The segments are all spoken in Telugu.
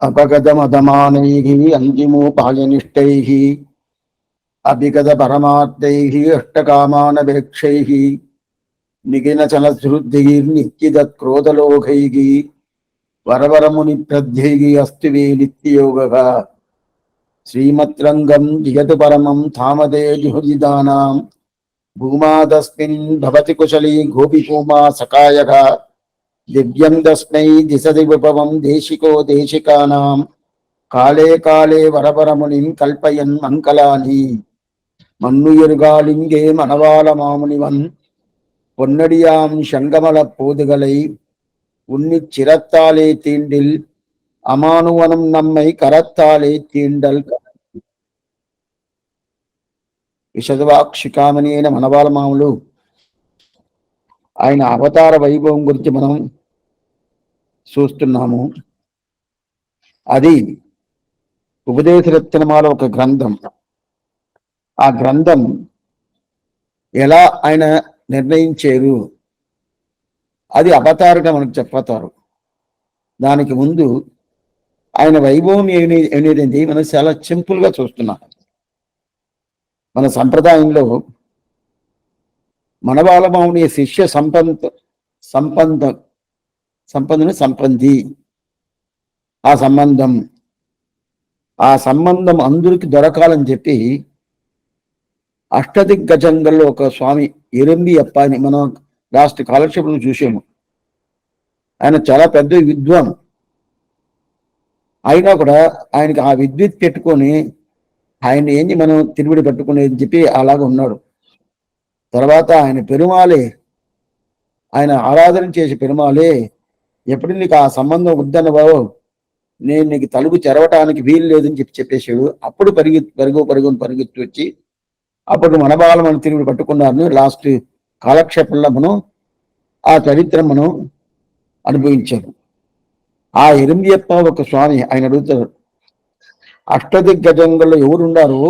అపగతమదమానైః అంతిమోపాయనిష్టైః అభిగత పరమార్థైః అష్టకామానవేక్షైః నిఖిలచలశ్రుద్ధైర్నిత్యదక్రోధలోకైః వరవరమునిప్రద్యైః అస్తు వే నిత్యయోగః శ్రీమద్రంగం జిగతు పరమం ధామదే జుహుజిదానాం భూమాదస్మిన్ భవతి కుశలీ గోపికూమా సకాయః దివ్యం తస్మై దిశది విభవం దేశికో దేశికానాం కాళే కాళే వరవరమునిం కల్పయన్ మంకలాని మన్నుయరుగాలింగే మనవాళ మామునివన్ பொன்னடியாம் சங்கமல போதுகளை உன்னி சிரத்தாலே தீண்டில் అమానువనం నమ్మై కరత్తాలే తీండల్ విశదవాక్షికామణి అయిన మనవాళ మాములు ఆయన అవతార వైభవం గురించి మనం చూస్తున్నాము. అది ఉపదేశరత్నమాల ఒక గ్రంథం. ఆ గ్రంథం ఎలా ఆయన నిర్ణయించారు అది అవతారంగా మనకు చెప్పతారు. దానికి ముందు ఆయన వైభవం అనేది మనం చాలా సింపుల్గా చూస్తున్నాం. మన సంప్రదాయంలో మనవాళ మాముని శిష్య సంపంది ఆ సంబంధం అందరికి దొరకాలని చెప్పి అష్టదిగ్గజంగల్లో ఒక స్వామి ఎరంబియప్ప అని మనం లాస్ట్ కాలక్షేపంలో చూసాము. ఆయన చాలా పెద్ద విద్వాన్. అయినా కూడా ఆయనకి ఆ విద్యుత్ పెట్టుకొని ఆయన ఏంటి మనం తిరువిడి పట్టుకునేది చెప్పి అలాగ ఉన్నాడు. తర్వాత ఆయన పెరుమాలే, ఆయన ఆరాధన చేసే పెరుమాలే ఎప్పుడు నీకు ఆ సంబంధం వద్దన్నబావు నేను నీకు తలుపు చెరవటానికి వీలు లేదని చెప్పేశాడు. అప్పుడు పరిగెత్తి వచ్చి అప్పుడు మనవాళ్ళ మనం తిరిగి పట్టుకున్నారని లాస్ట్ కాలక్షేపంలో మనం ఆ చరిత్ర మనం అనుభవించాము. ఆ ఎరంబియప్ప ఒక స్వామి ఆయన అడుగుతారు, అష్టదిగ్గజంగంలో ఎవరున్నారో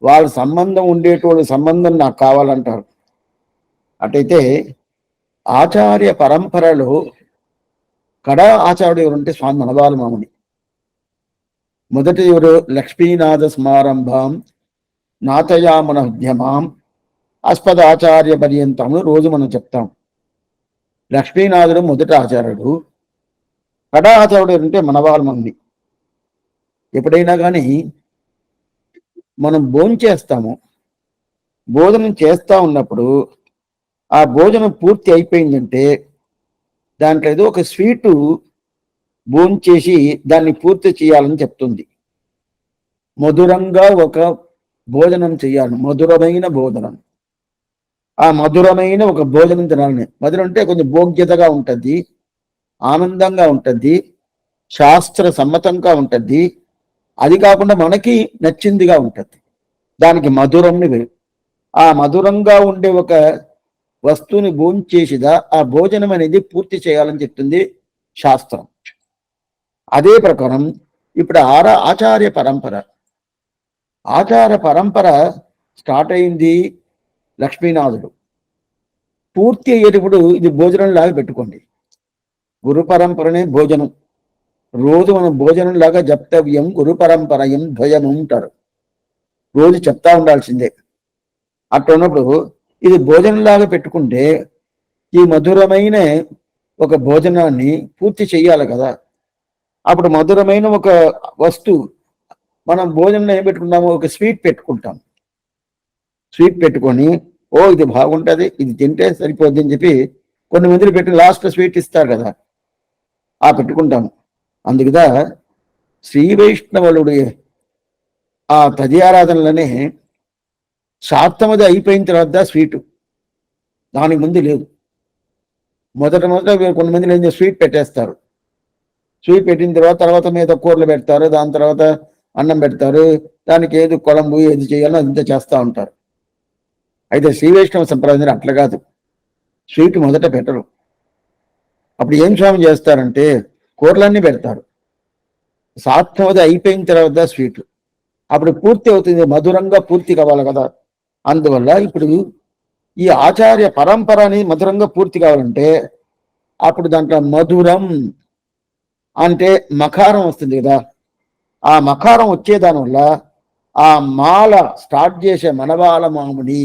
వాళ్ళ సంబంధం ఉండేటువంటి సంబంధం నాకు కావాలంటారు. అటైతే ఆచార్య పరంపరలో కడా ఆచార్యుడు ఎవరుంటే స్వామి మనవాళ మాముని. మొదటి ఎవరు లక్ష్మీనాథ స్మారంభం నాథయామనోద్యమాం అస్పద ఆచార్య పర్యంతము రోజు మనం చెప్తాం. లక్ష్మీనాథుడు మొదటి ఆచార్యుడు, కడా ఆచార్యుడు ఎవరంటే మనవాళ మాముని. ఎప్పుడైనా కానీ మనం భోజనం చేస్తా ఉన్నప్పుడు ఆ భోజనం పూర్తి అయిపోయిందంటే దాంట్లో ఏదో ఒక స్వీటు భోంచేసి దాన్ని పూర్తి చేయాలని చెప్తుంది. మధురంగా ఒక భోజనం చేయాలి, మధురమైన భోజనం. ఆ మధురమైన ఒక భోజనం తినాలని. మధురం అంటే కొంచెం భోగ్యతగా ఉంటుంది, ఆనందంగా ఉంటుంది, శాస్త్ర సమ్మతంగా ఉంటుంది. అది కాకుండా మనకి నచ్చిందిగా ఉంటుంది. దానికి మధురంని ఆ మధురంగా ఉండే ఒక వస్తువుని భోంచేసిదా ఆ భోజనం అనేది పూర్తి చేయాలని చెప్తుంది శాస్త్రం. అదే ప్రకారం ఇప్పుడు ఆచార్య పరంపర స్టార్ట్ అయింది లక్ష్మీనాథుడు. పూర్తి అయ్యేటప్పుడు ఇది భోజనం లాగా పెట్టుకోండి. గురు పరంపరనే భోజనం. రోజు మనం భోజనం లాగా జప్తవ్యం గురు పరంపరయం ద్వయం ఉంటారు. రోజు చెప్తా ఉండాల్సిందే. అట్లా ఉన్నప్పుడు ఇది భోజనంలాగా పెట్టుకుంటే ఈ మధురమైన ఒక భోజనాన్ని పూర్తి చెయ్యాలి కదా. అప్పుడు మధురమైన ఒక వస్తువు మనం భోజనం ఏం పెట్టుకుంటాము, ఒక స్వీట్ పెట్టుకుంటాం. స్వీట్ పెట్టుకొని ఇది బాగుంటుంది, ఇది తింటే సరిపోద్ది అని చెప్పి కొన్ని మందిని పెట్టి లాస్ట్ స్వీట్ ఇస్తారు కదా, ఆ పెట్టుకుంటాము. అందుకుదా శ్రీ వైష్ణవుడి ఆ తదియారాధనలోనే శాక్తమది అయిపోయిన తర్వాత స్వీటు, దానికి ముందు లేదు. మొదట కొంతమంది ఏం స్వీట్ పెట్టేస్తారు. స్వీట్ పెట్టిన తర్వాత మీద కూరలు పెడతారు, దాని తర్వాత అన్నం పెడతారు, దానికి ఏది కొలంబు ఏది చేయాలో అంత చేస్తూ ఉంటారు. అయితే శ్రీ వైష్ణవ సంప్రదాయం అట్లా కాదు. స్వీట్ మొదట పెట్టరు. అప్పుడు ఏం స్వామి చేస్తారంటే కూరలన్నీ పెడతారు. శాక్తమది అయిపోయిన తర్వాత స్వీట్ అప్పుడు పూర్తి అవుతుంది, మధురంగా పూర్తి కావాలి కదా. అందువల్ల ఇప్పుడు ఈ ఆచార్య పరంపర అనేది మధురంగా పూర్తి కావాలంటే అప్పుడు దాంట్లో మధురం అంటే మకారం వస్తుంది కదా, ఆ మకారం వచ్చేదాని వల్ల ఆ మాల స్టార్ట్ చేసే మనవాళ మాముని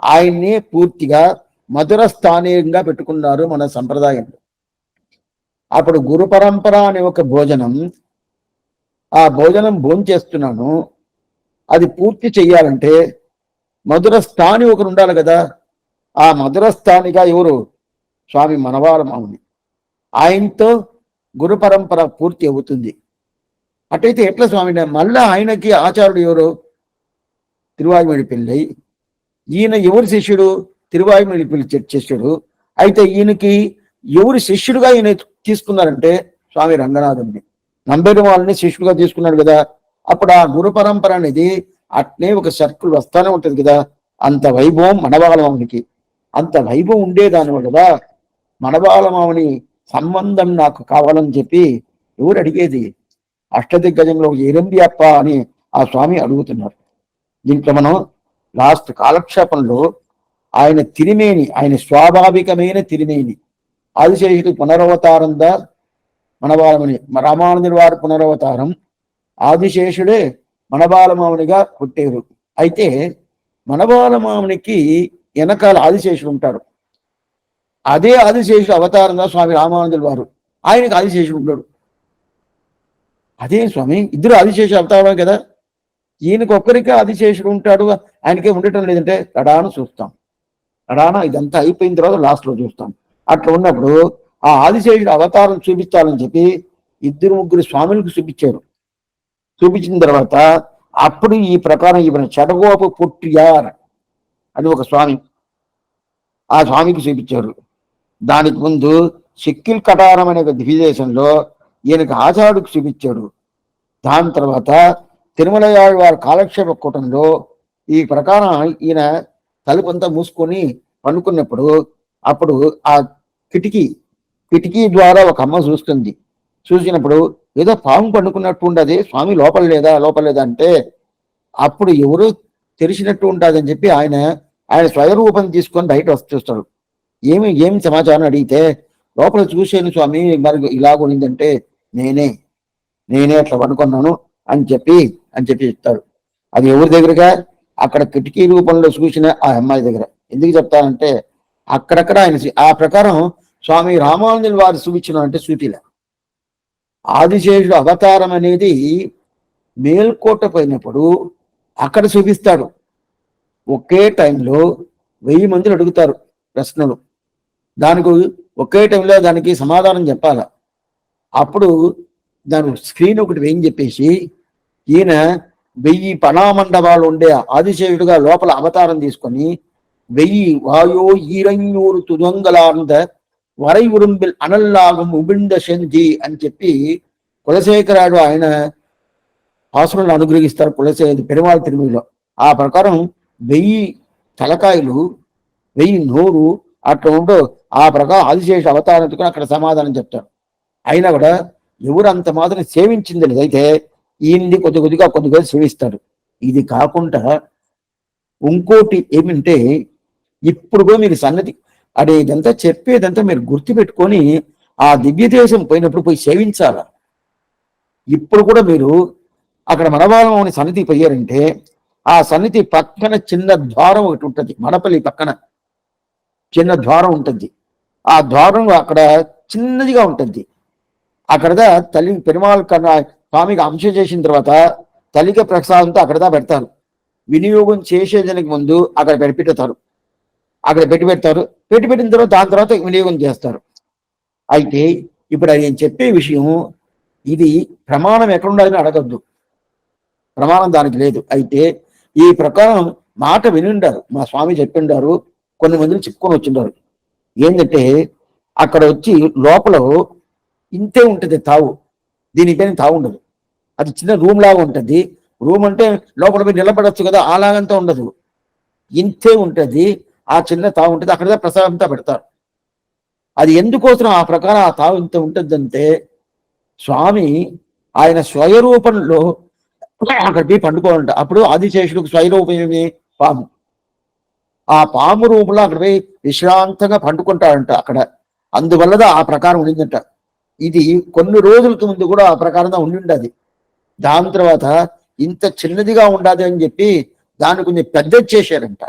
ఆయన్ని పూర్తిగా మధుర స్థానీయంగా పెట్టుకున్నారు మన సంప్రదాయంలో. అప్పుడు గురు పరంపర అనే ఒక భోజనం, ఆ భోజనం భోంచేస్తున్నాను, అది పూర్తి చెయ్యాలంటే మధుర స్థాని ఒకరు ఉండాలి కదా. ఆ మధుర స్థానిగా ఎవరు? స్వామి మనవాళ మాముని. ఆయనతో గురు పరంపర పూర్తి అవుతుంది. అటైతే ఎట్లా స్వామి? మళ్ళా ఆయనకి ఆచార్యుడు ఎవరు? తిరువాయుమడి పిల్లై. ఈయన ఎవరు శిష్యుడు? తిరువాయుమడి పిల్లి శిష్యుడు. అయితే ఈయనకి ఎవరు శిష్యుడుగా ఈయన తీసుకున్నారంటే స్వామి రంగనాథుడిని, నంబేరు వాళ్ళని శిష్యుడుగా తీసుకున్నాడు కదా. అప్పుడు ఆ గురు పరంపర అనేది అట్నే ఒక సర్కిల్ వస్తానే ఉంటది కదా. అంత వైభవం మనవాళ మామునికి, అంత వైభవం ఉండేదాని కదా. మనవాళ మాముని సంబంధం నాకు కావాలని చెప్పి ఎవరు అడిగేది? అష్టదిగ్గజంలో ఎరంబియప్ప అని ఆ స్వామి అడుగుతున్నారు. దీంట్లో మనం లాస్ట్ కాలక్షేపంలో ఆయన తిరిమేని, ఆయన స్వాభావికమైన తిరిమేని ఆదిశేషుడు పునరవతారంగా మనబాలముని, రామానుజుల వారి పునరవతారం, ఆదిశేషుడే మనబాలమామునిగా పుట్టారు. అయితే మనబాలమామునికి వెనకాల ఆదిశేషుడు ఉంటాడు. అదే ఆదిశేషుడు అవతారంగా స్వామి రామానుజుల వారు, ఆయనకి ఆదిశేషుడు ఉంటాడు. అదే స్వామి, ఇద్దరు ఆదిశేషుడు అవతారం కదా. ఈయనకి ఒక్కరికే ఆదిశేషుడు ఉంటాడు, ఆయనకే ఉండటం లేదంటే కడాను చూస్తాం. కడాన ఇదంతా అయిపోయిన తర్వాత లాస్ట్లో చూస్తాం. అట్లా ఉన్నప్పుడు ఆ ఆదిశేషుడు అవతారం చూపించాలని చెప్పి ఇద్దరు ముగ్గురు స్వాములకు చూపించారు. చూపించిన తర్వాత అప్పుడు ఈ ప్రకారం ఈయన చెడగోపు పుట్టియార్ అని ఒక స్వామి, ఆ స్వామికి చూపించారు. దానికి ముందు షెక్కిల్ కటారం అనే దివ్యదేశంలో ఈయనకి ఆచార్యుడికి చూపించాడు. దాని తర్వాత తిరుమల వారి కాలక్షేప కూటంలో ఈ ప్రకారం ఈయన తలుపంతా మూసుకొని పండుకున్నప్పుడు అప్పుడు ఆ కిటికీ ద్వారా ఒక అమ్మ చూస్తుంది. చూసినప్పుడు ఏదో పాము పండుకున్నట్టు ఉండదు, స్వామి లోపల లేదా అంటే అప్పుడు ఎవరు తెరిచినట్టు ఉంటుందని చెప్పి ఆయన స్వయరూపం తీసుకొని బయట వస్తాడు. ఏమి సమాచారం అడిగితే లోపల చూసాను స్వామి, మరి ఇలాగుందంటే నేనే అట్లా పడుకున్నాను అని చెప్పి చెప్తాడు. అది ఎవరి దగ్గరగా? అక్కడ కిటికీ రూపంలో చూసిన ఆ అమ్మాయి దగ్గర. ఎందుకు చెప్తానంటే అక్కడక్కడ ఆయన ఆ ప్రకారం స్వామి రామానుజుల వారు చూపించిన అంటే సూటిల ఆదిశేషుడు అవతారం అనేది మేల్కోట పోయినప్పుడు అక్కడ చూపిస్తాడు. ఒకే టైంలో 1000 మందిని అడుగుతారు ప్రశ్నలు, దానికి ఒకే టైంలో దానికి సమాధానం చెప్పాల. అప్పుడు దాని స్క్రీన్ ఒకటి వేయని చెప్పేసి ఈయన 1000 పణామండపాలు ఉండే ఆదిశేషుడుగా లోపల అవతారం తీసుకొని 1000 వాయో ఈరయ్యూరు తుదొంగలాంద వరై ఉరుంబిల్ అనల్లాగం ఉబింద శంజి అని చెప్పి కులశేఖరాడు ఆయన ఆసురులను అనుగ్రహిస్తారు పెరుమాళ తిరుమలలో. ఆ ప్రకారం 1000 తలకాయలు 1000 నోరు అట్లా ఉండో. ఆ ప్రకారం ఆదిశేష అవతారంతో అక్కడ సమాధానం చెప్తారు. అయినా కూడా ఎవరు అంత మాత్రం సేవించింది లేదు. అయితే ఈయన్ని కొద్దిగా సేవిస్తారు. ఇది కాకుండా ఇంకోటి ఏమంటే ఇప్పుడు కూడా మీరు సన్నతి అదేదంతా చెప్పేదంతా మీరు గుర్తుపెట్టుకొని ఆ దివ్య దేశం పోయినప్పుడు పోయి సేవించాల. ఇప్పుడు కూడా మీరు అక్కడ మనవాళం సన్నిధి పోయారంటే ఆ సన్నిధి పక్కన చిన్న ద్వారం ఒకటి ఉంటుంది, మనపల్లి పక్కన చిన్న ద్వారం ఉంటుంది. ఆ ద్వారం అక్కడ చిన్నదిగా ఉంటుంది. అక్కడదా తల్లి పెరుమాళ్ కన్నా స్వామికి అంశ చేసిన తర్వాత తల్లికి ప్రసాదంతో అక్కడదా పెడతారు. వినియోగం చేసేదానికి ముందు అక్కడ పెడతారు. అక్కడ పెట్టిన తర్వాత దాని తర్వాత వినియోగం చేస్తారు. అయితే ఇప్పుడు అది నేను చెప్పే విషయం, ఇది ప్రమాణం ఎక్కడుండాలని అడగద్దు, ప్రమాణం దానికి లేదు. అయితే ఈ ప్రకారం మాట వినిండారు, మా స్వామి చెప్పిండారు, కొన్ని మందిని చెప్పుకొని వచ్చిండారు. ఏంటంటే అక్కడ వచ్చి లోపల ఇంతే ఉంటుంది తావు, దీనిపైన తావు ఉండదు. అది చిన్న రూమ్ లాగా ఉంటుంది. రూమ్ అంటే లోపల పోయి నిలబడచ్చు కదా, అలాగంతా ఉండదు, ఇంతే ఉంటుంది. ఆ చిన్న తావు ఉంటుంది, అక్కడ ప్రసాదంతా పెడతారు. అది ఎందుకోసం ఆ ప్రకారం ఆ తావు ఇంత ఉంటుందంటే స్వామి ఆయన స్వయరూపంలో అక్కడ పోయి పండుకోవాలంట. అప్పుడు ఆదిశేషుడికి స్వయరూపం ఏమి? పాము. ఆ పాము రూపంలో అక్కడ పోయి విశ్రాంతంగా పండుకుంటాడంట అక్కడ. అందువల్ల ఆ ప్రకారం ఉండిందంట. ఇది కొన్ని రోజులకి ముందు కూడా ఆ ప్రకారంగా ఉండి. దాని తర్వాత ఇంత చిన్నదిగా ఉండదు అని చెప్పి దాన్ని కొంచెం పెద్ద చేశారంట.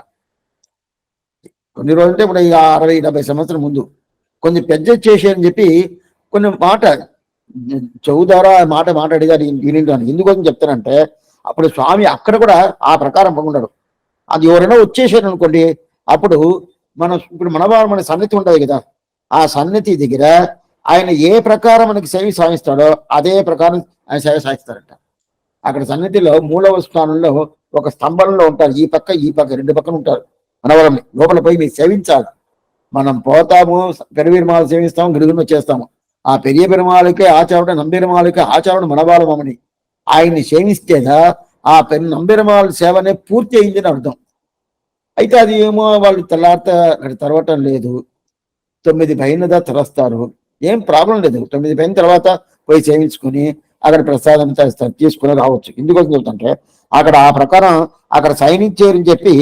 కొన్ని రోజులంటే ఇప్పుడు 60-70 సంవత్సరం ముందు కొంచెం పెద్ద చేశారని చెప్పి కొన్ని మాట చెవు ద్వారా మాట మాట్లాడేదాన్ని వినింటాను. ఎందుకోసం చెప్తానంటే అప్పుడు స్వామి అక్కడ కూడా ఆ ప్రకారం బాగుండడు. అది ఎవరైనా వచ్చేసారు అనుకోండి, అప్పుడు ఇప్పుడు మన సన్నిధి ఉంటుంది కదా, ఆ సన్నిధి దగ్గర ఆయన ఏ ప్రకారం మనకి సేవ సాగిస్తాడో అదే ప్రకారం ఆయన సేవ సాగిస్తారంట. అక్కడ సన్నిధిలో మూలవ స్థానంలో ఒక స్తంభంలో ఉంటారు, ఈ పక్క 2 పక్కన ఉంటారు. మనవరం లోపల పోయి మీరు సేవించాలి. మనం పోతాము, పెరువిరమాలు సేవిస్తాము, గిరుగును వచ్చేస్తాము. ఆ పెరియ పెరుమాళకే ఆచారుడు, నంబెరుమాళకే ఆచారుడు మనవాళమని ఆయన్ని సేవిస్తేదా ఆ నంబెరుమాల సేవనే పూర్తి అయిందని అర్థం. అయితే అది ఏమో వాళ్ళు అక్కడ తెరవటం లేదు. 9 పైనదా తెరస్తారు, ఏం ప్రాబ్లం లేదు. 9 పైన తర్వాత పోయి సేవించుకుని అక్కడ ప్రసాదం తీసుకుని రావచ్చు. ఎందుకోసం చెప్తుంటే అక్కడ ఆ ప్రకారం అక్కడ సైనించారని చెప్పి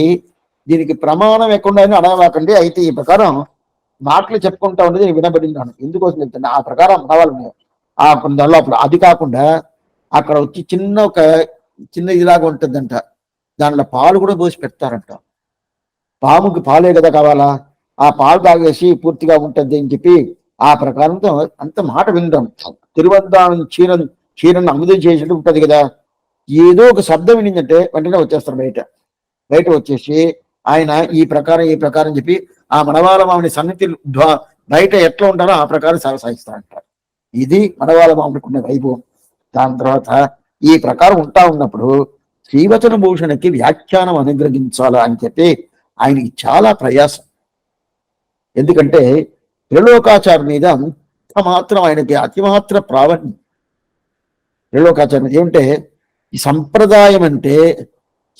దీనికి ప్రమాణం ఎక్కడ అడగవాకండి. అయితే ఈ ప్రకారం మాటలు చెప్పుకుంటా ఉండేది నేను వినబడినాను. ఎందుకోసం చెప్తాను, ఆ ప్రకారం మనవాళ్ళు ఆ దానిలో అప్పుడు అది కాకుండా అక్కడ వచ్చి చిన్న ఇదిలాగా ఉంటుందంట, దాంట్లో పాలు కూడా పోసి పెడతారంట. పాముకి పాలే కదా కావాలా, ఆ పాలు తాగేసి పూర్తిగా ఉంటుంది అని చెప్పి ఆ ప్రకారంతో అంత మాట వినడం. తిరువందానం చీరను అముదం చేసినట్టు ఉంటుంది కదా, ఏదో ఒక శబ్దం వినిందంటే వెంటనే వచ్చేస్తారు బయట వచ్చేసి ఆయన ఈ ప్రకారం చెప్పి ఆ మనవాళ్ళ మామిడి సన్నిధి బయట ఎట్లా ఉంటారో ఆ ప్రకారం సాగిస్తారంటారు. ఇది మనవాళ్ళ మామిడికి ఉన్న వైభవం. దాని తర్వాత ఈ ప్రకారం ఉన్నప్పుడు శ్రీవచన భూషణకి వ్యాఖ్యానం అనుగ్రహించాలా అని చెప్పి ఆయనకి చాలా ప్రయాసం. ఎందుకంటే త్రిలోకాచార్య మీద అంత మాత్రం ఆయనకి అతిమాత్ర ప్రావణ్యం. త్రిలోకాచార్య మీద ఏమంటే ఈ సంప్రదాయం అంటే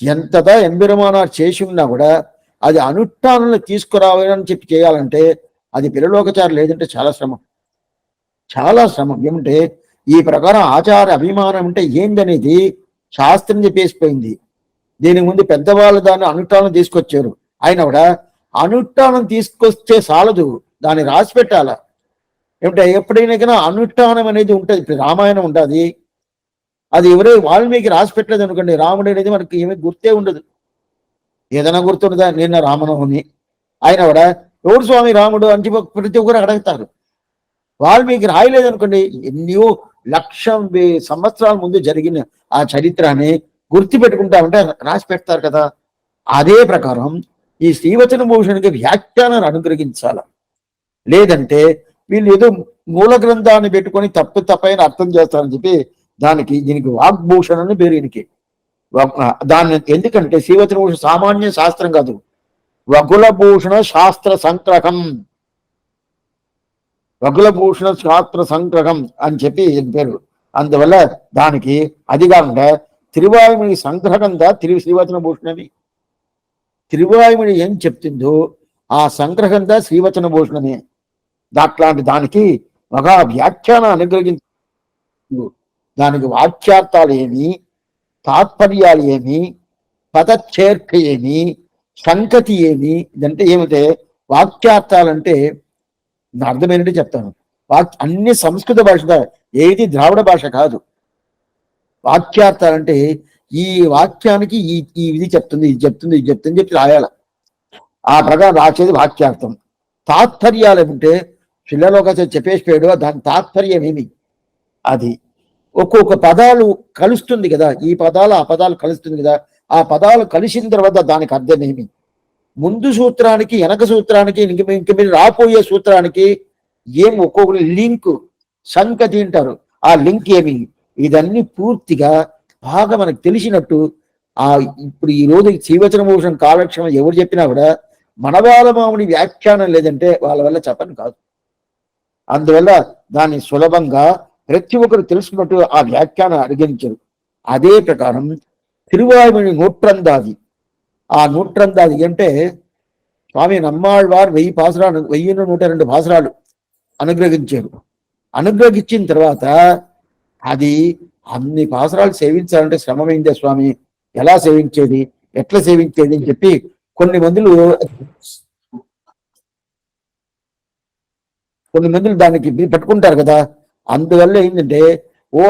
ఎంతదా ఎంబెరుమానార్ చేసి ఉన్నా కూడా అది అనుష్ఠానంలో తీసుకురావాలని చెప్పి చేయాలంటే అది పిల్లలోకచారం లేదంటే చాలా శ్రమం. ఏమంటే ఈ ప్రకారం ఆచార అభిమానం అంటే ఏందనేది శాస్త్రం చెప్పేసిపోయింది. దీని ముందు పెద్దవాళ్ళు దాన్ని అనుష్ఠానం తీసుకొచ్చారు. ఆయన కూడా అనుష్ఠానం తీసుకొస్తే చాలదు, దాన్ని రాసి పెట్టాల. ఏమంటే ఎప్పుడైనా అనుష్ఠానం అనేది ఉంటుంది. ఇప్పుడు రామాయణం ఉంటుంది, అది వాల్మీకి రాసి పెట్టలేదు అనుకోండి, రాముడు అనేది మనకి ఏమీ గుర్తే ఉండదు. ఏదైనా గుర్తుండదా? నిన్న రామనవమి, ఆయన కూడా ఎవడు స్వామి రాముడు అని ప్రతి ఒక్కరు అడుగుతారు. వాల్మీకి రాయలేదు అనుకోండి, ఎన్నో 1,00,000 సంవత్సరాల ముందు జరిగిన ఆ చరిత్రని గుర్తుపెట్టుకుంటామంటే రాసి పెడతారు కదా. అదే ప్రకారం ఈ శ్రీవచన భూషణునికి వ్యాఖ్యానాన్ని అనుగ్రహించాల. లేదంటే వీళ్ళు ఏదో మూల గ్రంథాన్ని పెట్టుకొని తప్పైన అర్థం చేస్తారని చెప్పి దీనికి వాగ్భూషణ అని పేరు. ఈయనకి దాన్ని ఎందుకంటే శ్రీవచన భూషణ సామాన్య శాస్త్రం కాదు, వకులభూషణ శాస్త్ర సంగ్రహం, వకులభూషణ శాస్త్ర సంగ్రహం అని చెప్పి పేరు. అందువల్ల దానికి అది కాకుండా తిరువాయుమణి సంగ్రహంగా శ్రీవచన భూషణని, తిరువాయుమణి ఏం చెప్తుందో ఆ సంగ్రహంగా శ్రీవచన భూషణమే. దానికి ఒక వ్యాఖ్యానం అనుగ్రహించు. దానికి వాక్యార్థాలు ఏమి, తాత్పర్యాలు ఏమి, పదచేర్క ఏమి, సంగతి ఏమి, ఇదంటే ఏమిటే వాక్యార్థాలంటే అర్థం ఏంటంటే చెప్తాను. అన్ని సంస్కృత భాష, ఏది ద్రావిడ భాష కాదు. వాక్యార్థాలంటే ఈ వాక్యానికి ఈ ఇది చెప్తుంది, ఇది చెప్తుంది, ఇది చెప్తుంది చెప్పి రాయాల. ఆ ప్రకారం రాసేది వాక్యార్థం. తాత్పర్యాలు ఏమంటే పిల్లలు ఒక చెప్పేసిపోయాడు, దాని తాత్పర్యం ఏమి, అది ఒక్కొక్క పదాలు కలుస్తుంది కదా, ఈ పదాలు ఆ పదాలు కలుస్తుంది కదా, ఆ పదాలు కలిసిన తర్వాత దానికి అర్థమేమి, ముందు సూత్రానికి వెనక సూత్రానికి ఇంక మీరు రాపోయే సూత్రానికి ఏం ఒక్కొక్కరు లింక్ సంగతి అంటారు, ఆ లింక్ ఏమి, ఇదన్నీ పూర్తిగా బాగా మనకు తెలిసినట్టు. ఇప్పుడు ఈ రోజు శ్రీవచన భూషణ్ కాలక్షేమం ఎవరు చెప్పినా కూడా మనవాళ్ళ మామిడి వ్యాఖ్యానం లేదంటే వాళ్ళ వల్ల చెప్పని కాదు. అందువల్ల దాన్ని సులభంగా ప్రతి ఒక్కరు తెలుసుకున్నట్టు ఆ వ్యాఖ్యానం అడిగించారు. అదే ప్రకారం తిరువాయుమణి నూట్రందాది, ఆ నూట్రందాది అంటే స్వామి నమ్మాళ్వారు 1000 పాసురాలు, 1102 పాసురాలు అనుగ్రహించారు. అనుగ్రహించిన తర్వాత అది అన్ని పాసురాలు సేవించాలంటే శ్రమమైందే స్వామి, ఎలా సేవించేది, ఎట్లా సేవించేది అని చెప్పి కొన్ని మందులు దానికి పెట్టుకుంటారు కదా, అందువల్ల ఏంటంటే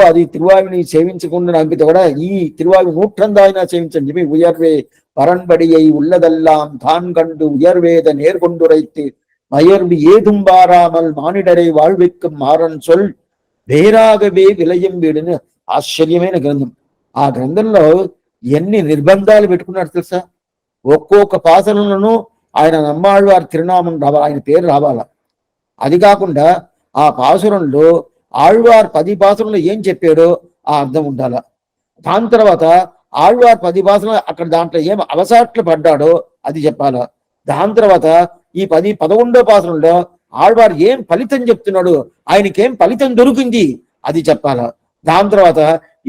అది తిరువావిని సేవించకుండా నమ్మితే కూడా ఈ తిరువావి నూற்றந்தாயினா సేవించని చెప్పి ఉయర్వే பரன்படியை உள்ளதெல்லாம் தான் கண்டு உயர்வேத நேர்கொண்டுரைத்து மயர்வு ஏதும் பாராமல் మానిడரை வாழ்విக்கும் మారన్ சொல் వేరాగవే విలయం వీడుని ఆశ్చర్యమైన గ్రంథం. ఆ గ్రంథంలో ఎన్ని నిర్బంధాలు పెట్టుకున్నాడు తెలుసా? ఒక్కొక్క పాసనలను ఆయన నమ్మాళ్వారి తిరునామం రావాలి, ఆయన పేరు రావాలా. అది కాకుండా ఆ పాసురంలో ఆళ్వార్ 10 పాసురంలో ఏం చెప్పాడో ఆ అర్థం ఉండాల. దాని తర్వాత ఆళ్వార్ 10 పాసురంలో అక్కడ దాంట్లో ఏం అవసాట్లు పడ్డాడో అది చెప్పాలా. దాని తర్వాత ఈ 11వ పాసురంలో ఆళ్వార్ ఏం ఫలితం చెప్తున్నాడు, ఆయనకేం ఫలితం దొరికింది అది చెప్పాలా. దాని తర్వాత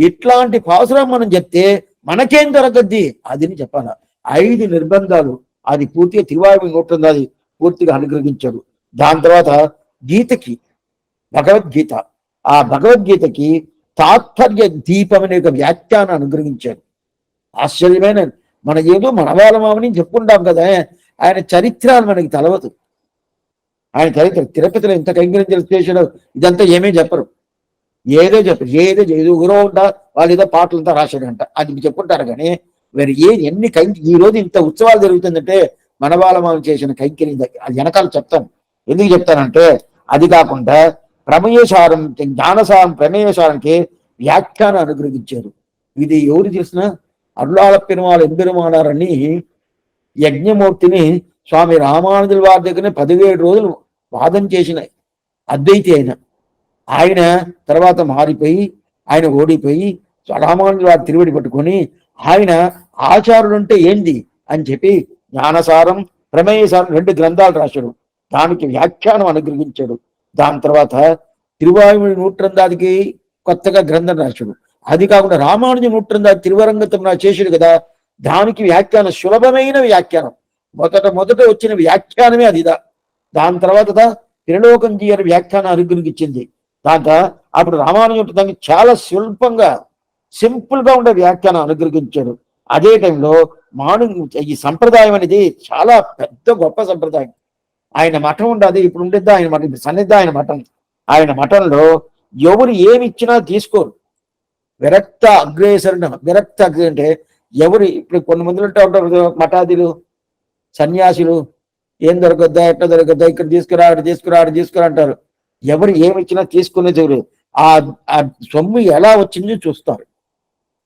ఇట్లాంటి పాసురం మనం చెప్తే మనకేం దొరకద్ది అది చెప్పాలా. 5 నిర్బంధాలు అది పూర్తిగా తిరువాయి నూట్టుంది, అది పూర్తిగా అనుగ్రహించాడు. దాని తర్వాత గీతకి భగవద్గీత, ఆ భగవద్గీతకి తాత్పర్య దీపం అనే ఒక వ్యాఖ్యానం అనుగ్రహించాడు. ఆశ్చర్యమైన మన ఏదో మనవాళ్ళమని చెప్పుకుంటాం కదా, ఆయన చరిత్రలు మనకి తెలవదు. ఆయన చరిత్ర తిరుపతిలో ఎంత కైంకర్యం చేశాడో ఇదంతా ఏమీ చెప్పరు, ఏదో చెప్పరు, ఏదో ఊరో ఉంటా వాళ్ళు ఏదో పాటలంతా రాశాడంట అది చెప్పుకుంటారు. కానీ మరి ఎన్ని ఈ రోజు ఇంత ఉత్సవాలు జరుగుతుందంటే మనవాళ్ళం చేసిన కైంకర్యం అది వెనకాల చెప్తాను. ఎందుకు చెప్తానంటే అది కాకుండా ప్రమేయసారం జ్ఞానసారం ప్రమేయసారానికి వ్యాఖ్యానం అనుగ్రహించారు. ఇది ఎవరు చేసిన అరుళాల పెరుమాళ ఎంబెరుమానారని యజ్ఞమూర్తిని స్వామి రామానుజుల వారి దగ్గరనే 17 రోజులు వాదం చేసిన అద్వైతి ఆయన తర్వాత మారిపోయి ఆయన ఓడిపోయి రామానుజుల వారి తిరువడి పట్టుకొని ఆయన ఆచారుడు అంటే ఏంది అని చెప్పి జ్ఞానసారం ప్రమేయసారం 2 గ్రంథాలు రాశాడు. దానికి వ్యాఖ్యానం అనుగ్రహించాడు. దాని తర్వాత తిరువాయుమొഴി నూట్రందాదికి కొత్తగా గ్రంథం రాశాడు. అది కాకుండా రామానుజ నూట్రందాది తిరువరంగతం చేశాడు కదా, దానికి వ్యాఖ్యానం సులభమైన వ్యాఖ్యానం, మొదట వచ్చిన వ్యాఖ్యానమే అదిదా. దాని తర్వాత త్రిలోకం జీయర్ వ్యాఖ్యానం అనుగ్రహించింది. దాంతో అప్పుడు రామానుజ దానికి చాలా స్వల్పంగా సింపుల్ గా ఉండే వ్యాఖ్యానం అనుగ్రహించాడు. అదే టైంలో ఈ సంప్రదాయం అనేది చాలా పెద్ద గొప్ప సంప్రదాయం. ఆయన మఠం ఉండదు, ఇప్పుడు ఉండేద్దా ఆయన మఠం, సన్నిధి ఆయన మఠం. ఆయన మఠంలో ఎవరు ఏమి ఇచ్చినా తీసుకోరు. విరక్త అగ్రేసరణ, విరక్త అగ్రే అంటే ఎవరు ఇప్పుడు కొన్ని మందిలో ఉంటారు మఠాదిలు సన్యాసులు, ఏం దొరకద్దా ఎట్లా దొరకద్దా ఇక్కడ తీసుకురా అటు తీసుకురా అంటారు. ఎవరు ఏమి ఇచ్చినా తీసుకునేది ఎవరు, ఆ సొమ్ము ఎలా వచ్చిందో చూస్తారు.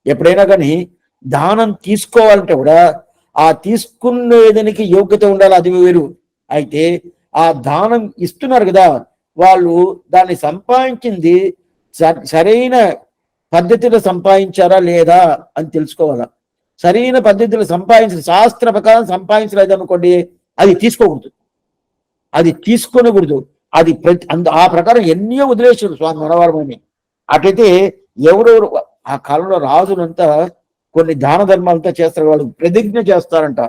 ఎప్పుడైనా కానీ దానం తీసుకోవాలంటే కూడా ఆ తీసుకునేదానికి యోగ్యత ఉండాలి, అది వేరు. అయితే ఆ దానం ఇస్తున్నారు కదా, వాళ్ళు దాన్ని సంపాదించింది సరైన పద్ధతిలో సంపాదించారా లేదా అని తెలుసుకోవాలా. సరైన పద్ధతిలో శాస్త్ర ప్రకారం సంపాదించలేదు అనుకోండి, అది తీసుకోకూడదు, అది తీసుకొనకూడదు. అది ఆ ప్రకారం ఎన్నో వదిలేశారు స్వామి మనవారమని. అటైతే ఎవరెవరు ఆ కాలంలో రాజులంతా కొన్ని దాన ధర్మాలంతా చేస్తారు, వాళ్ళు ప్రతిజ్ఞ చేస్తారంట.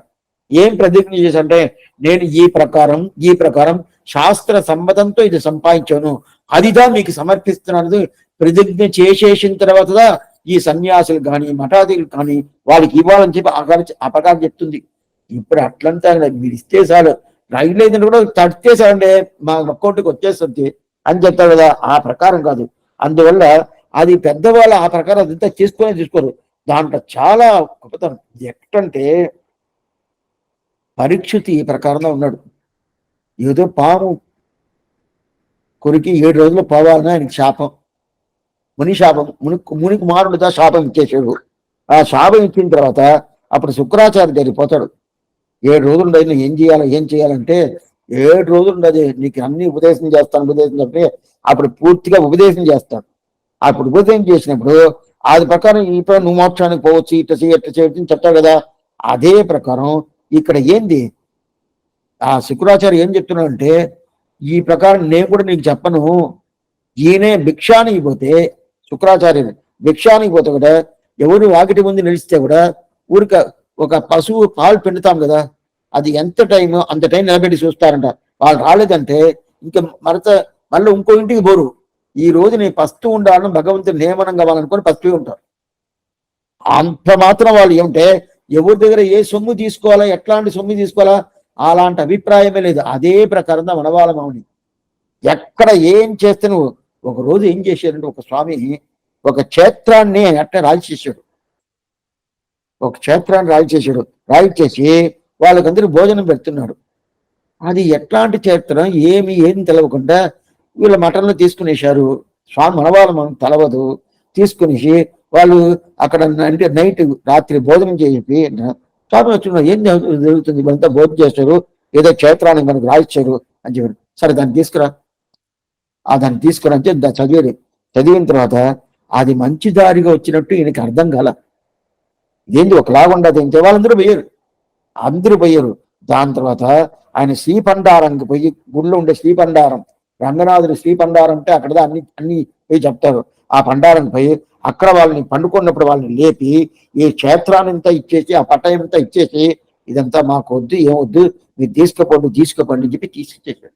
ఏం ప్రతిజ్ఞ చేశారంటే, నేను ఈ ప్రకారం శాస్త్ర సమ్మతంతో ఇది సంపాదించాను, అదిదా మీకు సమర్పిస్తున్నాను ప్రతిజ్ఞ చేసేసిన తర్వాత ఈ సన్యాసులు కానీ మఠాధికులు కానీ వాళ్ళకి ఇవ్వాలని చెప్పి ఆ ప్రకారం చెప్తుంది. ఇప్పుడు అట్లంతా మీరు ఇస్తే చాలు, రైలు ఏదైనా కూడా తడితే చాలండి మా అకౌంట్కి వచ్చేస్తుంది అని చెప్తారు కదా, ఆ ప్రకారం కాదు. అందువల్ల అది పెద్దవాళ్ళు ఆ ప్రకారం అదంతా తీసుకోరు. దాంట్లో చాలా గొప్పతనం ఎట్టంటే పరీక్షిత్ ఈ ప్రకారంగా ఉన్నాడు. ఏదో పాము కొరికి 7 రోజులు పోవాలని ఆయనకి శాపం, ముని శాపం, మునికి మారుడుగా శాపం ఇచ్చేసాడు. ఆ శాపం ఇచ్చిన తర్వాత అప్పుడు శుక్రాచార్య జరిగిపోతాడు. 7 రోజులు ఉండదు, ఏం చేయాలంటే 7 రోజులు ఉండదు, నీకు అన్ని ఉపదేశం చెప్పి అప్పుడు పూర్తిగా ఉపదేశం చేస్తాడు. అప్పుడు ఉపదేశం చేసినప్పుడు అది ప్రకారం ఇప్పుడు నువ్వు మోక్షానికి పోవచ్చు, ఇట్లా చేయొచ్చు చెప్తాడు కదా. అదే ప్రకారం ఇక్కడ ఏంది ఆ శుక్రాచార్య ఏం చెప్తున్నాడంటే, ఈ ప్రకారం నేను కూడా నీకు చెప్పను, ఈయనే భిక్షానికి పోతే శుక్రాచార్యుడు భిక్షానికి పోతే కూడా ఎవరు వాకిటి ముందు నిలిస్తే కూడా ఊరిక ఒక పశువు పాలు పిండుతాం కదా, అది ఎంత టైం అంత టైం నిలబెట్టి చూస్తారంట. వాళ్ళు రాలేదంటే ఇంకా మళ్ళీ ఇంకో ఇంటికి పోరు. ఈ రోజు నేను పస్తూ ఉండాలని భగవంతుని నియమనం కావాలనుకొని పస్తూ ఉంటారు. అంత మాత్రం వాళ్ళు ఏమంటే ఎవరి దగ్గర ఏ సొమ్ము తీసుకోవాలా, ఎట్లాంటి సొమ్ము తీసుకోవాలా అలాంటి అభిప్రాయమే లేదు. అదే ప్రకారంగా మనవాళ్ళమని ఎక్కడ ఏం చేస్తే నువ్వు ఒక రోజు ఏం చేశారంటే ఒక స్వామి ఒక క్షేత్రాన్ని అట్లా రాజేశాడు. ఒక క్షేత్రాన్ని రాయిచేసి వాళ్ళకందరూ భోజనం పెడుతున్నాడు. అది ఎట్లాంటి క్షేత్రం ఏం తెలవకుండా వీళ్ళ మఠంలో తీసుకునేశారు. స్వామి మనవాళ్ళు మనం తెలవదు. తీసుకునేసి వాళ్ళు అక్కడ అంటే నైట్ రాత్రి భోజనం చేసి స్వామి వచ్చిన ఏం జరుగుతుంది, ఇవంతా భోజనం చేస్తారు, ఏదో క్షేత్రానికి మనకు రాయిచ్చారు అని చెప్పారు. సరే దాన్ని తీసుకురా, దాన్ని తీసుకురా అంటే చదివాడు. చదివిన తర్వాత అది మంచి దారిగా వచ్చినట్టు ఈయనకి అర్థం కాల. ఇదేంటి ఒకలాగా ఉండదు ఏంటి, వాళ్ళందరూ అందరూ పోయారు. దాని తర్వాత ఆయన శ్రీపండారానికి పోయి, గుళ్ళో ఉండే శ్రీపండారం, రంగనాథుని శ్రీపండారం అంటే అక్కడ అన్ని పోయి చెప్తారు. ఆ పండారానికి పోయి అక్కడ వాళ్ళని పండుకున్నప్పుడు వాళ్ళని లేపి ఈ క్షేత్రాన్నంతా ఇచ్చేసి, ఆ పట్టయంతా ఇచ్చేసి, ఇదంతా మాకు వద్దు, ఏమొద్దు, మీరు తీసుకోపండి అని చెప్పి తీసుకొచ్చేసాడు.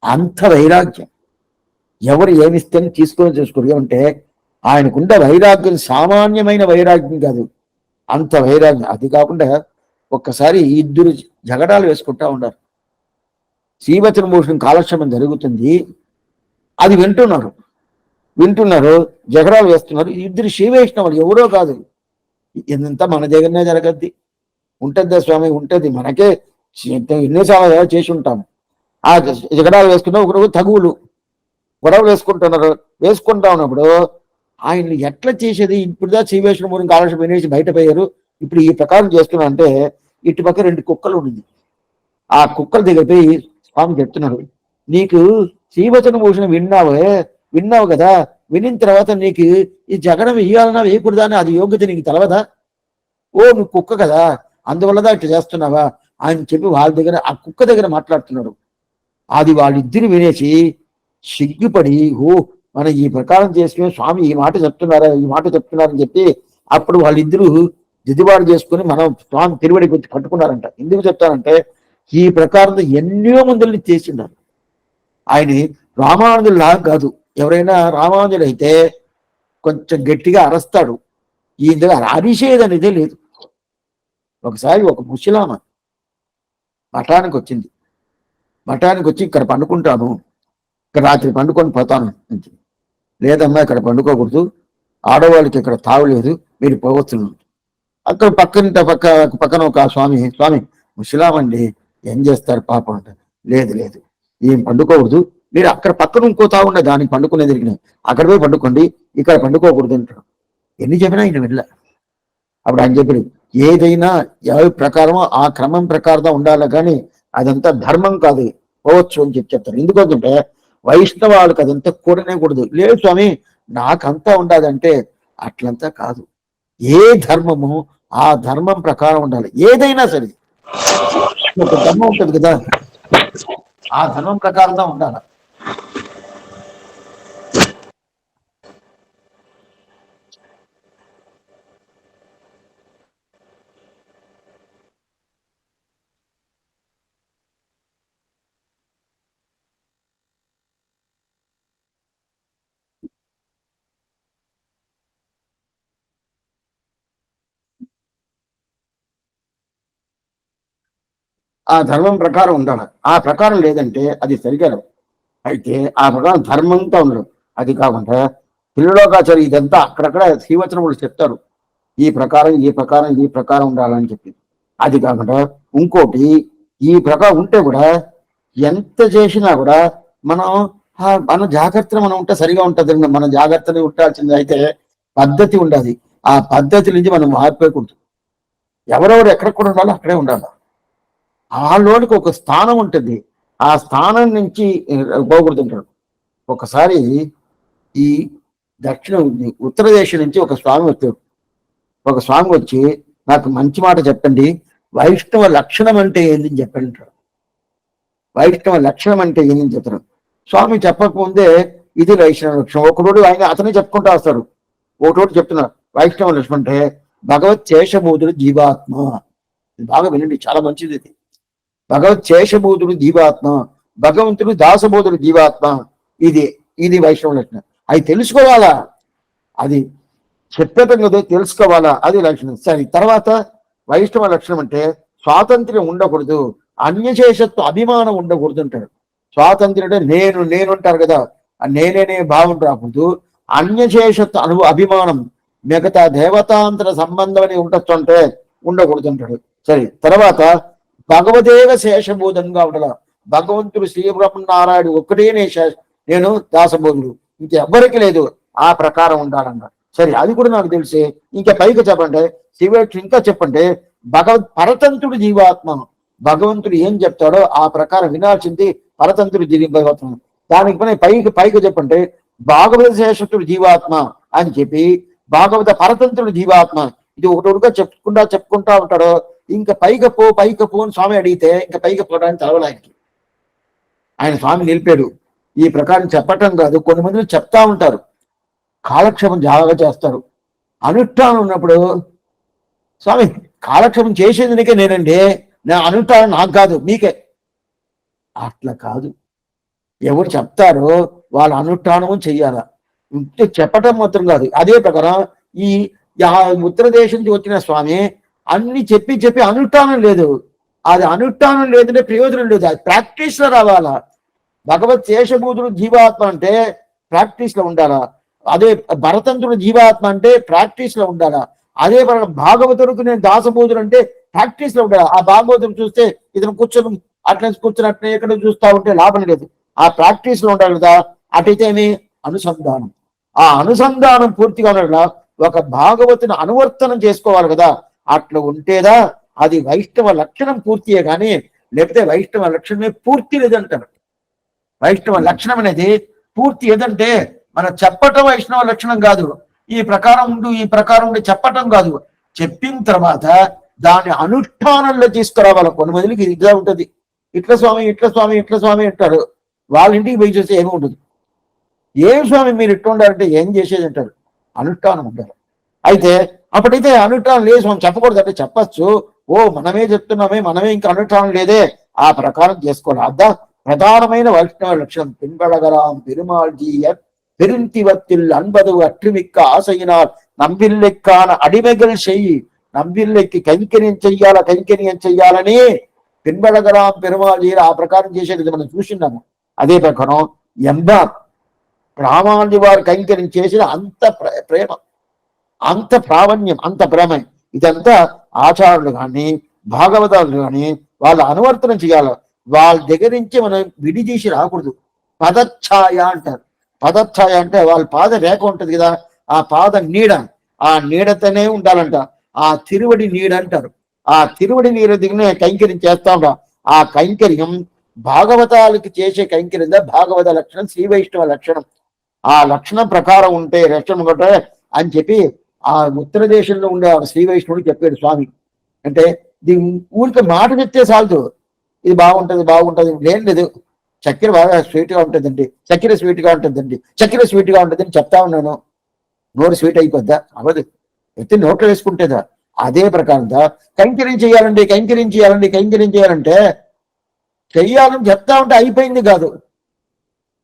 అంత వైరాగ్యం. ఎవరు ఏమిస్తే తీసుకొని చూసుకోరు. ఏమంటే ఆయనకుండే వైరాగ్యం సామాన్యమైన వైరాగ్యం కాదు, అంత వైరాగ్యం. అది కాకుండా ఒక్కసారి ఇద్దరు జగడాలు వేసుకుంటా ఉన్నారు. శ్రీవచన భూషణం కాలక్షేమం జరుగుతుంది, అది వింటున్నారు, జగడాలు వేస్తున్నారు. ఇద్దరు శ్రీవైష్ణవులు, ఎవరో కాదు. ఇదంతా మన దగ్గరనే జరగద్ది. ఉంటుందా స్వామి? ఉంటుంది. మనకే ఎన్నోసార్లు చేసి ఉంటాం. ఆ జగడాలు వేసుకున్న ఒకరు తగువులు గొడవలు వేసుకుంటా ఉన్నప్పుడు ఆయన్ని ఎట్లా చేసేది? ఇప్పుడుదా శ్రీవైష్ణవ కాలక్షేమం వినేసి బయటపోయారు. ఇప్పుడు ఈ ప్రకారం చేస్తున్నా అంటే ఇటు పక్క 2 కుక్కలు ఉండింది. ఆ కుక్కల దగ్గర పోయి స్వామి చెప్తున్నారు, నీకు శ్రీవచన భూషణ విన్నావు కదా, వినిన తర్వాత నీకు ఈ జగడం వేయాలన్నా వేయకూడదా అని అది యోగ్యత నీకు తెలవదా? నువ్వు కుక్క కదా, అందువల్లదా ఇట్లా చేస్తున్నావా అని చెప్పి వాళ్ళ దగ్గర, ఆ కుక్క దగ్గర మాట్లాడుతున్నాడు. అది వాళ్ళిద్దరు వినేసి సిగ్గుపడి, మనం ఈ ప్రకారం చేసుకుని స్వామి ఈ మాట చెప్తున్నారని చెప్పి అప్పుడు వాళ్ళిద్దరూ దిద్దుబాటు చేసుకుని మనం స్వామి తిరువడి కట్టుకున్నారంట. ఎందుకు చెప్తానంటే ఈ ప్రకారం ఎన్నో మందుల్ని చేసిండారు. ఆయన రామానుజులా కాదు. ఎవరైనా రామానుజుడు అయితే కొంచెం గట్టిగా అరస్తాడు, ఈ దగ్గర అరిసేది అనేదే లేదు. ఒకసారి ఒక ముసలామ మఠానికి వచ్చి ఇక్కడ పండుకుంటాను, ఇక్కడ రాత్రి పండుకొని పోతాను. లేదమ్మా ఇక్కడ పండుకోకూడదు, ఆడవాళ్ళకి ఇక్కడ తావులేదు, మీరు పోవచ్చు. అక్కడ పక్కన ఒక స్వామి ముసలామండి, ఏం చేస్తారు పాపం అంటే, లేదు ఏం పండుకోకూడదు, మీరు అక్కడ పక్కన ఇంకో తాగుండే దానికి పండుకునే తిరిగినాయి, అక్కడ పోయి పండుకోండి, ఇక్కడ పండుకోకూడదు అంటాడు. ఎన్ని చెప్పినా ఆయన వెళ్ళ. అప్పుడు ఆయన చెప్పాడు, ఏదైనా ఎవరి ప్రకారమో ఆ క్రమం ప్రకారంగా ఉండాలి, కానీ అదంతా ధర్మం కాదు, పోవచ్చు అని చెప్తారు. ఎందుకంటే వైష్ణవాళ్ళకి అదంతా కూడనేకూడదు. లేదు స్వామి నాకంతా ఉండదంటే అట్లంతా కాదు. ఏ ధర్మము ఆ ధర్మం ప్రకారం ఉండాలి. ఏదైనా సరే ఒక ధర్మం ఉంటుంది కదా, ఆ ధర్మం ప్రకారంగా ఉండాలి. ఆ ధర్మం ప్రకారం ఉండాలి. ఆ ప్రకారం లేదంటే అది సరిగా. అయితే ఆ ప్రకారం ధర్మంతో ఉండడం. అది కాకుండా పిల్లలోకాచారి ఇదంతా అక్కడక్కడ శ్రీవచనములు చెప్తారు, ఈ ప్రకారం ఉండాలని చెప్పి. అది కాకుండా ఇంకోటి, ఈ ప్రకారం ఉంటే కూడా ఎంత చేసినా కూడా మన జాగ్రత్తలు మనం ఉంటే సరిగా ఉంటుంది. మన జాగ్రత్తలు ఉండాల్సింది. అయితే పద్ధతి ఉండాలి. ఆ పద్ధతి నుంచి మనం మారిపోయకూడదు. ఎవరెవరు ఎక్కడ కూడా ఉండాలో అక్కడే ఉండాలి. లోనికి ఒక స్థానం ఉంటుంది, ఆ స్థానం నుంచి పోకూడదు. ఒకసారి ఈ ఉత్తర దేశం నుంచి ఒక స్వామి వచ్చి నాకు మంచి మాట చెప్పండి, వైష్ణవ లక్షణం అంటే ఏందని చెప్పండి. వైష్ణవ లక్షణం అంటే ఏందని చెప్తారు. స్వామి చెప్పకముందే ఇది వైష్ణవ లక్షణం. ఒకరోజు ఆయన అతనే చెప్పుకుంటూ వస్తారు. ఒకరోజు చెప్తున్నారు వైష్ణవ లక్షణం అంటే భగవత్ శేషభూతుడు జీవాత్మ. బాగా వినండి, చాలా మంచిది ఇది. భగవత్ శేషభూతుడు జీవాత్మ, భగవంతుడు దాసబోధుడు జీవాత్మ. ఇది వైష్ణవ లక్షణం. అది తెలుసుకోవాలా, అది చెప్పేతం కదా, తెలుసుకోవాలా, అది లక్షణం. సరే, తర్వాత వైష్ణవ లక్షణం అంటే స్వాతంత్ర్యం ఉండకూడదు, అన్యశేషత్వ అభిమానం ఉండకూడదు అంటాడు. స్వాతంత్ర్యం అంటే నేను అంటారు కదా, నేనేనే భావం రాకూడదు. అన్యశేషత్వ అభిమానం, మిగతా దేవతాంతర సంబంధం అని ఉండొచ్చంటే ఉండకూడదు అంటాడు. సరే, తర్వాత భగవదేవ శేషబోధంగా ఉండాల. భగవంతుడు శ్రీబ్రహ్మనారాయణ ఒక్కటే నేను దాసబోధుడు, ఇంకెవ్వరికి లేదు, ఆ ప్రకారం ఉండాలన్నాడు. సరే, అది కూడా నాకు తెలిసి ఇంకా పైకి చెప్పండి శివుడు, ఇంకా చెప్పండి పరతంత్రుడు జీవాత్మ. భగవంతుడు ఏం చెప్తాడో ఆ ప్రకారం వినాల్సింది పరతంత్రుడు భగవత్మ. దానికి పైకి చెప్పండి భాగవత శేషుడు జీవాత్మ అని చెప్పి భాగవత పరతంత్రుడు జీవాత్మ, ఇది ఒకటిగా చెప్పుకుంటా ఉంటాడు. ఇంకా పైకి పో అని స్వామి అడిగితే ఇంకా పైకి పోవడానికి చదవడానికి ఆయన స్వామి నిలిపాడు. ఈ ప్రకారం చెప్పటం కాదు, కొన్ని మంది చెప్తా ఉంటారు, కాలక్షేపం జాగ్రత్తగా చేస్తారు. అనుష్ఠానం ఉన్నప్పుడు స్వామి కాలక్షేపం చేసేందుకే నేనండి, నా అనుష్ఠానం నాకు కాదు మీకే. అట్లా కాదు, ఎవరు చెప్తారో వాళ్ళ అనుష్ఠానము చెయ్యాల, చెప్పటం మాత్రం కాదు. అదే ప్రకారం ఈ ఉత్తర దేశం నుంచి వచ్చిన స్వామి అన్ని చెప్పి అనుష్ఠానం లేదు. అది అనుష్ఠానం లేదంటే ప్రయోజనం లేదు, అది ప్రాక్టీస్ లో రావాలా. భగవత్ శేషభూతుడు జీవాత్మ అంటే ప్రాక్టీస్ లో ఉండాలా. అదే భరతంతుడు జీవాత్మ అంటే ప్రాక్టీస్ లో ఉండాలా. అదే భాగవతుడికి నేను దాసబోధుడు అంటే ప్రాక్టీస్ లో ఉండాలి. ఆ భాగవతుడు చూస్తే ఇతను కూర్చొని అట్లే ఎక్కడ చూస్తా ఉంటే లాభం లేదు, ఆ ప్రాక్టీస్ లో ఉండాలి కదా. అటైతే ఏమి అనుసంధానం, ఆ అనుసంధానం పూర్తిగా ఉండాలి. ఒక భాగవతుని అనువర్తనం చేసుకోవాలి కదా, అట్లా ఉంటేదా అది వైష్ణవ లక్షణం పూర్తియే కానీ లేకపోతే వైష్ణవ లక్షణమే పూర్తి లేదంటారు. వైష్ణవ లక్షణం అనేది పూర్తి ఏదంటే మనం చెప్పటం వైష్ణవ లక్షణం కాదు, ఈ ప్రకారం ఉండి చెప్పటం కాదు, చెప్పిన తర్వాత దాని అనుష్ఠానంలో తీసుకురావాలి. కొన్ని మందికి ఇట్లా ఉంటుంది, ఇట్ల స్వామి అంటారు, వాళ్ళ ఇంటికి పోయి చూస్తే ఏమి ఉంటుంది, ఏం స్వామి మీరు ఇట్లా ఉండాలంటే ఏం చేసేది అంటారు, అనుష్ఠానం ఉంటారు. అయితే అప్పుడైతే అనుష్ఠానం లేదు స్వామి చెప్పకూడదు అంటే చెప్పచ్చు. మనమే చెప్తున్నామే, మనమే ఇంకా అనుష్ఠానం లేదే, ఆ ప్రకారం చేసుకోవాలి. అద్దా பிரதானమైన வைஷ்ணவ லட்சணம். பின்பழகலாம் பெருமாள் ஜீயர் பெருந்திவத்தில் அன்பது அற்றுமிக்க ஆசையினால் நம்பில்லைக்கான அடிமைகள் செய், నమ్మిల్లకి కైంకర్యం చెయ్యాలని పిన్బళగరాం పెరుమాళ్ జీయర్ ఆ ప్రకారం చేసేది మనం చూసిన్నాము. అదే ప్రకారం రామాంజి వారు కైంకర్యం చేసిన అంత ప్రేమ, అంత ప్రావణ్యం, అంత ప్రేమ. ఇదంతా ఆచారులు కానీ భాగవతాలు కానీ వాళ్ళ అనువర్తనం చేయాలి. వాళ్ళ దగ్గర నుంచి మనం విడిదీసి రాకూడదు. పదఛాయ అంటారు. పదఛాయ అంటే వాళ్ళ పాద రేఖ ఉంటుంది కదా, ఆ పాద నీడ, ఆ నీడతోనే ఉండాలంట. ఆ తిరువడి నీడ అంటారు. ఆ తిరువడి నీడ దిగిన కైంకర్యం చేస్తా ఉంటాం. ఆ కైంకర్యం భాగవతాలకి చేసే కైంకర్యం భాగవత లక్షణం, శ్రీ వైష్ణవ లక్షణం. ఆ లక్షణం ప్రకారం ఉంటే లక్షణం ఉంటే అని చెప్పి ఆ ఉత్తర దేశంలో ఉండే శ్రీ వైష్ణవుడు చెప్పాడు స్వామి. అంటే ఊరికి మాట చెప్తే చాలదు, ఇది బాగుంటది లేదు, చక్కెర బాగా స్వీట్ గా ఉంటుందండి, చక్కెర స్వీట్ గా ఉంటుందని చెప్తా ఉన్నాను, నోరు స్వీట్ అయిపోద్దా? అవదు, ఎత్తి నోట్లో వేసుకుంటేదా. అదే ప్రకారంగా కైంకర్యం చేయాలంటే చెయ్యాలని చెప్తా ఉంటే అయిపోయింది కాదు.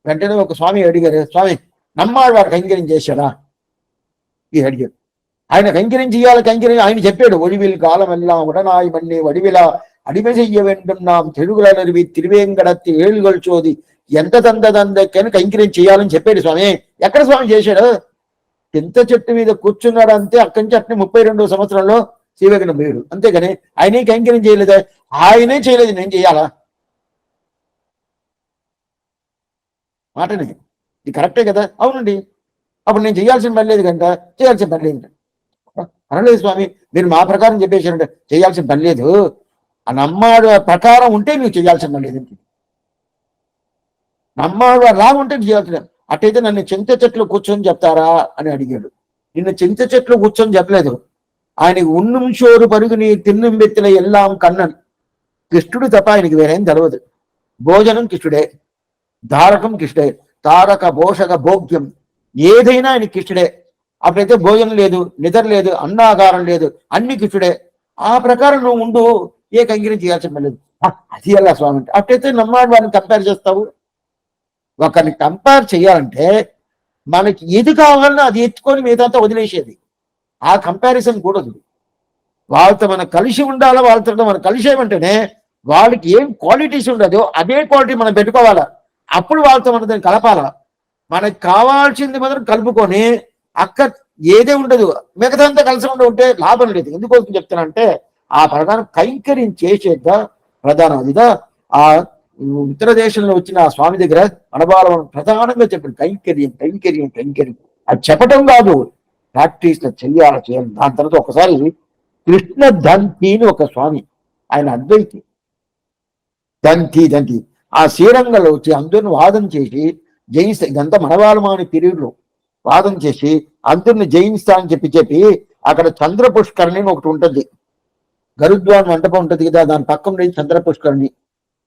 వెంటనే ఒక స్వామి అడిగారు, స్వామి నమ్మాడు వారు కైంకర్యం చేశారా? ఇది అడిగారు. ఆయన కైంకర్యం ఆయన చెప్పాడు, ఒడివిల్ కాలం ఎల్లా ఉడనాయి మన్ని వడివిలా అడిமை செய்ய வேண்டும் நாம் తెలుగులనరివి తిరువేంకడత్తి ఏళ్ళుగొల్ చోది ఎంత తందదందకని కైంకర్యం చేయాలని చెప్పాడు స్వామి. ఎక్కడ స్వామి చేశాడు? చింత చెట్టు మీద కూర్చున్నాడు అంతే. అక్కడి నుంచి అట్నే 32వ సంవత్సరంలో శ్రీవేంకట పోయాడు, అంతేగాని ఆయనే కైంకర్యం చేయలేదా? ఆయనే చేయలేదు, నేను చేయాలా? మాటనే ఇది కరెక్టే కదా? అవునండి, అప్పుడు నేను చేయాల్సిన పని లేదు కనుక చేయాల్సిన పని లేదు. అనలేదు స్వామి, మీరు మా ప్రకారం చెప్పేసారంటే చేయాల్సిన పని లేదు, ఆ నమ్మాడు ప్రకారం ఉంటే నువ్వు చేయాల్సిన పని లేదు. నమ్మాడు రాగుంటే చేయాల్సిన. అట్టయితే నన్ను చింత చెట్లు కూర్చొని చెప్తారా అని అడిగాడు. నిన్ను చింత చెట్లు కూర్చొని చెప్పలేదు. ఆయనకి ఉన్నం షోరు పరుగుని తిన్నం బెత్తిన ఎల్లాం కన్నన్. కృష్ణుడు తప్ప ఆయనకి వేరేం తెలియదు. భోజనం కృష్ణుడే, ధారకం కృష్ణుడే, తారక పోషక భోగ్యం ఏదైనా ఆయన కృష్ణుడే. అప్పుడైతే భోజనం లేదు, నిద్ర లేదు, అన్నాగారం లేదు, అన్ని కృష్ణుడే. ఆ ప్రకారం నువ్వు ఉండు, ఏ కైంకర్యం చేయాల్సిన లేదు. అది ఎలా స్వామి అంటే అట్టయితే నమ్మాడు వారిని కంపేర్ చేస్తావు? ఒకరిని కంపేర్ చేయాలంటే మనకి ఏది కావాలన్నా అది ఎత్తుకొని మీదంతా వదిలేసేది. ఆ కంపారిజన్ కూడదు. వాళ్ళతో మనం కలిసి ఉండాలా, వాళ్ళతో మనం కలిసేమంటేనే వాళ్ళకి ఏం క్వాలిటీస్ ఉండదో అదే క్వాలిటీ మనం పెట్టుకోవాలా. అప్పుడు వాళ్ళతో మనం దాన్ని కలపాలా. మనకు కావాల్సింది మాత్రం కలుపుకొని అక్క ఏదే ఉండదు, మిగతాంతా కలిసి ఉంటే లాభం లేదు. ఎందుకోసం చెప్తానంటే ఆ ప్రధానం కైంకర్యం చేసేద్దా ప్రధానం. అదిగా ఆ ఉత్తర దేశంలో వచ్చిన ఆ స్వామి దగ్గర అనబాలం ప్రధానంగా చెప్పాడు కైంకర్యం కైంకర్యం కైంకర్యం. అది చెప్పటం కాదు, ప్రాక్టీస్ చెయ్యాలి చేయాలి. దాని తర్వాత ఒకసారి కృష్ణ దంతి అని ఒక స్వామి, ఆయన అద్వైతి, దంతి ఆ శ్రీరంగంలో వచ్చి అందరిని వాదన చేసి జయిస్తా. ఇదంతా మనవాళ్ళమాని పీరియడ్లో వాదన చేసి అందరిని జయిస్తా అని చెప్పి అక్కడ చంద్ర పుష్కరిణి ఒకటి ఉంటుంది, గరుద్వాన్ మంటపం ఉంటుంది కదా, దాని పక్కన ఉండేది చంద్ర పుష్కరిణి,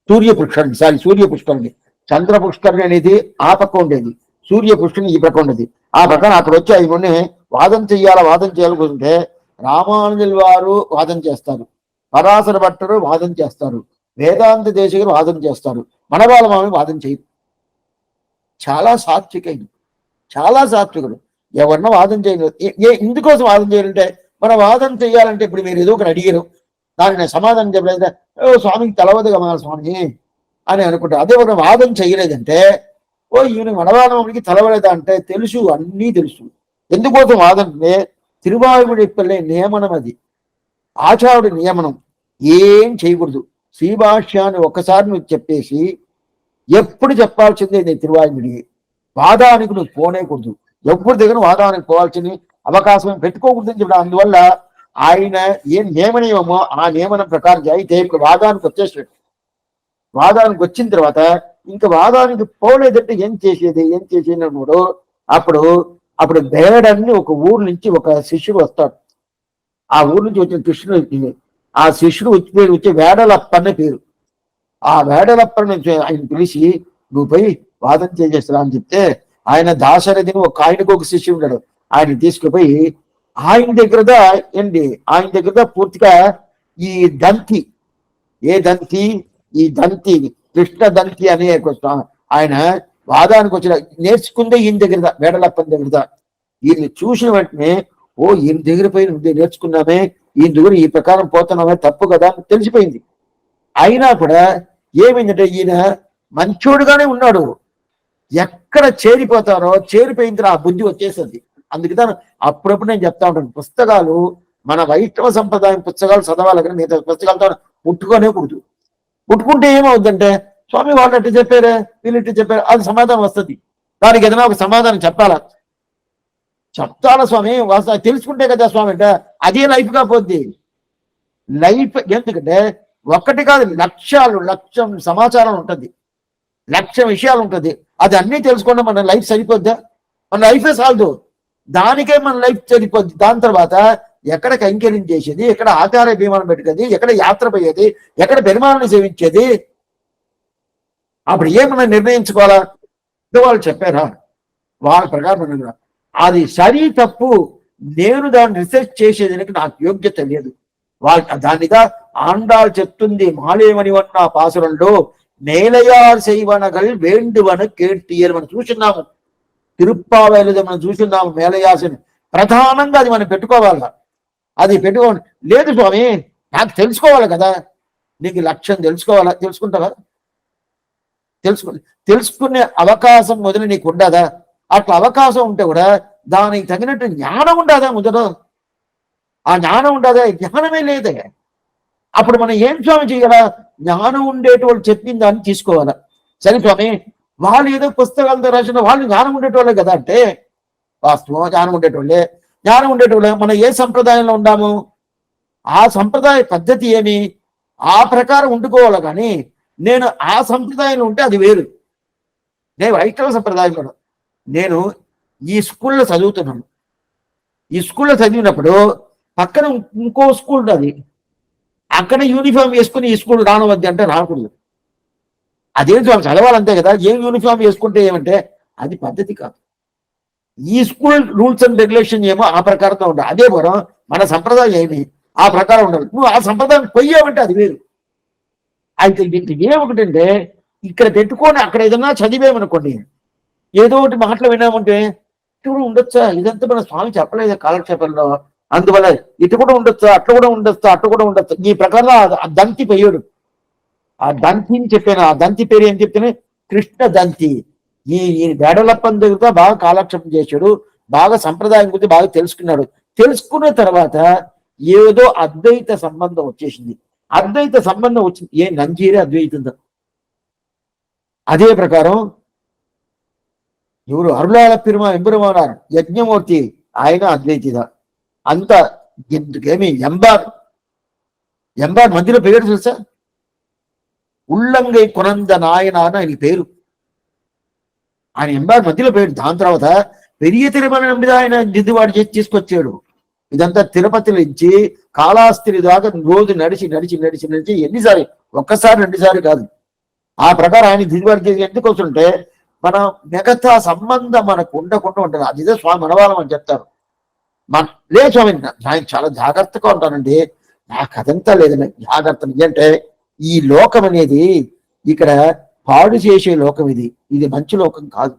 సూర్య పుష్కరిణి. చంద్ర పుష్కరిణి అనేది ఆ పక్క ఉండేది, సూర్య పుష్కరిణి ఈ పక్క ఉండేది. ఆ పక్కన అక్కడ వచ్చి ఆయన వాదన చేయాలనుకుంటే రామానుజుల వారు వాదన చేస్తారు, పరాశర భట్టరు వాదన చేస్తారు, వేదాంత దేశికులు వాదన చేస్తారు, మనవాళ్ళ మామి వాదన చేయరు. చాలా సాత్వికుడు. ఎవరన్నా వాదన చేయలేదు. ఇందుకోసం వాదన చేయాలంటే మన వాదన చేయాలంటే ఇప్పుడు మీరు ఏదో ఒకటి అడిగారు, దానికి నేను సమాధానం చెప్పలేదు, స్వామికి తెలవదు కదా స్వామి అని అనుకుంటారు. అదే ఒక వాదన చేయలేదంటే ఈయన మనవాళ్ళకి తెలవలేదా అంటే తెలుసు, అన్నీ తెలుసు. ఎందుకోసం వాదన అంటే తిరువాయుడి నియమనం, అది ఆచార్యుడి నియమనం. ఏం చేయకూడదు. శ్రీభాష్యాన్ని ఒక్కసారి నువ్వు చెప్పేసి ఎప్పుడు చెప్పాల్సిందే నీ తిరువాయుడి. వాదానికి నువ్వు పోనేకూడదు, ఎప్పుడు దగ్గర వాదానికి పోవాల్సింది అవకాశం పెట్టుకోకూడదు అని చెప్పడం. అందువల్ల ఆయన ఏం నియమనీయమో ఆ నియమనం ప్రకారం అయితే ఇప్పుడు వాదానికి వచ్చేసాడు. వాదానికి వచ్చిన తర్వాత ఇంకా వాదానికి పోలేదంటే ఏం చేసేది అన్నాడు. అప్పుడు బేడన్ని ఒక ఊరు నుంచి ఒక శిష్యుడు వస్తాడు. ఆ ఊరు నుంచి వచ్చిన కృష్ణుడు, ఆ శిష్యుడు వచ్చి వేడలప్పన్న పేరు. ఆ వేడలప్పని ఆయన పిలిచి నువ్వు పోయి వాదన చేసేస్తా అని చెప్తే ఆయన దాశరథిని ఆయనకు ఒక శిష్యుడు ఉన్నాడు, ఆయన తీసుకుపోయి ఆయన దగ్గర పూర్తిగా ఈ దంతి కృష్ణ దంతి అనే ఆయన వాదానికి వచ్చిన నేర్చుకుందే ఈయన దగ్గర, వేడలప్పని దగ్గర. ఈయన చూసిన వెంటనే ఈయన దగ్గర పోయి నేర్చుకున్నామే, ఈయన దగ్గర ఈ ప్రకారం పోతున్నామే తప్పు కదా అని తెలిసిపోయింది. అయినా కూడా ఏమైందంటే ఈయన మంచోడుగానే ఉన్నాడు, ఎక్కడ చేరిపోయిన తర్వాత ఆ బుద్ధి వచ్చేసింది. అందుకని అప్పుడప్పుడు నేను చెప్తా ఉంటాను, పుస్తకాలు మన వైష్ణవ సంప్రదాయం పుస్తకాలు చదవాలి కానీ మిగతా పుస్తకాలతో ముట్టుకోనే కూడదు. ముట్టుకుంటే ఏమవుతుందంటే స్వామి వాళ్ళు ఎట్టు చెప్పారే వీళ్ళు ఎట్టు చెప్పారు, అది సమాధానం వస్తుంది. దానికి ఏదైనా ఒక సమాధానం చెప్తాలా స్వామి, తెలుసుకుంటే కదా స్వామి అంటే అదే లైఫ్ గా పోద్ది. లైఫ్ ఎందుకంటే ఒక్కటి కాదు, లక్షం సమాచారం ఉంటుంది, లక్ష విషయాలు ఉంటుంది. అది అన్నీ తెలుసుకుంటే మన లైఫ్ సరిపోద్దా? మన లైఫే సాల్దు, దానికే మన లైఫ్ సరిపోద్ది. దాని తర్వాత ఎక్కడ కైంకర్యం చేసేది, ఎక్కడ ఆచార భీమానం పెట్టుకునేది, ఎక్కడ యాత్ర పోయేది, ఎక్కడ పెరుమాలను సేవించేది, అప్పుడు ఏమన్నా నిర్ణయించుకోవాలా? వాళ్ళు చెప్పారా వాళ్ళ ప్రకారం అది సరి తప్పు నేను దాన్ని రీసెర్చ్ చేసేదానికి నాకు యోగ్యత లేదు. దానిగా ఆండాళ్ళు చెప్తుంది మాలేమని వన్న పాసురంలో నేలయార్ செய்வனகள் வேண்டுவன கேட்டியர். మనం చూస్తున్నాము తిరుప్పావేలు, మనం చూస్తున్నాము మేలయాసని. ప్రధానంగా అది మనం పెట్టుకోవాలా, అది పెట్టుకోండి. లేదు స్వామి నాకు తెలుసుకోవాలి కదా, నీకు లక్ష్యం తెలుసుకోవాలా, తెలుసుకుంటావా? తెలుసుకునే అవకాశం మొదలు నీకు ఉండదా? అట్లా అవకాశం ఉంటే కూడా దానికి తగినట్టు జ్ఞానం ఉండదా? మొదలు ఆ జ్ఞానం ఉండదా? జ్ఞానమే లేదే. అప్పుడు మనం ఏం స్వామి చేయాలా? జ్ఞానం ఉండేటోళ్ళు చెప్పిన దాన్ని తీసుకోవాలా. సరే స్వామి వాళ్ళు ఏదో పుస్తకాలతో రాసిన వాళ్ళు జ్ఞానం ఉండేటోళ్ళే కదా అంటే వాస్తవం జ్ఞానం ఉండేటోళ్ళే. మనం ఏ సంప్రదాయంలో ఉన్నాము, ఆ సంప్రదాయ పద్ధతి ఏమి, ఆ ప్రకారం ఉండుకోవాలి. కానీ నేను ఆ సంప్రదాయంలో ఉంటే అది వేరు. నేను వైష్ణవ సంప్రదాయంలో నేను ఈ స్కూల్లో చదువుతున్నాను. ఈ స్కూల్లో చదివినప్పుడు పక్కన ఇంకో స్కూల్ ఉంటుంది, అక్కడ యూనిఫామ్ వేసుకుని ఈ స్కూల్ రానవద్ది అంటే రాకూడదు. అదేంటి వాళ్ళు చదవాలంతే కదా, ఏం యూనిఫామ్ వేసుకుంటే ఏమంటే అది పద్ధతి కాదు. ఈ స్కూల్ రూల్స్ అండ్ రెగ్యులేషన్ ఏమో ఆ ప్రకారంగా ఉండాలి. అదే మనం మన సంప్రదాయం ఏమి ఆ ప్రకారం ఉండాలి. నువ్వు ఆ సంప్రదాయం పొయ్యావంటే అది వేరు. అయితే దీనికి ఏమొకటంటే ఇక్కడ పెట్టుకొని అక్కడ ఏదన్నా చదివేమనుకోండి, ఏదో ఒకటి మాటలు వినామంటే ఇటు కూడా ఉండొచ్చా, ఇదంతా మన స్వామి చెప్పలేదు కాలక్షేపంలో, అందువల్ల ఇటు కూడా ఉండొచ్చా, అట్లా కూడా ఉండొచ్చా. ఈ ప్రకారంలో ఆ దంతి పోయాడు. ఆ దంతిని చెప్పాను, ఆ దంతి పేరు ఏం చెప్తేనే కృష్ణ దంతి. ఈ వేడలప్పని దగ్గర బాగా కాలక్షేపం చేశాడు, బాగా సంప్రదాయం గురించి బాగా తెలుసుకున్నాడు. తెలుసుకున్న తర్వాత ఏదో అద్వైత సంబంధం వచ్చేసింది. అద్వైత సంబంధం వచ్చింది, ఏ నంజీరే అద్వైతం. అదే ప్రకారం ఎవరు అరుళాల ఎంబెరుమానారు యజ్ఞమూర్తి, ఆయన అద్వైతిద. అంత ఎందుకేమి ఎంబార్ మధ్యలో పేరు తెలుసా? ఉల్లంగై కొనంద నాయన అని ఆయన పేరు. ఆయన ఎంబార్ మధ్యలో పేరు. దాని తర్వాత పెరియ తిరుమల మీద ఆయన దిద్దుబాటు చేసి తీసుకొచ్చాడు. ఇదంతా తిరుపతి నుంచి కాళాస్త్రి దాకా రోజు నడిచి నడిచి నడిచి నడిచి ఎన్నిసారి, ఒక్కసారి రెండుసారి కాదు. ఆ ప్రకారం ఆయన దిద్దుబాటు చేసి ఎందుకు వస్తుంటే మన మిగతా సంబంధం మనకు ఉండకుండా ఉంటుంది. అదిదే స్వామి మనవాళ్ళం అని చెప్తారు. లే స్వామి ఆయన చాలా జాగ్రత్తగా ఉంటానండి, నాకు అదంతా లేదండి జాగ్రత్త. ఎందుకంటే ఈ లోకం అనేది ఇక్కడ పాడు చేసే లోకం, ఇది మంచి లోకం కాదు.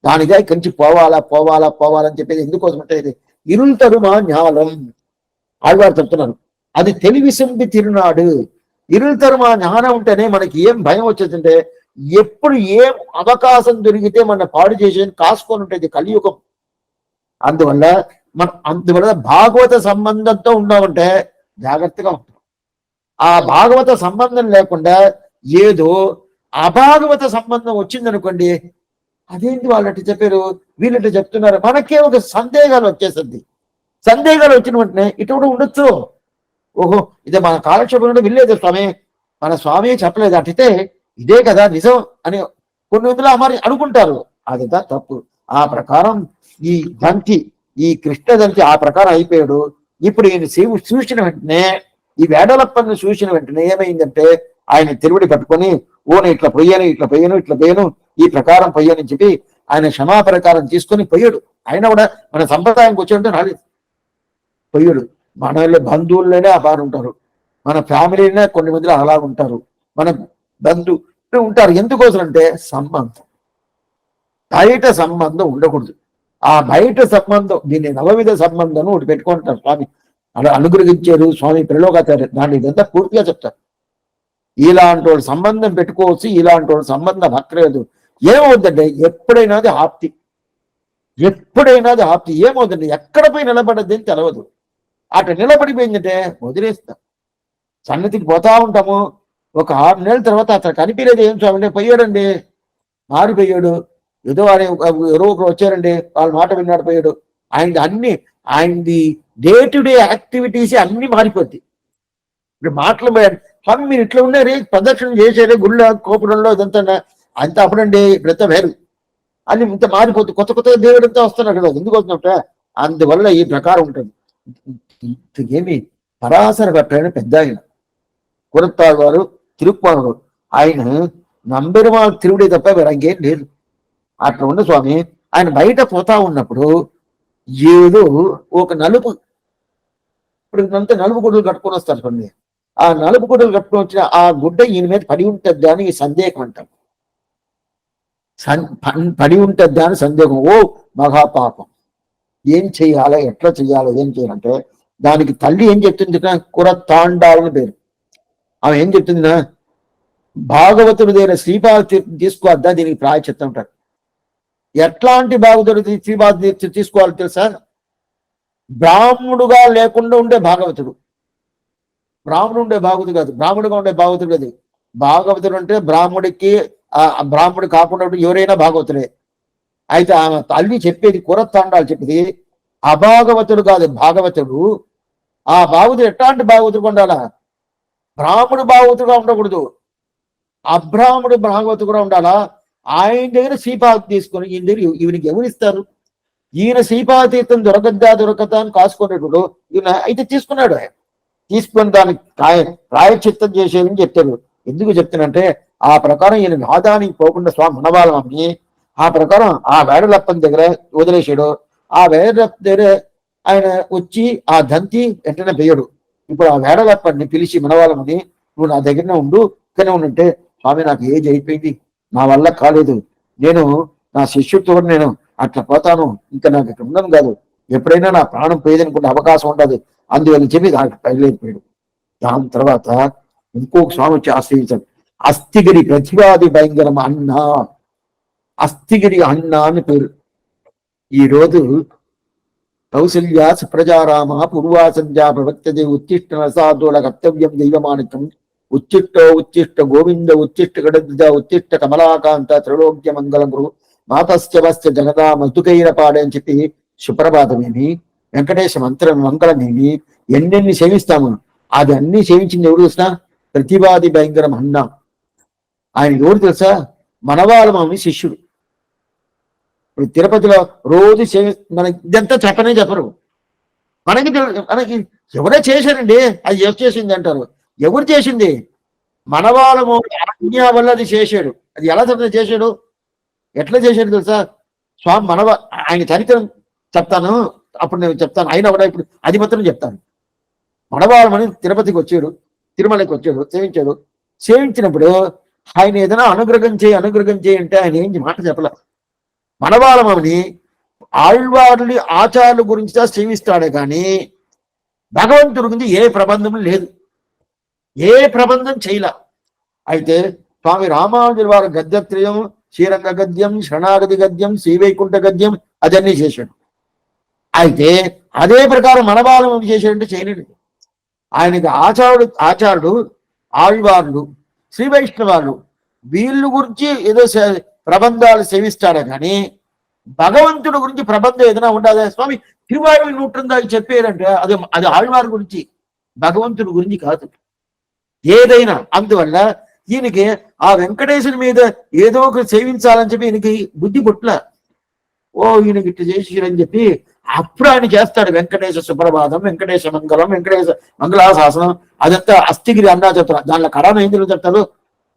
దానిగా ఇక్కడి నుంచి పోవాలా పోవాలా పోవాలని చెప్పేది ఎందుకోసం అంటే ఇది ఇరుల్ తరుమా జ్ఞానం ఆళ్వారు చెప్తున్నారు. అది తెలివి సంపి తిరునాడు. ఇరుల్ తరుమా జ్ఞానం ఉంటేనే మనకి ఏం భయం వచ్చేసింటే ఎప్పుడు ఏం అవకాశం దొరికితే మన పాడు చేసేది కాసుకొని ఉంటుంది కలియుగం. అందువల్ల భాగవత సంబంధంతో ఉన్నామంటే జాగ్రత్తగా ఉంటాం. ఆ భాగవత సంబంధం లేకుండా ఏదో అభాగవత సంబంధం వచ్చిందనుకోండి, అదేంటి వాళ్ళటి చెప్పారు వీళ్ళటి చెప్తున్నారు, మనకే ఒక సందేహాలు వచ్చేసింది. సందేహాలు వచ్చిన వెంటనే ఇటు ఉండొచ్చు. ఓహో ఇదే మన కాలక్షేపంలో వెళ్ళలేదు స్వామి, మన స్వామి చెప్పలేదు, అటితే ఇదే కదా నిజం అని కొన్ని వందల మరి అనుకుంటారు. అదిదా తప్పు. ఆ ప్రకారం ఈ దంతి, ఈ కృష్ణదంతి ఆ ప్రకారం అయిపోయాడు. ఇప్పుడు ఈయన చూసిన వెంటనే, ఈ వేడలప్పని చూసిన వెంటనే ఏమైందంటే ఆయన తిరువడి పట్టుకొని ఓను ఇట్లా పొయ్యాను ఇట్లా పొయ్యాను ఇట్లా పోయాను ఈ ప్రకారం పొయ్యాను అని చెప్పి ఆయన క్షమా ప్రకారం తీసుకొని పొయ్యాడు. ఆయన కూడా మన సంప్రదాయంకి వచ్చేటంటే రాలేదు, పొయ్యాడు. మన బంధువుల్లోనే ఆ బాగా ఉంటారు, మన ఫ్యామిలీనే కొన్ని మందిలో అలా ఉంటారు, మన బంధువులు ఉంటారు. ఎందుకోసం అంటే సంబంధం, బయట సంబంధం ఉండకూడదు. ఆ బయట సంబంధం, దీన్ని నవవిధ సంబంధం ఒకటి పెట్టుకుంటారు స్వామి, అలా అనుగ్రహించారు స్వామి త్రిలోకాచార్య. దాన్ని ఇదంతా పూర్తిగా చెప్తారు. ఇలాంటి వాళ్ళు సంబంధం పెట్టుకోవచ్చు, ఇలాంటి వాళ్ళు సంబంధం అక్కర్లేదు. ఏమవుతుందంటే ఎప్పుడైనా అది ఆప్తి, ఎప్పుడైనా అది ఆప్తి. ఏమవుతుంది ఎక్కడ పోయి నిలబడద్ది అని తెలవదు. అటు నిలబడిపోయిందంటే వదిలేస్తాం. సన్నతికి పోతా ఉంటాము, ఒక 6 నెలల తర్వాత అతను కనిపించలేదు. ఏం స్వామి పోయాడండి, మారిపోయాడు, ఏదో ఆయన ఎవరో ఒకరు వచ్చారండి వాళ్ళ మాట విన్నాడు పోయాడు. ఆయనది డే టు డే యాక్టివిటీస్ అన్ని మారిపోద్ది. ఇప్పుడు మాటలు స్వామి మీరు ఇట్లా ఉన్నారు, ప్రదక్షిణ చేసేది గుళ్ళ కోపురంలో ఇదంతా అంతా అప్పుడండి ఇప్పుడంతా వేరు అని ఇంత మారిపోతుంది. కొత్త కొత్త దేవుడు అంతా వస్తున్నారు కదా, ఎందుకు వస్తున్నట్ట. అందువల్ల ఈ ప్రకారం ఉంటుంది. ఏమి పరాశర భట్టు పెద్ద ఆయన కురత్తాడు వారు తిరుప్పాడు, ఆయన నంబెరుమాళ్ తిరువుడే తప్ప వేరే ఇంకేం లేదు. అట్లా ఉన్న స్వామి ఆయన బయట పోతా ఉన్నప్పుడు ఏదో ఒక నలుపు, ఇప్పుడు అంతా నలుపు గుడ్డలు కట్టుకొని వస్తారు కొన్ని, ఆ నలుపు గుడ్డలు కట్టుకొని వచ్చిన ఆ గుడ్డ ఈయన మీద పడి ఉంటుంది అని సందేహం అంటాం. పడి ఉంటుంది అని సందేహం. ఓ మహాపాపం, ఏం చెయ్యాలో ఎట్లా చెయ్యాలో ఏం చేయాలంటే దానికి తల్లి ఏం చెప్తుంది, కురతాండాలని పేరు. ఆమె ఏం చెప్తుందినా, భాగవతుడిదైన శ్రీపాద తీర్థం తీసుకోవద్దా, దీనికి ప్రాయచిత్తం ఉంటారు. ఎట్లాంటి భాగవతుడు శ్రీపాద తీర్థం తీసుకోవాలి తెలుసా? బ్రాహ్మణుడుగా లేకుండా ఉండే భాగవతుడు. బ్రాహ్మణుడు ఉండే భాగవతుడు కాదు, బ్రాహ్మణుడుగా ఉండే భాగవతుడు కాదు. భాగవతుడు అంటే బ్రాహ్మణుడికి, బ్రాహ్మణుడు కాకుండా ఎవరైనా భాగవతుడే. అయితే ఆమె తల్లి చెప్పేది కురతాండాలు చెప్పేది అభాగవతుడు కాదు, భాగవతుడు. ఆ భాగవతుడు ఎట్లాంటి భాగవతుడు ఉండాలా? బ్రాహ్మణుడు భాగవతుడుగా ఉండకూడదు, అబ్రాహ్మణుడు భాగవతుడు కూడా ఉండాలా. ఆయన దగ్గర శ్రీపాద తీసుకొని ఈయన దగ్గర ఈయనకి ఎవరిస్తారు? ఈయన శ్రీపాద తీర్థం దొరకద్దా అని కాసుకునేటప్పుడు ఈయన అయితే తీసుకున్నాడు. ఆయన తీసుకొని దానికి ప్రాయచిత్తం చేసేదని చెప్తాడు. ఎందుకు చెప్తానంటే ఆ ప్రకారం ఈయన నాదానికి పోకుండా స్వామి మనవాళ్ళని ఆ ప్రకారం ఆ వేడలప్పని దగ్గర వదిలేసాడు. ఆ వేడలప్ప దగ్గర ఆయన వచ్చి ఆ దంతి వెంటనే వేయడు. ఇప్పుడు ఆ వేడలప్పని పిలిచి మనవాళ్ళని, నువ్వు నా దగ్గరనే ఉండు, ఇక్కడనే ఉండంటే, స్వామి నాకు ఏజ్ అయిపోయింది, నా వల్ల కాలేదు, నేను నా శిష్యుడితో నేను అట్లా పోతాను, ఇంకా నాకు ఇక్కడ ఉండను కాదు, ఎప్పుడైనా నా ప్రాణం పోయేదనుకుంటే అవకాశం ఉండదు, అందువల్ల చెప్పి దానికి బయలుదేరిపోయాడు. దాని తర్వాత ఇంకొక స్వామి వచ్చి ఆశ్రయించాడు. అస్థిగిరి ప్రతివాది భయంకరం అన్నా, అస్థిగిరి అన్న అని పేరు. ఈ రోజు కౌసల్య సుప్రజారామ పూర్వా సంధ్యా ప్రవర్తతే ఉత్తిష్ట నసాదోళ కర్తవ్యం దైవమానికం ఉచ్చిష్ట గోవింద ఉచ్చిష్ట గడద్ద ఉచ్చిష్ట కమలాకాంత త్రిలోక్య మంగళం గురు మాతస్య జగదా మధుకైన పాడే అని చెప్పి సుప్రభాతమేమి వెంకటేశ మంగళమేమి ఎన్నెన్ని సేవిస్తాము. అది అన్ని సేవించింది ఎవరు తెలుసా? ప్రతివాది భయంకరం అన్న. ఆయన ఎవరు తెలుసా? మనవాళ్ళ మామి శిష్యుడు. ఇప్పుడు తిరుపతిలో రోజు మన ఇదంతా చెప్పరు. మనకి ఎవరే చేశారండి, అది ఎవరు చేసింది అంటారు. ఎవరు చేసింది? మనవాళ్ళ మామి వల్ల అది చేశాడు. అది ఎలా చేశాడు, ఎట్లా చేశాడు తెలుసా? స్వామి ఆయన చరిత్ర చెప్తాను, అప్పుడు నేను చెప్తాను. ఆయన కూడా ఇప్పుడు అది మాత్రం చెప్తాను. మనవాళ్ళమని తిరుపతికి వచ్చాడు, తిరుమలకి వచ్చాడు, సేవించినప్పుడు ఆయన ఏదైనా అనుగ్రహం చేయి అంటే ఆయన ఏం మాట చెప్పలే. మనవాళ్ళమని ఆళ్వార్ని ఆచార్యుల గురించి సేవిస్తాడే కానీ భగవంతుడి గురించి ఏ ప్రబంధం లేదు, ఏ ప్రబంధం చేయలే. అయితే స్వామి రామానుజుల వారు గద్యత్రయం, శ్రీరంగ గద్యం, శరణాగతి గద్యం, శ్రీవైకుంఠ గద్యం అదన్నీ చేశాడు. అయితే అదే ప్రకారం మనవాళ్ళం చేశాడంటే చేయలేడు. ఆయనకి ఆచార్యుడు ఆళ్వార్లు, శ్రీ వైష్ణవాళ్ళు వీళ్ళు గురించి ఏదో ప్రబంధాలు సేవిస్తాడే కానీ భగవంతుడి గురించి ప్రబంధం ఏదైనా ఉండదా? స్వామి తిరువాయువు నూట్రందాకి చెప్పారంటే అది ఆళ్వారి గురించి, భగవంతుడి గురించి కాదు ఏదైనా. అందువల్ల ఈయనకి ఆ వెంకటేశ్వరి మీద ఏదో ఒక సేవించాలని చెప్పి ఈయనకి బుద్ధి పుట్ల. ఈయనకి ఇట్లా చేసిరని చెప్పి అప్పుడు ఆయన చేస్తాడు వెంకటేశ సుప్రభాతం, వెంకటేశ మంగళం, వెంకటేశ మంగళాశాసనం. అదంతా అస్థిగిరి అన్నా చెప్తారు. దానిలో కడాన ఏం చెప్తారు?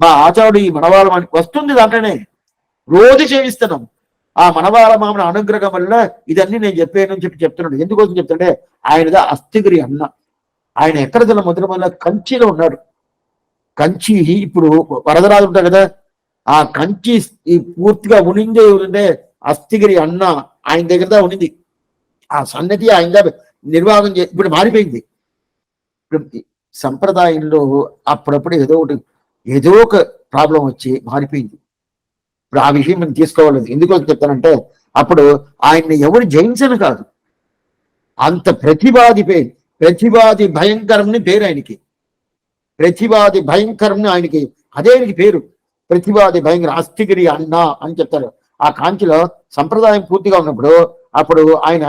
మా ఆచార్యుడు ఈ మనవాళ్ళం అని వస్తుంది, దాంట్లోనే రోజు సేవిస్తున్నాం. ఆ మనవాళ్ళ మామన అనుగ్రహం వల్ల ఇదన్నీ నేను చెప్పానని చెప్పి చెప్తున్నాడు. ఎందుకోసం చెప్తుంటే ఆయనదా అస్థిగిరి అన్న. ఆయన ఎక్కడ జిల్లా మొదల కంచిలో ఉన్నాడు. కంచి ఇప్పుడు వరదరాజు ఉంటారు కదా, ఆ కంచి పూర్తిగా ఉనిందే ఉంటే అస్థిగిరి అన్న ఆయన దగ్గర ఉనింది. ఆ సన్నతి ఆయన నిర్వాహం ఇప్పుడు మారిపోయింది. ఇప్పుడు సంప్రదాయంలో అప్పుడప్పుడు ఏదో ఒక ప్రాబ్లం వచ్చి మారిపోయింది. ఇప్పుడు ఆ విషయం మనం తీసుకోవాలి. ఎందుకోసం చెప్తానంటే అప్పుడు ఆయన్ని ఎవరు జయించను కాదు, అంత ప్రతివాది భయంకరంని పేరు ఆయనకి. ప్రతివాది భయంకరంని ఆయనకి అదే పేరు, ప్రతివాది భయంకర అస్థిగిరి అన్న అని చెప్తారు. ఆ కాంచిలో సంప్రదాయం పూర్తిగా ఉన్నప్పుడు అప్పుడు ఆయన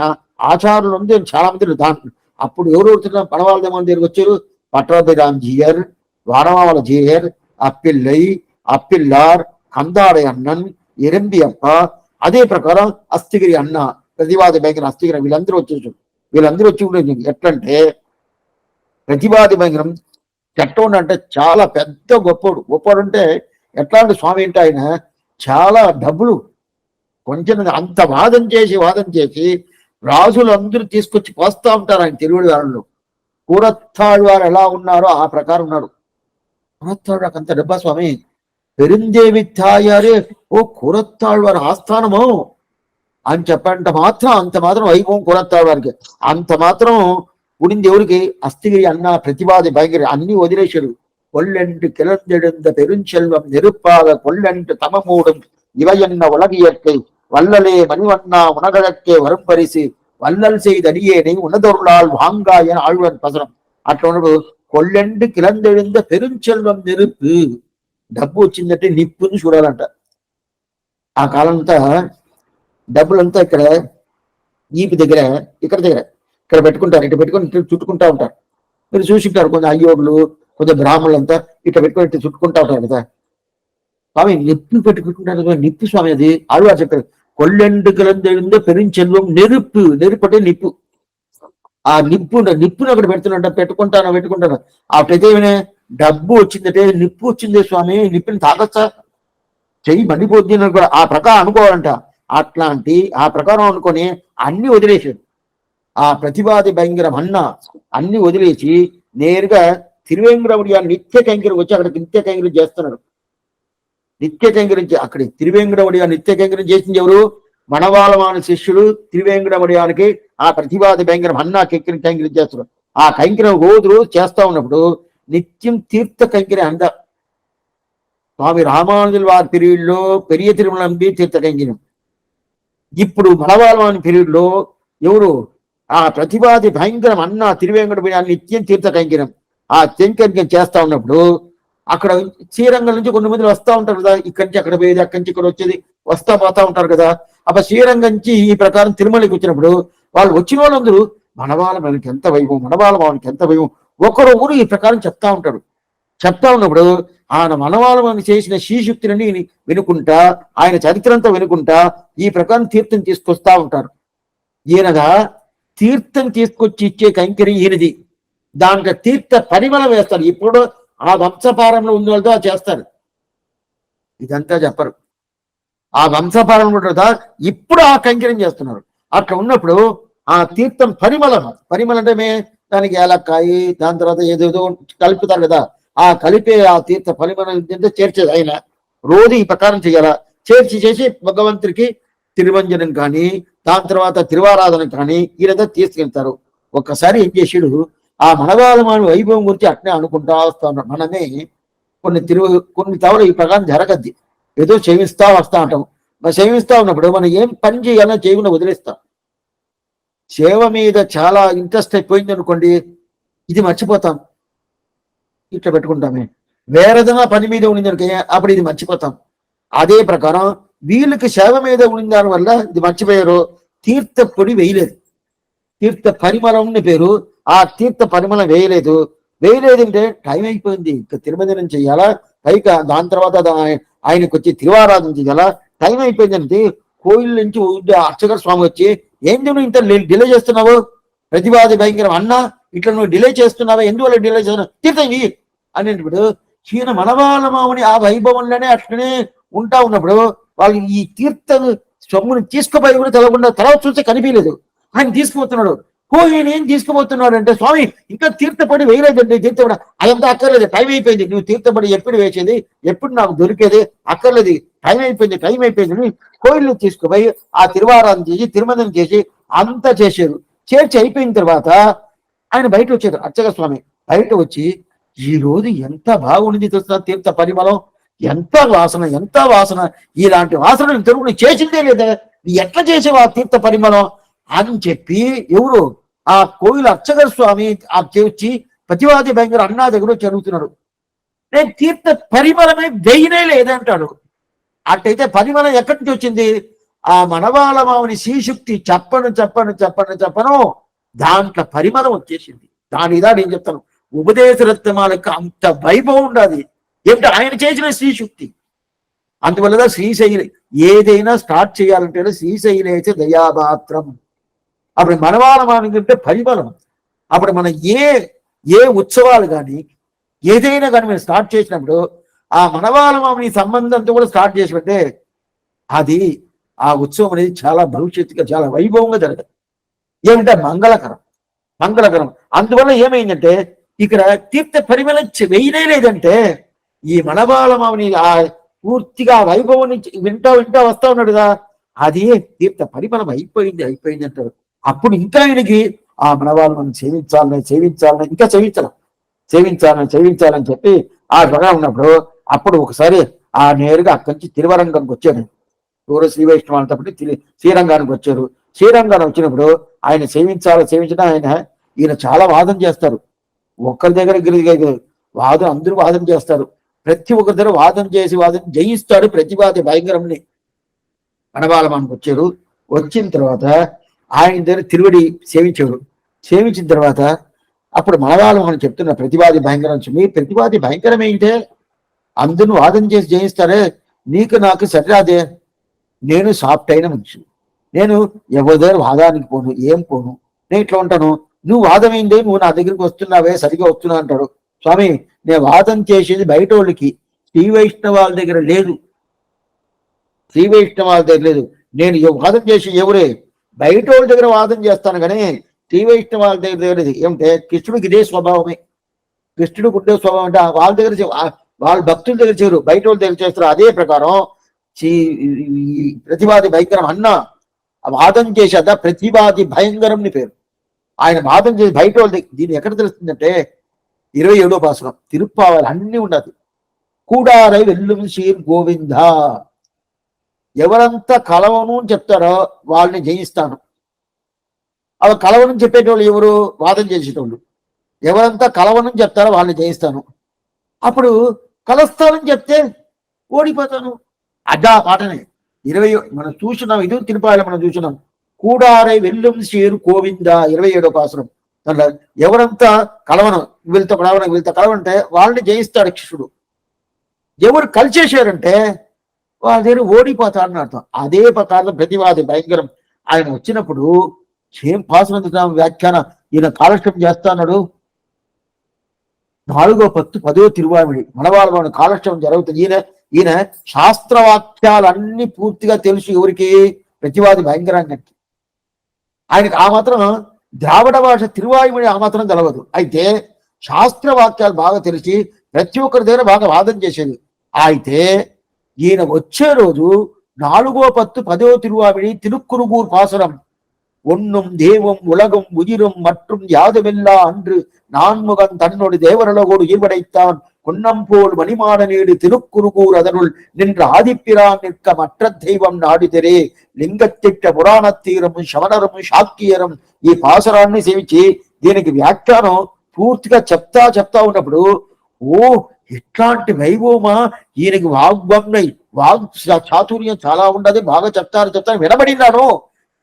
ఆచారులు ఉంది చాలా మంది. అప్పుడు ఎవరు పడవాళ్ళదేమో దగ్గరికి వచ్చారు? పట్టాభిరామ్ జీయర్, వారమావల జీయర్, అప్పిల్లార్, కందాడ అన్నన్, ఎరంబి అప్ప, అదే ప్రకారం అస్థిగిరి అన్న, ప్రతివాది భయంకరం అస్థిగిరి, వీళ్ళందరూ వచ్చి ఎట్లంటే ప్రతివాది భయంకరం చెట్టోడు అంటే చాలా పెద్ద గొప్పోడు అంటే ఎట్లా అంటే స్వామి అంటే ఆయన చాలా డబ్బులు కొంచెం అంత వాదం చేసి రాజులందరూ తీసుకొచ్చి పోస్తా ఉంటారు ఆయన తిరువడివారంలో. కూరత్తాడు వారు ఎలా ఉన్నారో ఆ ప్రకారం ఉన్నాడు. కూరత్తాడు అంత డబ్బా స్వామి, పెరుందేవి తాయారే కూరత్తాడు వారి ఆస్థానము అని చెప్పంట మాత్రం అంత మాత్రం వైభవం కూరత్తాడు వారికి. అంత మాత్రం ఉడింది ఎవరికి? అస్థిగిరి అన్న ప్రతివాది భయంకరి. అన్ని వదిలేశాడు. కొల్లెంటు కిళందెడుంద పెరుంచెల్వం నెరుపాగ కొల్లెంటు తమమూడం ఇవయన్న ఉలగియற்கை வல்லலே மணிவண்ணா உனகழக்கே வரும் பரிசு வல்லல் செய்தடியேனை உனதொருளால் வாங்காயன் ஆழ்வன் பசரம். అట్లా ఉన్నప్పుడు కొల్లెండు కిలందెడుంద పెరుంచెల్వం నెరుపు, డబ్బు వచ్చిందంటే నిప్పుని చూడాలంట. ఆ కాలంతా డబ్బులంతా ఇక్కడ ఈపి దగ్గర ఇక్కడ పెట్టుకుంటారు. ఇటు పెట్టుకొని ఇటు చుట్టుకుంటా ఉంటారు. మీరు చూసింటారు కొంచెం అయ్యోగులు, కొంచెం బ్రాహ్మణులంతా ఇట్లా పెట్టుకొని ఇటు చుట్టుకుంటా ఉంటారు కదా. స్వామి నిప్పు పెట్టుకుంటారు. నిప్పు స్వామి అది ఆళ్వారు చెప్పారు. కొల్లెండు కిలందెడుంద పెరుంచెల్వం నెరుపు అంటే నిప్పు. ఆ నిప్పుని అక్కడ పెట్టుకుంటాను. అప్పుడైతే డబ్బు వచ్చిందంటే నిప్పు వచ్చిందే స్వామి, నిప్పుని తాగచ్చా, చెయ్యి మండిపోద్ది కూడా ఆ ప్రకారం అనుకోవాలంట. ఆ ప్రకారం అనుకొని అన్ని వదిలేశాడు. ఆ ప్రతివాది భయంకరం అన్న అన్ని వదిలేసి నేరుగా తిరువేంద్రవుడి నిత్య కైంకర్యం వచ్చి అక్కడికి నిత్య కైంకర్యం చేస్తున్నాడు. నిత్య కైంకర్యం అక్కడ తిరువేంద్రవుడి నిత్య కైంకర్యం చేసింది ఎవరు? మనవాళ్ళమాన శిష్యుడు తిరువేంద్రవడియానికి ఆ ప్రతివాది భయంకరం అన్న కైంకర్యం చేస్తున్నాడు. ఆ కైంకర్యం రోజు చేస్తా ఉన్నప్పుడు నిత్యం తీర్థ కైంకర్యం స్వామి రామానుజుల వారి పీరియడ్లో పెరియ తిరుమలంబి తీర్థకంకిరం. ఇప్పుడు మనవాళ్ళ పీరియడ్ లో ఎవరు ఆ ప్రతిపాది భయంకరం అన్న తిరువేంకట నిత్యం తీర్థకంకిరం. ఆ తెంకరికం చేస్తా ఉన్నప్పుడు అక్కడ శ్రీరంగం నుంచి కొన్ని మంది వస్తూ ఉంటారు కదా, ఇక్కడి నుంచి అక్కడ పోయేది, అక్కడి నుంచి ఇక్కడ వచ్చేది, వస్తా పోతా ఉంటారు కదా. అప్పుడు శ్రీరంగం నుంచి ఈ ప్రకారం తిరుమలకి వచ్చినప్పుడు వాళ్ళు వచ్చిన వాళ్ళందరూ మనవాళ్ళ మనకి ఎంత వైభవం, మనవాళ్ళ మనకి ఎంత వైభవం, ఒకరొకరు ఈ ప్రకారం చెప్తా ఉంటారు. చెప్తా ఉన్నప్పుడు ఆయన మనవాళ్ళ మనకి చేసిన శ్రీశక్తులని వినుకుంటా, ఆయన చరిత్రంతా వినుకుంటా ఈ ప్రకారం తీర్థం తీసుకొస్తా ఉంటారు. ఈయనగా తీర్థం తీసుకొచ్చి ఇచ్చే కైంకర్యం ఈయనది. దాంట్లో తీర్థ పరిమళం వేస్తారు. ఇప్పుడు ఆ వంశపారంలో ఉన్న వాళ్ళతో చేస్తారు. ఇదంతా చెప్పరు. ఆ వంశపారంలో ఇప్పుడు ఆ కైంకర్యం చేస్తున్నారు. అట్లా ఉన్నప్పుడు ఆ తీర్థం పరిమళం అంటే దానికి ఏలక్కాయి, దాని తర్వాత ఏదేదో కలుపుతారు కదా, ఆ కలిపే ఆ తీర్థ పరిమళం చేర్చేది ఆయన. రోజు ఈ ప్రకారం చేయాల. చేసి భగవంతుడికి తిరువంజనం కానీ, దాని తర్వాత తిరువారాధన కానీ ఈయన తీసుకెళ్తారు. ఒక్కసారి ఏం చేసాడు, ఆ మనవాళ్ళమాని వైభవం గురించి అట్నే అనుకుంటా వస్తా ఉన్నాం. మనమే కొన్ని తవర ఈ ప్రకారం జరగద్ది, ఏదో సేవిస్తా వస్తా ఉంటాం. మరి సేవిస్తా ఉన్నప్పుడు మనం ఏం పని చేయాలో చేయకుండా వదిలేస్తాం. సేవ మీద చాలా ఇంట్రెస్ట్ అయిపోయింది అనుకోండి, ఇది మర్చిపోతాం, ఇట్లా పెట్టుకుంటామే. వేరేదైనా పని మీద ఉండింది అనుకో, అప్పుడు ఇది మర్చిపోతాం. అదే ప్రకారం వీళ్ళకి సేవ మీద ఉండిన దాని వల్ల ఇది మర్చిపోయారు. తీర్థ పొడి వేయలేదు, తీర్థ పరిమళం పేరు. ఆ తీర్థ పరిమళం వేయలేదు అంటే టైం అయిపోయింది, ఇంకా తిరుమదినం చెయ్యాలా, పైగా దాని తర్వాత ఆయనకు వచ్చి తిరువారాధన చెయ్యాలా, టైం అయిపోయింది అంటే కోయిల్ నుంచి అర్చకర స్వామి వచ్చి, ఏం నువ్వు ఇంత డిలే చేస్తున్నావు, ప్రతివాది భయంకరం అన్నా ఇట్లా నువ్వు డిలే చేస్తున్నావా, ఎందువల్ల డిలే చేస్తున్నావు, తీర్థం ఇయ్యి అనేటప్పుడు ఈయన మనవాళ్ళ మామని ఆ వైభవంలోనే అట్లనే ఉంటా ఉన్నప్పుడు వాళ్ళు ఈ తీర్థ సొమ్ముని తీసుకుపోయి కూడా తెలవకుండా తర్వాత చూస్తే కనిపించలేదు. ఆయన తీసుకుపోతున్నాడు. ఈయన ఏం తీసుకుపోతున్నాడు అంటే, స్వామి ఇంకా తీర్థపడి వేయలేదండి, తీర్థపడి అదంతా అక్కర్లేదు, టైం అయిపోయింది, నువ్వు తీర్థపడి ఎప్పుడు వేసేది, ఎప్పుడు నాకు దొరికేది, అక్కర్లేదు, టైం అయిపోయింది కోయిల్లో తీసుకుపోయి ఆ తిరువారాధన చేసి తిరుమలం చేసి అంతా చేశారు. చేర్చి అయిపోయిన తర్వాత ఆయన బయట వచ్చారు. అర్చక స్వామి బయట వచ్చి, ఈ రోజు ఎంత బాగుంది చూస్తున్నా తీర్థ పరిమళం, ఎంత వాసన, ఇలాంటి వాసన ఇంతవరకు చేసిందే లేదా, ఎట్లా చేసేవా తీర్థ పరిమళం అని చెప్పి ఎవరు ఆ కోయిల అర్చకర స్వామి ఆ వచ్చి ప్రతివాది భయంకర అన్నా దగ్గర చదువుతున్నాడు. నేను తీర్థ పరిమళమే వెయ్యనే లేదంటాడు. అట్టయితే పరిమళం ఎక్కడి నుంచి వచ్చింది, ఆ మనవాళ్ళ మామని శ్రీశక్తి చెప్పను దాంట్లో పరిమళం వచ్చేసింది. దానిదా నేను చెప్తాను, ఉపదేశ రత్నమాలకు అంత వైభవం ఉండాలి. ఏమిటి ఆయన చేసిన శ్రీశక్తి. అందువల్ల శ్రీశైల ఏదైనా స్టార్ట్ చేయాలంటే శ్రీశైలేచ దయాపాత్రం. అప్పుడు మనవాళ్ళమానంటే పరిమళం. అప్పుడు మనం ఏ ఉత్సవాలు కానీ ఏదైనా కానీ మేము స్టార్ట్ చేసినప్పుడు ఆ మనవాళ్ళమాని సంబంధంతో కూడా స్టార్ట్ చేసినట్టే అది ఆ ఉత్సవం అనేది చాలా భవిష్యత్తుగా చాలా వైభవంగా జరగదు. ఏమిటంటే మంగళకరం. అందువల్ల ఏమైందంటే ఇక్కడ తీర్థ పరిమళం వేయనే లేదంటే ఈ మనవాళ్ళమాని ఆ పూర్తిగా వైభవం నుంచి వింటా వస్తా ఉన్నాడుగా, అది తీర్థ పరిమళం అయిపోయింది అంటారు. అప్పుడు ఇంకా ఆయనకి ఆ మనవాళ్ళు మనం సేవించాలని ఇంకా సేవించాలని చెప్పి ఆ జ్వరం ఉన్నప్పుడు అప్పుడు ఒకసారి ఆ నేరుగా అక్కడి నుంచి తిరువరంగంకి వచ్చాడు. దూర శ్రీ వైష్ణవాలతో శ్రీరంగానికి వచ్చారు. శ్రీరంగానికి వచ్చినప్పుడు ఆయన సేవించడం ఈయన చాలా వాదన చేస్తారు. ఒక్కరి దగ్గర అందరూ వాదన చేస్తారు. ప్రతి ఒక్కరి దగ్గర వాదన జయిస్తాడు ప్రతివాది భయంకరంని. మనవాళ్ళ మనకు వచ్చారు. వచ్చిన తర్వాత ఆయన దగ్గర తిరువడి సేవించిన తర్వాత అప్పుడు మనవాళ్ళు మనం చెప్తున్న ప్రతివాది భయంకరం. మీ ప్రతివాది భయంకరం ఏంటే, అందరూ వాదన చేసి జయిస్తారే, నీకు నాకు సరిరాదే, నేను సాఫ్ట్ అయిన మనిషి, నేను ఎవరి దగ్గర వాదానికి పోను, నేను ఇట్లా ఉంటాను, నువ్వు వాదమైందే, నువ్వు నా దగ్గరికి వస్తున్నావే, సరిగా వస్తున్నా అంటాడు. స్వామి నేను వాదన చేసేది బయట వాళ్ళకి, శ్రీ వైష్ణవాల దగ్గర లేదు, నేను వాదన చేసి ఎవరే బయట వాళ్ళ దగ్గర వాదన చేస్తాను కానీ శ్రీ వైష్ణవాల దగ్గర ఏమంటే కృష్ణుడికి ఇదే స్వభావమే. కృష్ణుడికి ఉండే స్వభావం అంటే వాళ్ళ దగ్గర వాళ్ళ భక్తుల దగ్గర చేయరు, బయట వాళ్ళ దగ్గర చేస్తారు. అదే ప్రకారం ప్రతివాది భయంకరం అన్న వాదన చేసేదా ప్రతివాది భయంకరంని పేరు. ఆయన వాదన చేసి బయట వాళ్ళ దగ్గర. దీన్ని ఎక్కడ తెలుస్తుందంటే 27వ భాషలో తిరుప్పావాలి అన్నీ ఉండదు. కూడారై వెల్లుం శ్రీర్ గోవింద. ఎవరంతా కలవను అని చెప్తారో వాళ్ళని జయిస్తాను. అవి కలవను చెప్పేటోళ్ళు ఎవరు? వాదం చేసేటోళ్ళు. ఎవరంతా కలవనని చెప్తారో వాళ్ళని జయిస్తాను. అప్పుడు కలుస్తానని చెప్తే ఓడిపోతాను. అడ్డా పాటనే 20 మనం చూస్తున్నాం. ఇది తిరుపాయలు మనం చూస్తున్నాం. కూడారై వెల్లుం శ్రీర్ గోవింద 27వ పాసురం. ఎవరంతా కలవను, వీళ్ళతో కలవను, వీళ్ళతో కలవంటే వాళ్ళని జయిస్తాడు కృష్ణుడు. ఎవరు కలిసేసారంటే వాళ్ళ దగ్గర ఓడిపోతాడని అర్థం. అదే ప్రకారం ప్రతివాది భయంకరం. ఆయన వచ్చినప్పుడు ఏం పాసురం వ్యాఖ్యాన ఈయన కాలక్షేపం చేస్తాడు. 4వ పత్తు 10వ తిరువామిడి మనవాళ్ళ కాలక్షేపం జరుగుతుంది. ఈయన శాస్త్రవాక్యాలన్నీ పూర్తిగా తెలుసు. ఎవరికి? ప్రతివాది భయంకరానికి. ఆయనకి ఆ మాత్రం ద్రావిడ భాష తిరువాయుమిడి ఆ మాత్రం తెలవదు. అయితే శాస్త్రవాక్యాలు బాగా తెలిసి ప్రతి ఒక్కరి దగ్గర బాగా వాదన చేసేది. అయితే ఈయన వచ్చే రోజు 4వ పత్తు 10వ తిరువామిడి తిరుక్కురుగూరు పాసురం. ஒன்னும் தேவம் உலகம் உயிரும் மற்றும் யாதுமெல்லா அன்று நான்முகன் தன்னோடு தேவரலகோடு ஈர்வடைத்தான் கொன்னம்போல் மணிமான நீடு திருக்குறுகூர் அதனுள் நின்ற ஆதிப்பிரான் நிற்க மற்ற தெய்వం నాడితెరే లింగతిట్ట పురాణతీరం శవనరం శాక్యరం. ఈ పాసరాన్ని సేవించి దీనికి వ్యాఖ్యానం పూర్తిగా చెప్తా ఉన్నప్పుడు ఓ ఇట్లాంటి వైభవమా, ఈయనకి వాగ్భంగై వాగ్ చాతుర్యం చాలా ఉండదు, బాగా చెప్తారు వినబడినాను.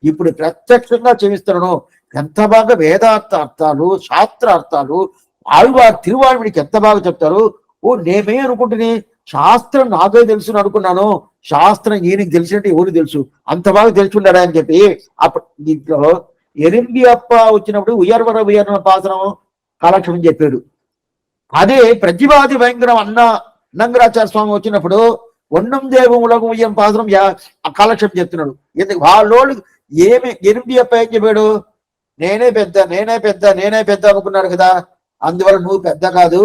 ఇప్పుడు ప్రత్యక్షంగా చేయిస్తున్నాను. ఎంత బాగా వేదార్థ అర్థాలు శాస్త్ర అర్థాలు ఆళ్వారు తిరువాళ్మిడికి ఎంత బాగా చెప్తారు. ఓ నేమే అనుకుంటుని శాస్త్రం నాకే తెలుసు అనుకున్నాను. శాస్త్రం ఈయనకి తెలిసినట్టు ఎవరు తెలుసు, అంత బాగా తెలుసుండారా అని చెప్పి అప్పుడు దీంట్లో ఎరింబి అప్ప వచ్చినప్పుడు ఉయర్వర పాసనం కాలక్షేపం చెప్పాడు. అదే ప్రతివాది భయంకరం అన్నంగరాచార్య స్వామి వచ్చినప్పుడు ఒన్నం దేవం ఉలగం ఉయ్యం పాసనం కాలక్షేపం చెప్తున్నాడు. ఎందుకు వాళ్ళోళ్ళు ఏమి ఎనిమిది అప్ప ఏం చెప్పాడు? నేనే పెద్ద అనుకున్నాడు కదా, అందువల్ల నువ్వు పెద్ద కాదు,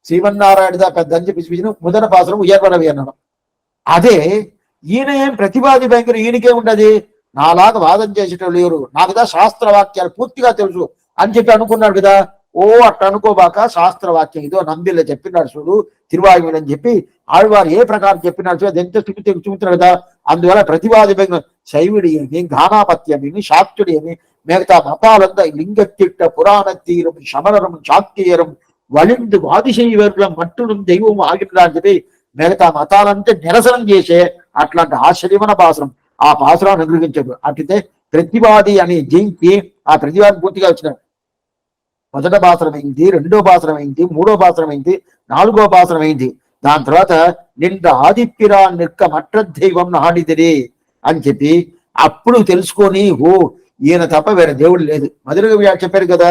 శ్రీమన్నారాయణదా పెద్ద అని చెప్పి మొదటి పాసరం ఉయ్యర్వరవి అన్నాడు. అదే ఈయన ఏం ప్రతివాది భయంకరం, ఈయనకే ఉండదు. నాలాగా వాదన చేసేటోళ్ళు ఎవరు, నాకుదా శాస్త్రవాక్యాలు పూర్తిగా తెలుసు అని చెప్పి అనుకున్నాడు కదా. ఓ అట్లా అనుకోబాక, శాస్త్రవాక్యం ఇదో నంబిలో చెప్పినాడు చూడు తిరువాయుమని అని చెప్పి ఆళ్వారు ఏ ప్రకారం చెప్పినాడు చూడు, అది ఎంత చూపుతున్నాడు కదా. అందువల్ల ప్రతివాది భయంకరం శైవుడి ఏమి, ఘానాపత్యం ఏమి, శాక్తుడి ఏమి, మిగతా మతాలంతా లింగతిట్ట పురాణ తీరం శమనరం శాక్తీయరం వలిందు వాదిశైవర్లం మట్టును దైవం ఆగినరా అని చెప్పి మిగతా మతాలంతా నిరసనం చేసే అట్లాంటి ఆశ్చర్యమైన పాసరం. ఆ పాసరాన్ని అనుగ్రహించాడు. అట్లయితే ప్రతివాది అని జయించి ఆ ప్రతివాది పూర్తిగా వచ్చినాడు. మొదట పాసరం అయింది, 2వ పాసరం అయింది, 3వ పాసరం అయింది, 4వ పాసరం అయింది. దాని తర్వాత నింద ఆదిప్పిరా నిక్క మట్ట దైవం నాడిదిరి అని చెప్పి అప్పుడు తెలుసుకొని ఓ ఈయన తప్ప వేరే దేవుడు లేదు. మొదలుగా చెప్పారు కదా,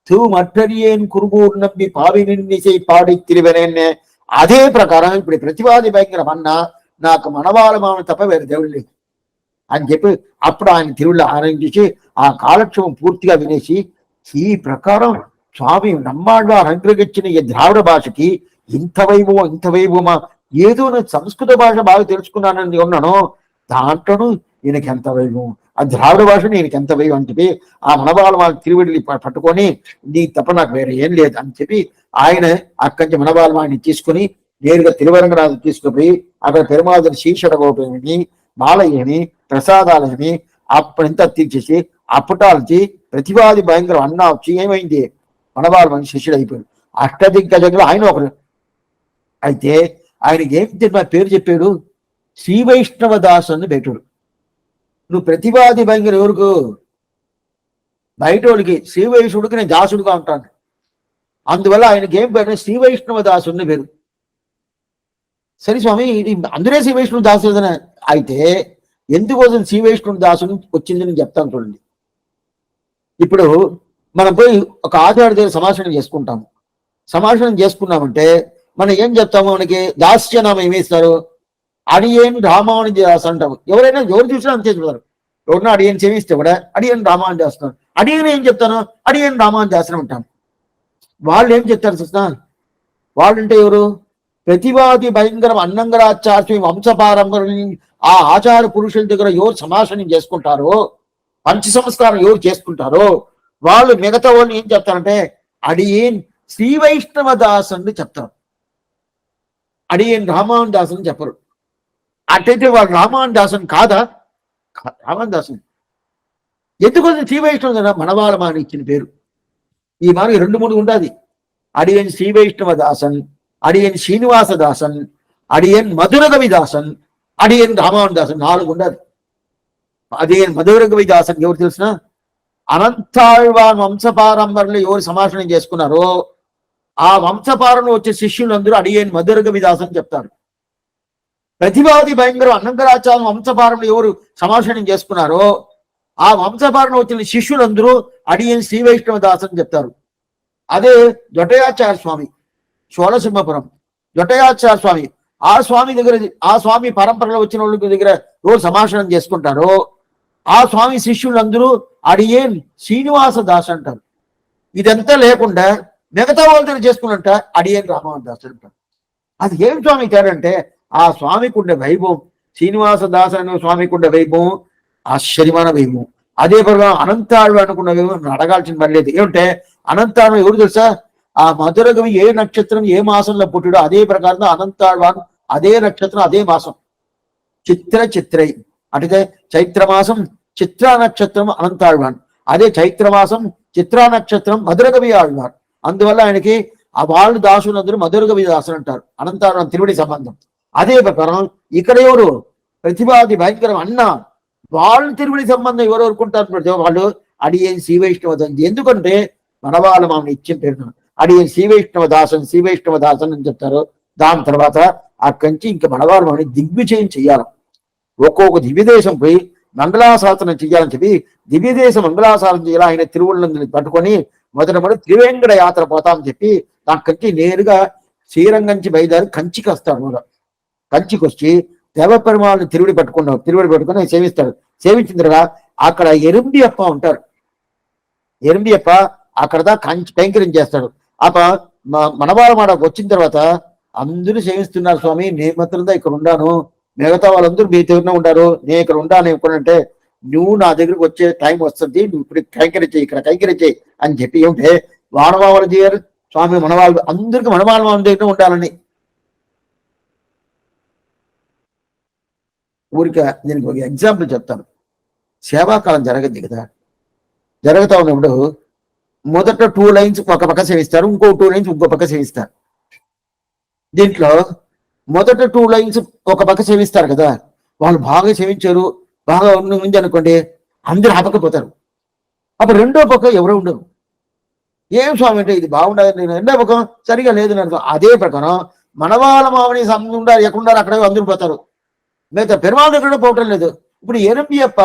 తూ మట్టరియన్ కురుగూరు నమ్మి పావినిసై పాడి తిరివెనే. అదే ప్రకారం ఇప్పుడు ప్రతివాది భయంకరం అన్నా నాకు మనవాళ్ళ మామని తప్ప వేరే దేవుడు లేదు అని చెప్పి అప్పుడు ఆయన తిరువుళ్ళు ఆనందించి ఆ కాలక్షేపం పూర్తిగా వినేసి ఈ ప్రకారం స్వామి నమ్మాళ్వారు అనుగ్రహించిన ఈ ద్రావిడ భాషకి ఇంత వైభవమా, ఏదో నేను సంస్కృత భాష బాగా తెలుసుకున్నానని ఉన్నాను, దాంట్లోనూ ఈయనకి ఎంత వైభవం, ఆ ద్రావిడ భాషను ఈయనకి ఎంత వైభవం అని చెప్పి ఆ మనవాళ్ళ తిరువిడిని పట్టుకొని నీ తప్ప నాకు వేరే ఏం లేదు అని చెప్పి ఆయన అక్కడి నుంచి మనవాళ్ళని తీసుకుని నేరుగా తిరువరంగనాథు తీసుకుపోయి అక్కడ పెరుమాదుని శీర్షడగోపేమి మాలయ్యని ప్రసాదాలని అప్పుడంతా తీర్చేసి అప్పటాల్చి ప్రతివాది భయంకరం అన్నా వచ్చి ఏమైంది మనవాళ్ళ శిష్యుడు అయిపోయాడు. అష్టదిగ్గజంలో ఆయన ఒకరు. అయితే ఆయనకి ఏం పేరు చెప్పాడు, శ్రీ వైష్ణవ దాసు అని పెట్టాడు. నువ్వు ప్రతివాది భయంకరం ఎవరికి? బయటోడికి. శ్రీ వైష్ణవుడికి నేను దాసుడుగా ఉంటాను. అందువల్ల ఆయనకి ఏం పేరు? శ్రీ వైష్ణవ దాసుని పేరు. సరే స్వామి, ఇది అందరే శ్రీ వైష్ణవ దాసు అయితే ఎందుకోసం శ్రీ వైష్ణవ దాసుని వచ్చింది నేను చెప్తాను చూడండి. ఇప్పుడు మనం పోయి ఒక ఆచార్య దగ్గర సమాషణం చేసుకుంటాము. సమాషణం చేసుకున్నామంటే మనం ఏం చెప్తాము, మనకి దాస్యనామం ఏమిస్తారు? అడియన్ రామానుజ దాస్ అంటాము. ఎవరైనా ఎవరు చూసినా అంతే చెప్తారు. ఎవరినా అడియన్ సేవిస్తే కూడా అడియన్ రామానుజ చేస్తున్నాను. అడియన్ ఏం చెప్తాను? అడియన్ రామానుజ దాసనం అంటాం. వాళ్ళు ఏం చెప్తారు చూసినా, వాళ్ళంటే ఎవరు? ప్రతివాది భయంకరం అన్నంగరాచార్య వంశపారంపర్యం ఆ ఆచార పురుషుల దగ్గర ఎవరు సమాషణం చేసుకుంటారో, పంచ సంస్కారం ఎవరు చేసుకుంటారో వాళ్ళు మిగతా వాళ్ళు ఏం చెప్తారంటే అడియన్ శ్రీ వైష్ణవ దాస్ అని చెప్తారు. అడియన్ రామాను దాసన్ చెప్పరు. అట్టయితే వాళ్ళు రామాను దాసన్ కాదా? రామాను దాసన్. ఎందుకంటే శ్రీ వైష్ణవ కదా మనవాళమా అని ఇచ్చిన పేరు. ఈ మార్గం 2-3 ఉండాలి. అడియన్ శ్రీ వైష్ణవ దాసన్, అడియన్ శ్రీనివాస దాసన్, అడియన్ మధురగవి దాసన్, అడియన్ రామాను దాసన్ 4 ఉండాలి. అడియన్ మధురగవి దాసన్ ఎవరు తెలిసిన? అనంతాళ్వాన్ వంశపారంపర్యంలో ఎవరు సమాసనం చేసుకున్నారో ఆ వంశపారంలో వచ్చే శిష్యులందరూ అడియన్ మధురగవి దాసన్ చెప్తారు. ప్రతివాది భయంకరం అన్నంకరాచార్య వంశపారంలో ఎవరు సమాసనం చేసుకున్నారో ఆ వంశపారంలో వచ్చిన శిష్యులందరూ అడియన్ శ్రీ వైష్ణవ దాసన్ చెప్తారు. అదే జొటయాచార్య స్వామి షోలసింహపురం జొటయాచార్య స్వామి, ఆ స్వామి దగ్గర, ఆ స్వామి పరంపరలో వచ్చిన వాళ్ళ దగ్గర ఎవరు సమాసనం చేసుకుంటారో ఆ స్వామి శిష్యులందరూ అడియన్ శ్రీనివాస దాస్ అంటారు. ఇదంతా లేకుండా మిగతా వాళ్ళతో చేసుకున్నట్ట అడియన్ రామవన్ దాస్ అంటారు. అది ఏం స్వామి తేడంటే ఆ స్వామికి ఉండే వైభవం, శ్రీనివాస దాస్ అనే స్వామికి ఉండే వైభవం ఆశ్చర్యమైన వైభవం. అదే ప్రకారం అనంతాడు అనుకున్న వైభవం అడగాల్సిన పని లేదు. ఏమంటే అనంతాడు ఎవరు తెలుసా? ఆ మధురగవి ఏ నక్షత్రం ఏ మాసంలో పుట్టాడో అదే ప్రకారంగా అనంతాడు అదే నక్షత్రం అదే మాసం చిత్రై అంటే చైత్రమాసం చిత్రా నక్షత్రం అనంతాళ్వాన్, అదే చైత్రమాసం చిత్రా నక్షత్రం మధురగవి ఆళ్వాన్. అందువల్ల ఆయనకి ఆ వాళ్ళు దాసులందరూ మధురగవి దాసులు అంటారు. అనంతాళ్వాన్ తిరువడి సంబంధం. అదే ప్రకారం ఇక్కడ ఎవరు ప్రతిపాది భయంకరం అన్న వాళ్ళు తిరువడి సంబంధం ఎవరు కోరుకుంటారు? వాళ్ళు అడియన్ శ్రీ వైష్ణవ దాసన్. ఎందుకంటే మనవాళ్ళు మామని ఇచ్చిన పేరు అడియన్ శ్రీ వైష్ణవ దాసన్ అని చెప్తారు. దాని తర్వాత అక్కడి నుంచి ఇంకా మనవాళ్ళు మామని దిగ్విజయం చెయ్యాలి. ఒక్కొక్క దివ్యదేశం పోయి మంగళాశాసనం చెయ్యాలని చెప్పి దివ్యదేశ మంగళాశాసనం చేయాలి. ఆయన తిరువుళ్ళని పట్టుకొని మొదట త్రివేంకట యాత్ర పోతామని చెప్పి అక్కడి నుంచి నేరుగా శ్రీరంగం నుంచి బయలుదేరి కంచికి వస్తాడు. మొదట కంచికి వచ్చి దేవపెరుమాళ్ళని తిరువుడి పట్టుకొని సేవిస్తాడు. సేవించిన తర్వాత అక్కడ ఎరుంబియప్ప ఉంటారు. ఎరుంబియప్ప అక్కడ కంచి కైంకర్యం చేస్తాడు. మనవాళ్ళ మాట వచ్చిన తర్వాత అందరూ సేవిస్తున్నారు స్వామి, నేను మాత్రంగా ఇక్కడ ఉండాను, మిగతా వాళ్ళందరూ మీ దగ్గర ఉండారు, నేను ఇక్కడ ఉండాను ఎప్పుడంటే నువ్వు నా దగ్గరకు వచ్చే టైం వస్తుంది, నువ్వు ఇప్పుడు కైంకర్యం చేయి, ఇక్కడ కైంకర్యం చేయి అని చెప్పి ఏమిటే వానవాళ్ళు చేయరు స్వామి. మనవాళ్ళు అందరికీ మనవాళ్ళ దగ్గర ఉండాలని ఊరికే నేను ఒక ఎగ్జాంపుల్ చెప్తాను. సేవాకాలం జరగద్ది కదా, జరుగుతా ఉన్నప్పుడు మొదట 2 లైన్స్ ఒక పక్క సేవిస్తారు, ఇంకో 2 లైన్స్ ఇంకో పక్క సేవిస్తారు. దీంట్లో మొదట 2 లైన్స్ ఒక పక్క సేవిస్తారు కదా, వాళ్ళు బాగా సేవించారు, బాగా ఉంది అనుకోండి, అందరూ ఆపకపోతారు. అప్పుడు రెండో పక్క ఎవరో ఉండరు. ఏం స్వామి అంటే ఇది బాగుండదు, నేను రెండో పక్కం సరిగా లేదు అర్థం. అదే ప్రకారం మనవాళ్ళ మామని ఉండాలి, ఎక్కడుండాలి అక్కడే అందరూ పోతారు, మిగతా పెరుమాళ దగ్గర పోవటం లేదు. ఇప్పుడు ఎరుంబియప్ప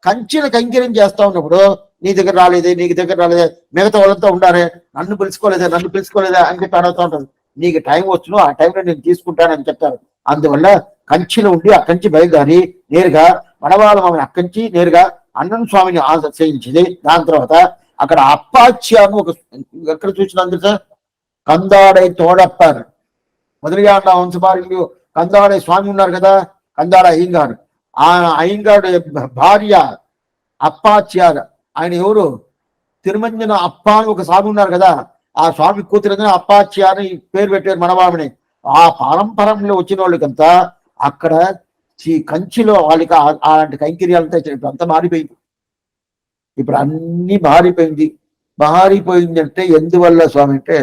కంచెల కైంకర్యం చేస్తా ఉన్నప్పుడు నీ దగ్గర రాలేదే, నీకు దగ్గర రాలేదే, మిగతా వాళ్ళంతా ఉండారే, నన్ను పిలుచుకోలేదా అని చెప్పి అడుగుతూ ఉంటారు. నీకు టైం వచ్చును, ఆ టైంలో నేను తీసుకుంటానని చెప్తారు. అందువల్ల కంచిలో ఉండి అక్కడి నుంచి బయలుదేరి నేరుగా మనవాళ్ళ మామని అక్కడి నుంచి నేరుగా అన్నం స్వామిని ఆశ్రయించింది. దాని తర్వాత అక్కడ అప్పాచ్యాను ఒక ఎక్కడ చూసినందు సార్ కందాడై తోడప్పారు మొదలుగా వంశపార్యులు కందాడై స్వామి ఉన్నారు కదా, కందాడ అయ్యంగారు. ఆ అయ్యంగారు భార్య అప్పాచ్యార్, ఆయన ఎవరు తిరుమంజన అప్ప అని ఒక స్వామి ఉన్నారు కదా, ఆ స్వామి కూతురు అప్పాచ్యార్ పేరు పెట్టారు మనవామిని. ఆ పరంపరంలో వచ్చిన వాళ్ళకంతా అక్కడ కంచిలో వాళ్ళకి అలాంటి కైంకర్యాలంతా అంతా మారిపోయింది. ఇప్పుడు అన్ని మారిపోయింది అంటే ఎందువల్ల స్వామి అంటే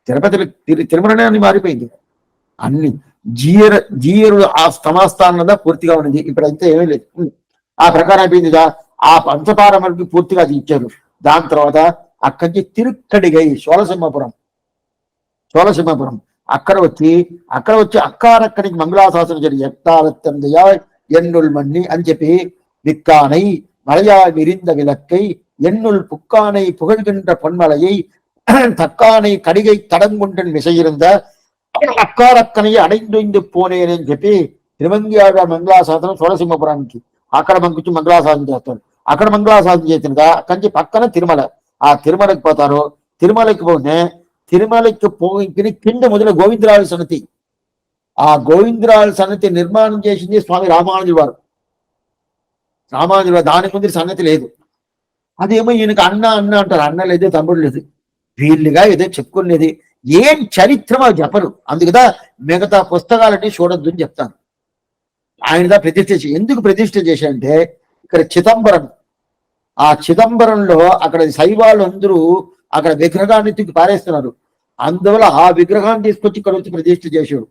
తిరుపతిలో తిరుమలనే అన్ని మారిపోయింది. అన్ని జీయరు ఆ స్తమాస్థానంలో పూర్తిగా ఉన్నది, ఇప్పుడైతే ఏమీ లేదు. ఆ ప్రకారం అయిపోయింది. ఆ పంచపారమకి పూర్తిగా అది ఇచ్చారు. దాని తర్వాత అక్కడి నుంచి తిరుక్కడిగై సోలసింహపురం అక్కడ వచ్చి అక్కారక్కడికి మంగళాశాసనం జరిగి ఎట్టాలత్తందయా ఎన్నుల్ మన్ని అని చెప్పి విక్కానై మలయా విరింద విలక్కై ఎన్నుల్ పుక్కానై పుగழ்கின்ற பொன்மலையை தக்கானை கடிகை தடங்குண்டன் விசையிருந்த అక్కారక్కనయ్య అడైందు పోనేనని చెప్పి తిరుమంగియాడ మంగళాశాసనం సోలసింహపురానికి అక్కడ మంచి మంగళాశాసనం చేస్తారు. అక్కడ మంగళాశాసనం చేసినగా కంచి పక్కన తిరుమల, ఆ తిరుమలకి పోతారు. తిరుమలకి పోయి కింద మొదల గోవిందరాజ సన్నతి, ఆ గోవిందరాజ సన్నతి నిర్మాణం చేసింది స్వామి రామానుజుల వారు. దాని ముందు సన్నతి లేదు. అదేమో ఈయనకి అన్న అంటారు, అన్న లేదు తమ్ముడు లేదు, వీళ్ళుగా ఏదో చెప్పుకునేది. ఏం చరిత్రమో చెప్పరు. అందుకదా మిగతా పుస్తకాలన్నీ చూడొద్దు అని చెప్తాను. ఆయనదా ప్రతిష్ఠ ఎందుకు ప్రతిష్ఠ చేశారంటే ఇక్కడ చిదంబరం, ఆ చిదంబరంలో అక్కడ శైవాళ్ళు అందరూ అక్కడ విగ్రహాన్ని తిరిగి పారేస్తున్నారు. అందువల్ల ఆ విగ్రహాన్ని తీసుకొచ్చి ఇక్కడ వచ్చి ప్రతిష్ఠ చేశాడు.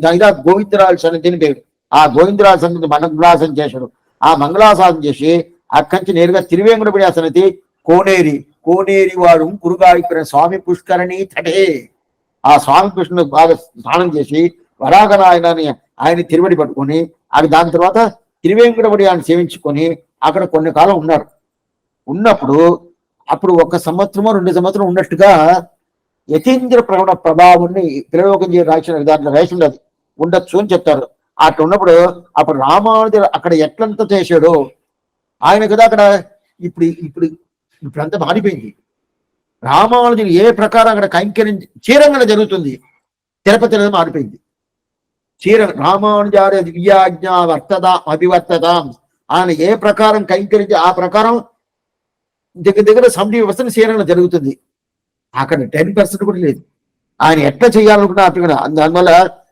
దానిదా గోవిందరాజు సన్నిధిని పేరు. ఆ గోవిందరాజు సన్నిధి మంగళాసనం చేశాడు. ఆ మంగళాసానం చేసి అక్కడి నుంచి నేరుగా తిరువేంకటపడి సన్నిధి కోనేరి వాడు కురుగాయిపుర స్వామి పుష్కరణి తటే. ఆ స్వామి కృష్ణుడు బాగా స్నానం చేసి వరాగనాయనని ఆయన తిరువడి పట్టుకొని అది దాని తర్వాత తిరువేంకటపడి ఆయన సేవించుకొని అక్కడ కొన్ని కాలం ఉన్నారు. ఉన్నప్పుడు అప్పుడు 1 సంవత్సరమో 2 సంవత్సరం ఉన్నట్టుగా యతీంద్ర ప్రవణ ప్రభావాన్ని త్రిలోకం రాసిన దాంట్లో రాసి ఉండదు ఉండొచ్చు అని చెప్తారు. అట్లా ఉన్నప్పుడు అప్పుడు రామానుజుడు అక్కడ ఎట్లంతా చేశాడో ఆయన కదా అక్కడ ఇప్పుడు ఇప్పుడు ఇప్పుడంతా మారిపోయింది. రామానుజుడు ఏ ప్రకారం అక్కడ కైంకర్యం చీరంగన జరుగుతుంది. తిరుపతి అనేది మారిపోయింది. రామానుజార్య దివ్యాజ్ఞ వర్తద అభివర్తత ఆయన ఏ ప్రకారం కైంకరించి ఆ ప్రకారం దగ్గర సమితి వ్యవస్థను శ్రీరంగం జరుగుతుంది. అక్కడ 10% కూడా లేదు. ఆయన ఎట్లా చేయాలనుకున్నా అట్లా. దానివల్ల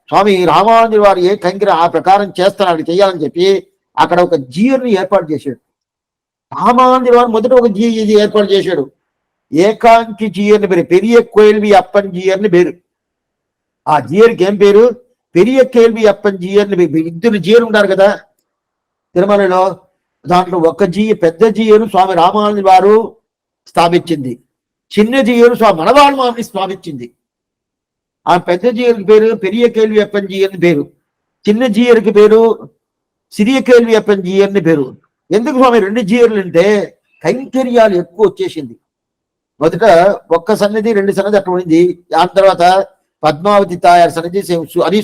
స్వామి రామానుజుల వారు ఏ కైంకర్యం ఆ ప్రకారం చేస్తాను చేయాలని చెప్పి అక్కడ ఒక జీయర్ని ఏర్పాటు చేశాడు. రామానుజుల వారు మొదట ఒక జీది ఏర్పాటు చేశాడు. ఏకాంకి జీయర్ని పేరు పెరియ కోయిల్వి అప్పన్ జీయర్ని పేరు. ఆ జీయర్కి ఏం పేరు? పెరియ కేల్వి అప్పన్ జీయర్ని పేరు. 2 జీయర్లు ఉన్నారు కదా తిరుమలలో. దాంట్లో ఒక పెద్ద జీయరు స్వామి రామానుజుల వారు స్థాపించింది. చిన్న జీయరు స్వామి మనవాళ్ళ మామిని స్థాపించింది. ఆ పెద్ద జీయర్కి పేరు పెరియ కేల్వి అప్పన్ జీయర్ని పేరు. చిన్న జీయర్కి పేరు సిరియ కేల్వి అప్పన్ జీయర్ని పేరు. ఎందుకు స్వామి 2 జీయర్లు అంటే కైంకర్యాలు ఎక్కువ వచ్చేసింది. మొదట 1 సన్నిధి 2 సన్నిధి అట్లా ఉండింది. దాని తర్వాత పద్మావతి తాయారు సన్నిధి అని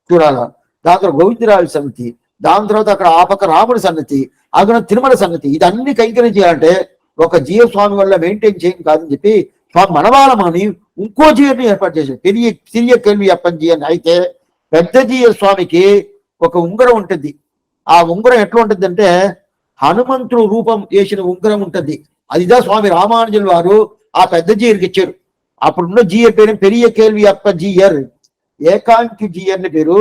చూడాల. దాని తర్వాత గోవిందరాజు సన్నిధి, దాని తర్వాత అక్కడ ఆ పక్క రాముడి సన్నిధి, అక్కడ తిరుమల సన్నిధి. ఇదన్నీ కైంకర్యం చేయాలంటే ఒక జీవ స్వామి వల్ల మెయింటైన్ చేయడం కాదని చెప్పి స్వామి మనవాళమని ఇంకో జీయర్ని ఏర్పాటు చేశారు. సిరియ కేల్వి అప్పన్ జీయర్ని. అయితే పెద్ద జీయర్ స్వామికి ఒక ఉంగరం ఉంటుంది. ఆ ఉంగరం ఎట్లా ఉంటుంది అంటే హనుమంతుడు రూపం వేసిన ఉంగరం ఉంటుంది. అదిదా స్వామి రామానుజుల వారు ఆ పెద్ద జీయర్కి ఇచ్చారు. అప్పుడున్న జీయర్ పేరు పెరియ కేల్వి అప్పన్ జీయర్. ఏకాంకి జీయర్ని పేరు.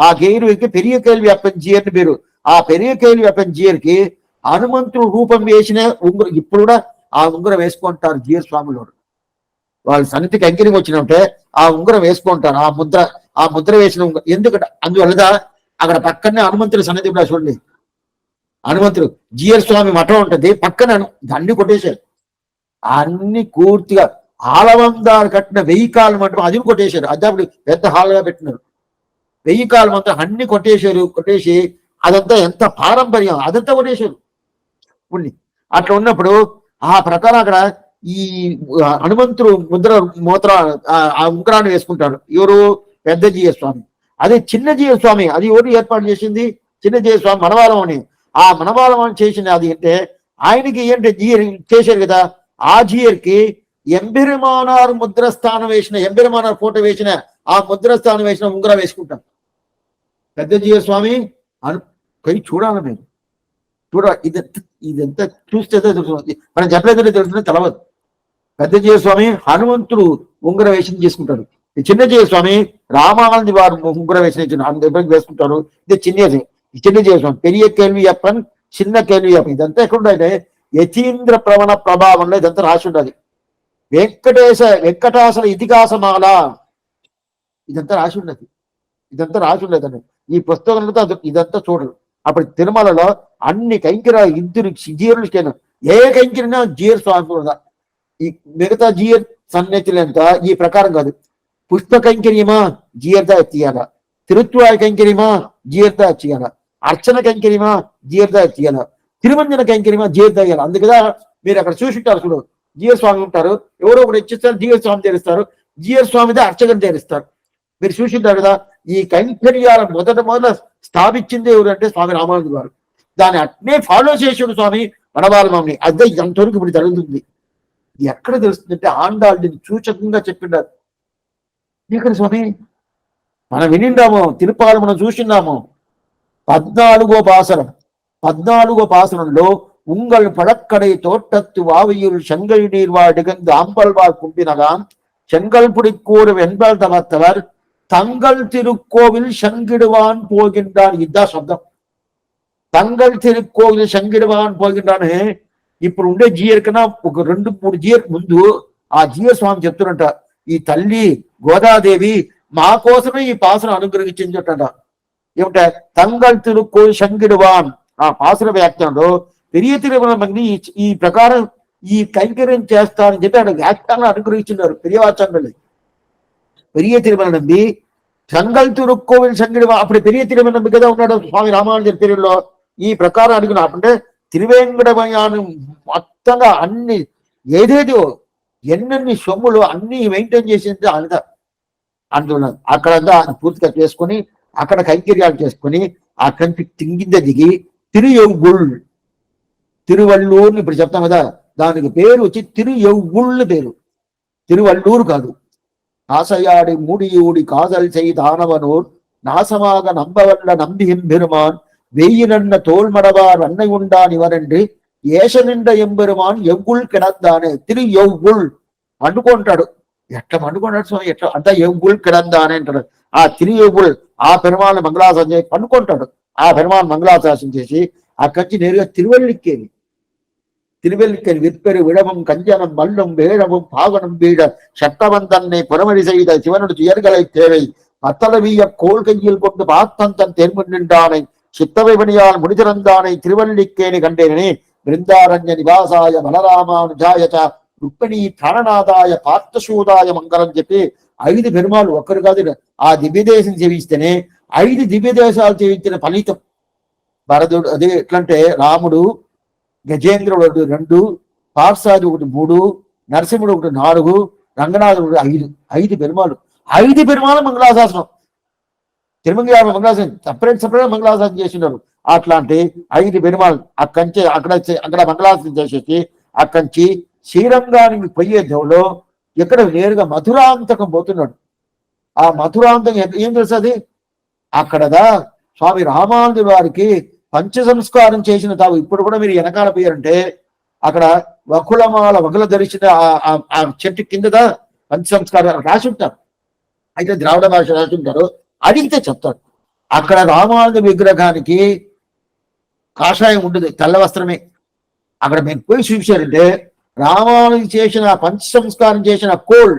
ఆ గేరుకి పెరియ కేల్వి అప్పన్ జీయర్ని పేరు. ఆ పెరియ కేల్వి అప్పన్ జీయర్కి హనుమంతుడు రూపం వేసిన ఉంగరం ఇప్పుడు కూడా ఆ ఉంగరం వేసుకుంటారు జీయర్ స్వాములు. వాళ్ళ సన్నిధికి అంకిరికి వచ్చినట్టే ఆ ఉంగరం వేసుకుంటారు. ఆ ముద్ర వేసిన ఉంగరం ఎందుకంటే అందువల్లదా అక్కడ పక్కనే హనుమంతుడి సన్నిధి కూడా చూడండి. హనుమంతుడు జీయర్ స్వామి మఠం ఉంటుంది పక్కన, అన్ని కొట్టేశారు. అన్ని పూర్తిగా ఆలవందాలు కట్టిన 1000 కాలం మంటపం అది కొట్టేశారు. అది అప్పుడు పెద్ద హాల్గా పెట్టినారు. 1000 కాలం అంతా అన్ని కొట్టేసి అదంతా ఎంత పారంపర్యం అదంతా కొట్టేశారు. అట్లా ఉన్నప్పుడు ఆ ప్రకారం అక్కడ ఈ హనుమంతుడు ఆ ఉంగరాన్ని వేసుకుంటాడు. ఎవరు? పెద్ద జీయ స్వామి. అదే చిన్న జీయ స్వామి అది ఎవరు ఏర్పాటు చేసింది? చిన్న జీయ స్వామి మనవాళం అని. ఆ మనవాళం అని చేసింది అది అంటే ఆయనకి ఏంటి జీయర్ చేశారు కదా. ఆ జీయర్కి ఎంబెరుమానార్ ముద్రస్థానం వేసిన ఎంబెరుమానార్ ఫోటో వేసిన ఆ ముద్రస్థానం వేసిన ఉంగరం వేసుకుంటాం. పెద్ద జీయ స్వామి చూడాలి మీరు ఇదంతా చూస్తే మనం చెప్పలేదంటే తెలుస్తుంది తెలవదు. పెద్ద జీయ స్వామి హనుమంతుడు ఉంగరం వేసి చేసుకుంటారు. చిన్న జీయ స్వామి రామానంది వారు ఉంగరం వేసిన వేసుకుంటారు. ఇది చిన్న జీయ స్వామి పెరియ కేల్వి అప్పన్ చిన్న కేల్వి అప్పన్. ఇదంతా ఎక్కడుంటే యతీంద్ర ప్రవణ ప్రభావంలో ఇదంతా రాసి ఉండాలి. వెంకటాసన ఇతిహాసమాల ఇదంతా రాసి ఉన్నది. ఉండేదండి ఈ పుస్తకంలో. ఇదంతా చూడరు. అప్పుడు తిరుమలలో అన్ని కైంకర్యాలు 2 జీయర్లు చేయను. ఏ కైంకర్యనా జీయర్ స్వామి కూడా. ఈ మిగతా జీయర్ సన్నిధిలంతా ఈ ప్రకారం కాదు. పుష్ప కైంకర్యమా జీయర్దా ఎత్తియాల, తిరుత్వాయ కైంకర్యమా జీయర్దా ఎత్తియాల, అర్చన కైంకర్యమా జీయర్దా ఎత్తియాల, తిరుమంజన కైంకర్యమా జీయర్దా ఇయ్యాలి. అందుకదా మీరు అక్కడ చూసింటారు చూడు. జీయర్ స్వామి ఉంటారు, ఎవరో ఒకటి ఇచ్చిస్తారు, జీయర్ స్వామి చేరుస్తారు. జీయర్ స్వామిదే అర్చకం చేరుస్తారు. మీరు చూసింటారు కదా. ఈ కైంకర్యాల మొదట స్థాపించింది ఎవరు అంటే స్వామి రామానుజుల వారు. దాన్ని అట్నే ఫాలో చేసాడు స్వామి మనవాళ్ళమని. అదే ఎంతవరకు ఇప్పుడు జరుగుతుంది. ఎక్కడ తెలుస్తుందంటే ఆండాళ్ళు సూచకంగా చెప్పిండారు. ఇక్కడ స్వామి మనం వినిండాము, తిరుపాలు మనం చూసిన్నాము. 14వ పాసనంలో உங்கள் பழக்கடை தோட்டத்து வாவியுள் செங்கை நீர்வாடிகந்து ஆம்பல்வார் கும்பினகான் செங்கல்புடிக்கூறு வெண்பல் தவத்தவர் தங்கள் திருக்கோவில் சங்கிடுவான் போகின்றான். இதுதான் శబ్దం. తంగల్ తిరుక్కోవిల్ శంగిడవాన్ పోగిండానే. ఇప్పుడు ఉండే జియర్ కన్నా ఒక 2-3 జియర్ ముందు ఆ జియర్ స్వామి చెప్తున్నట, ఈ తల్లి గోదాదేవి మా కోసమే ఈ పాసన అనుగ్రహించింది చెప్తాడ. ఏమిట తంగల్ తిరుక్కోవిల్ శంగిడవాన్ ఆ పాసన వ్యాఖ్యానంలో పెరియ తిరుమలని ఈ ప్రకారం ఈ కైంకర్యం చేస్తారని చెప్పి ఆయన వ్యాఖ్యానం అనుగ్రహించున్నారు పెరియవాచార్యులు. పెరియ తిరుమల నంబి తంగల్ తిరుక్కోవిల్ శంగిడవాన్, అప్పుడు పెరియ తిరుమల నంబి కదా ఉన్నాడు స్వామి రామానుజ పేరులో. ఈ ప్రకారం అడిగిన అంటే తిరువేంకటమయాన్ని మొత్తంగా అన్ని ఏదేదో ఎన్నెన్ని సొమ్ములు అన్ని మెయింటైన్ చేసింది అంత అందులో. అక్కడంతా పూర్తిగా చేసుకొని అక్కడ కైంకర్యాలు చేసుకొని అక్కడి నుంచి తింగిద్ద దిగి తిరుయౌగుళ్ తిరువల్లూరు ఇప్పుడు చెప్తాం కదా, దానికి పేరు వచ్చి తిరుయౌగుళ్ పేరు, తిరువల్లూరు కాదు. ఆశయాడి మూడియూడి కాదల్ చేయి దానవనూర్ నాసమాగ నంబవల్ల నంబిహిం పెరుమాన్ వెయ్యినన్న తోల్మడవార్ అన్నై ఉండాని వరండి ఏష నిండ ఎంబెరుమాన్ ఎవ్వుల్ కిడందానే తిరు ఎవ్వుల్ అనుకుంటాడు. ఎట్లా అనుకున్నాడు స్వామి, ఎట్లా అంతా ఎవ్వుల్ కిడందానే అంటాడు. ఆ తిరు ఎవ్వుల్ ఆ పెరుమాళ్ళ మంగళాశాసనం చేసి పండుకుంటాడు. ఆ పెరుమాళ్ళ మంగళాశాసనం చేసి అక్కడి నుంచి నేరుగా తిరువల్లిక్కేది. తిరువెల్లిక్కని విற்பెరు విడవం కంజనం మల్లం వేడవం పావనం వీడ சட்டவந்தன்னை புறமடி செய்த சிவனுடைய துயர்களை தேவை அத்தளவிய கோள்கையில் கொண்டு பார்த்தந்தன் தேர்முன் நின்றானை சித்தவை பணியால் முடிதிறந்தானை திருவல்லிக்கேணி கண்டேனே బృందారణ్య నివాసాయ బలరామానుజాయ చ రుక్మిణీ ప్రాణనాథాయ పార్థసూదాయ మంగళం చెప్పి 5 పెరుమాళ్ళు ఒక్కరు కాదు ఆ దివ్యదేశం సేవిస్తేనే 5 దివ్యదేశాలు సేవించిన ఫలితం. భరతుడు అదే ఎట్లంటే రాముడు గజేంద్రుడు 2, పార్సాది 3, నరసింహుడు 4, రంగనాథుడు 5 పెరుమాళ్ళు. 5 పెరుమాళ్ళు మంగళాశాసనం, తిరుమంగి మంగళాశాసనం సపరేట్ మంగళాశాసనం చేసినారు. అట్లాంటి 5 పెరుమాళ్ళు అక్కడి అక్కడ మంగళాశాసనం చేసేసి అక్కడి శ్రీరంగానికి పోయే దెవలో ఇక్కడ నేరుగా మధురాంతకం పోతున్నాడు. ఆ మధురాంతకం ఏం తెలుస్తుంది, అక్కడదా స్వామి రామానుజుల వారికి పంచ సంస్కారం చేసిన తావు. ఇప్పుడు కూడా మీరు వెనకాల పోయారంటే అక్కడ వకుల ధరించిన ఆ చెట్టు కిందదా పంచ సంస్కారం రాసి ఉంటారు. అయితే ద్రావిడ భాష రాసి ఉంటారు, అడిగితే చెప్తాడు. అక్కడ రామానుజ విగ్రహానికి కాషాయం ఉండదు, తెల్ల వస్త్రమే. అక్కడ మీరు పోయి చూశారంటే రామానుజు చేసిన పంచ సంస్కారం చేసిన కోల్,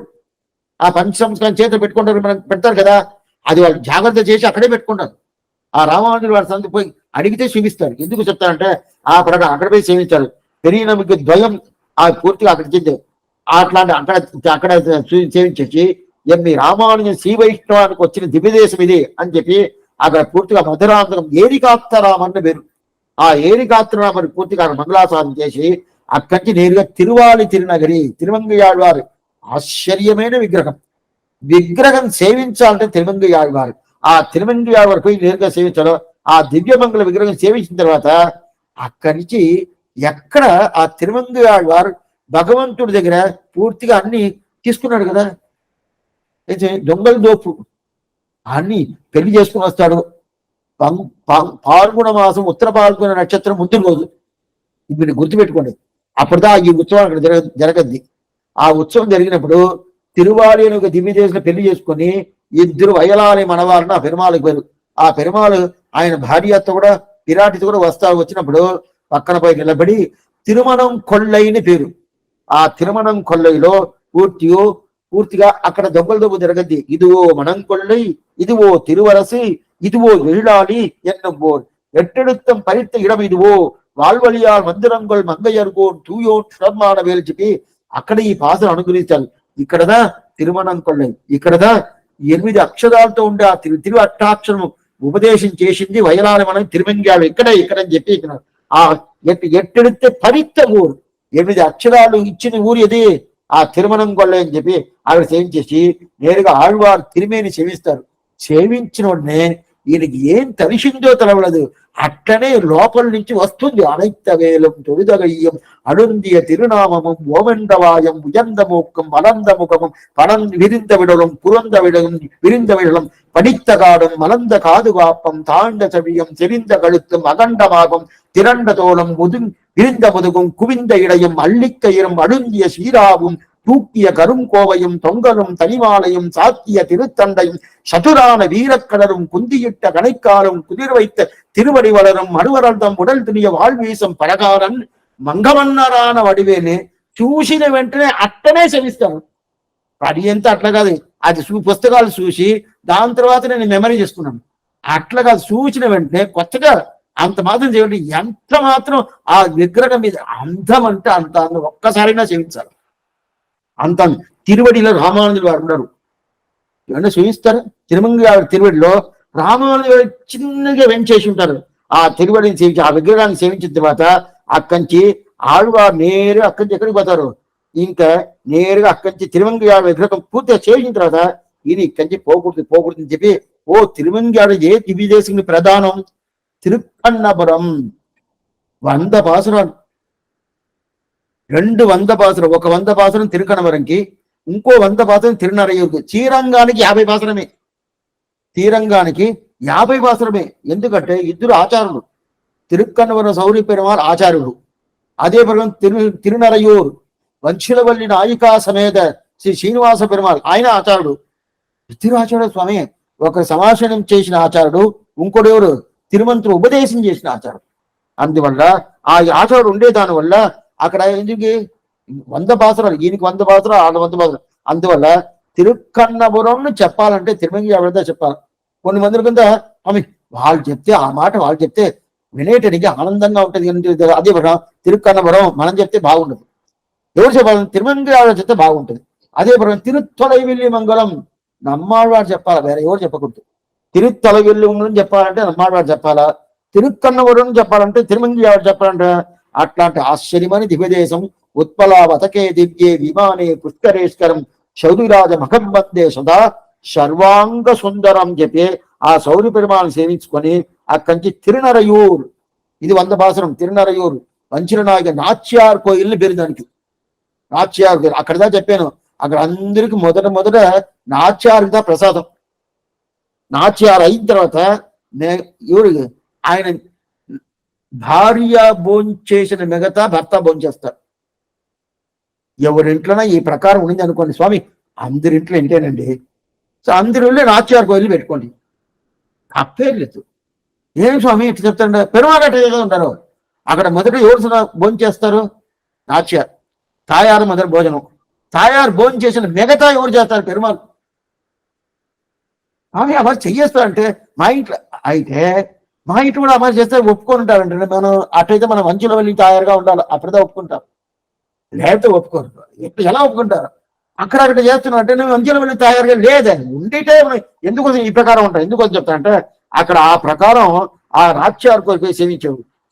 ఆ పంచ సంస్కారం చేతులు పెట్టుకుంటారు, మనం పెడతారు కదా, అది వాళ్ళు జాగ్రత్త చేసి అక్కడే పెట్టుకుంటారు. ఆ రామానుజులు వారి సంది పోయి అడిగితే చూపిస్తారు. ఎందుకు చెప్తారంటే ఆ ప్రకారం అక్కడ పోయి సేవించారు. పెరిగిన మీకు ద్వయం ఆ పూర్తిగా అక్కడ చెంది అట్లాంటి అక్కడ సేవించేసి మీ రామానుజం శ్రీ వైష్ణవానికి వచ్చిన దివ్యదేశం ఇది అని చెప్పి అక్కడ పూర్తిగా మధురాంతరం ఏరికాత్తరామని పేరు. ఆ ఏరికాత్తరామని పూర్తిగా మంగళాసారం చేసి అక్కడి నుంచి నేరుగా తిరువాలి తిరునగరి తిరుమంగయాழ்వారు ఆశ్చర్యమైన విగ్రహం సేవించాలంటే తిరుమంగయాழ்వారు. ఆ తిరుమంగయాழ்వారు పోయి నేరుగా సేవించాలో ఆ దివ్యమంగళ విగ్రహం సేవించిన తర్వాత అక్కడి నుంచి ఎక్కడ ఆ తిరుమంగయాழ்వారు భగవంతుడి దగ్గర పూర్తిగా అన్ని తీసుకున్నాడు కదా. అయితే దొంగల దోపు అన్ని పెళ్లి చేసుకుని వస్తాడు. పాల్గొన మాసం ఉత్తర పాల్గొన నక్షత్రం ముందు రోజు, ఇది గుర్తుపెట్టుకోండి. అప్పుడుదా ఈ ఉత్సవం అక్కడ జరగద్ది. ఆ ఉత్సవం జరిగినప్పుడు తిరువాలి అని ఒక దివ్యదేశంలో పెళ్లి చేసుకొని 2 వయలాలి మనవారిని ఆ పెరుమాళకి పేరు. ఆ పెరుమాళు ఆయన భార్యతో కూడా పిరాటితో కూడా వచ్చినప్పుడు పక్కన పోయి నిలబడి తిరుమణం కొల్లైని పేరు. ఆ తిరుమణం కొల్లైలో పూర్తిగా అక్కడ దొంగల దొంగ జరగద్ది. ఇదివో మణం కొల్లై, ఇదివో తిరువరసి, ఇదివో ఎళ్ళాలి ఎన్నుம்போర్ ఎట్టెడుత్తం పరిత్త ఇడం ఇదివో వాల్వలియాల్ మందిరంగొల్ మంగయ్యర్గోన్ తూయోన్ శ్రమాన వేలు చెప్పి అక్కడ ఈ పాసన అనుగ్రహించాలి. ఇక్కడదా తిరుమణం కొల్లై, ఇక్కడదా 8 అక్షరాలతో ఉండే ఆ తిరు అష్టాక్షరం ఉపదేశం చేసింది వయలాలి మనం తిరుమంగ్యాలు ఇక్కడని చెప్పి ఇక్కడ ఆ ఎట్టెడితే పరిత్త ఊరు 8 అక్షరాలు ఇచ్చిన ఊరు ఇది ఆ తిరుమణం కొల్లై అని చెప్పి అక్కడ సేవించేసి నేరుగా ఆళ్వారు తిరుమేని సేవిస్తారు. సేవించిన వాడినే ఈయనకి ఏం తలిసిందో తెలవలేదు, అట్లనే లోపల నుంచి వస్తుంది. అனைத்தவேலும் தொழுதகையும் அழுந்திய திருநாமமும் ஓமெண்டவாயம் உயர்ந்தமூக்கம் மலர்ந்தமுகமும் பணம் விரிந்த விடலும் புறந்த விரிந்த விடலும் படித்த காடும் மலர்ந்த காதுகாப்பம் தாழ்ந்த செவியும் செறிந்த கழுத்தும் அகண்டமாகும் திரண்ட தோளும் விரிந்த முதுகும் குவிந்த இடையும் அள்ளிக்கயிறும் அழுந்திய சீராவும் தூக்கிய கருங்கோவையும் தொங்கலும் தனிமாலையும் சாத்திய திருத்தண்டையும் சதுரான வீரக்கடரும் குந்தியிட்ட கணைக்காலும் குதிர் வைத்த திருவடி வளரும் மறுவரந்தம் உடல் துணிய வாழ்வீசும் పరకారన్ మంగమన్నరాన వడివేని చూసిన వెంటనే అట్టనే శమిస్తాను. అది ఎంత అట్లా కాదు, అది పుస్తకాలు చూసి దాని తర్వాత నేను మెమరీ చేసుకున్నాను. అట్లా కాదు, చూసిన వెంటనే కొత్తగా అంత మాత్రం చేయండి. ఎంత మాత్రం ఆ విగ్రహం మీద అందం అంటే అంత అందం ఒక్కసారైనా సేవించాలి. అంత తిరువడిలో రామానుజులు వారు ఉన్నారు. ఏమన్నా చూపిస్తారు? తిరుమంగ తిరువడిలో రామానుజులు చిన్నగా వెంచేసి ఉంటారు. ఆ తిరువడిని సేవించి ఆ విగ్రహాన్ని సేవించిన తర్వాత అక్కడి ఆళ్వారు నేరుగా అక్కడి నుంచి ఎక్కడికి పోతారు? ఇంకా నేరుగా అక్కడి నుంచి తిరుమంగ విగ్రహం పూర్తిగా చేసిన తర్వాత ఇది ఇక్కడి నుంచి పోకూడదు అని చెప్పి, ఓ తిరుమంగాడు ఏ దివ్య దేశం ప్రధానం? తిరుక్కన్నపురం. 100 పాసురాలు, 200 పాసురం, ఒక 100 పాసురం తిరుకన్నపురంకి, ఇంకో 100 పాసురం తిరునరయూరుకి. శ్రీరంగానికి 50 పాసురమే, శ్రీరంగానికి 50 పాసురమే. ఎందుకంటే ఇద్దరు ఆచారులు. తిరుక్కన్నపురం సౌరి పెరుమాళ్ ఆచార్యుడు, అదే ప్రకారం తిరునరయూరు వంశులవల్లి నాయికా సమేత శ్రీ శ్రీనివాస పెరుమాళ్ ఆయన ఆచారుడు. ఇద్దరు ఆచార్యుడు స్వామి. ఒక సమాశనం చేసిన ఆచారుడు, ఇంకోటి ఎవరు? తిరుమంత్రులు ఉపదేశం చేసిన ఆచారం. అందువల్ల ఆ ఆచారుడు ఉండే దాని వల్ల అక్కడ ఎందుకు 100 పాసురాలు, ఈయనకి 100 పాసురాలు, 100 పాసురాలు. అందువల్ల తిరుక్కన్నపురం చెప్పాలంటే తిరుమంగి ఎవరిదా చెప్పాలి. కొన్ని మంది కింద ఆమె వాళ్ళు చెప్తే ఆ మాట వాళ్ళు చెప్తే వినేటానికి ఆనందంగా ఉంటుంది. అదే ప్రకారం తిరుక్కన్నపురం మనం చెప్తే బాగుండదు. ఎవరు చెప్పాలి? తిరుమంగి ఆవిడ చెప్తే బాగుంటుంది. అదే ప్రకారం తిరుత్తొలైవెల్లి మంగళం నమ్మాళ్ళవాడు చెప్పాలా, వేరే ఎవరు చెప్పకూడదు. తిరుత్తొలైవెల్లి మంగళం చెప్పాలంటే నమ్మాళ్ళవాడు చెప్పాలా, తిరుక్కన్నపురం చెప్పాలంటే తిరుమంగి ఆవిడ చెప్పాలంటే. అట్లాంటి ఆశ్చర్యమని దివ్యదేశం ఉత్పలావతకే దివ్యే విమానే పుష్కరేశ్వరం శౌరిరాజ మహంబందే సదా సర్వాంగ సుందరం చెప్పి ఆ సౌరి పెరుమాళ్ సేవించుకొని అక్కడి నుంచి తిరునరయూర్, ఇది 100 పాసురం. తిరునరయూర్ వంశనాయక నాచ్యార్ కోయిల్ని పేరు దానికి. నాచ్యార్ పేరు అక్కడదా చెప్పాను. అక్కడ అందరికి మొదట నాచ్యార్దా ప్రసాదం. నాచ్యార్ అయిన తర్వాత ఎవరు ఆయన భార్య భోంచేసిన మిగతా భర్త భోంచేస్తారు. ఎవరింట్లోనా ఈ ప్రకారం ఉండింది అనుకోండి స్వామి, అందరింట్లో ఇంటేనండి. సో అందరిలో నాచ్యార్ కోయిలు పెట్టుకోండి, తప్పేం లేదు. ఏం స్వామి ఇట్లా చెప్తాండ? పెరుమాళ్ అట్లా ఉంటారు. అక్కడ మొదట ఎవరు భోంచేస్తారు? నాచ్యార్. తాయారు మొదటి భోజనం. తాయారు భోజనం చేసిన మిగతా ఎవరు చేస్తారు? పెరుమాళ్. ఆమె అమలు చెయ్యేస్తారంటే మా ఇంట్లో అయితే మా ఇంట్లో కూడా అమలు చేస్తే ఒప్పుకొని ఉంటారంటే మనం అట్లయితే మనం మంచులో వెళ్ళి తయారుగా ఉండాలి, అప్పుడే ఒప్పుకుంటాం. లేకపోతే ఒప్పుకోరు. ఎలా ఒప్పుకుంటారు? అక్కడ చేస్తున్నాం అంటే నువ్వు మంచులో వెళ్ళి తయారుగా లేదని ఉండితే ఎందుకోసం ఈ ప్రకారం ఉంటాం? ఎందుకోసం చెప్తానంటే అక్కడ ఆ ప్రకారం ఆ నాచ్యార్ కోరిక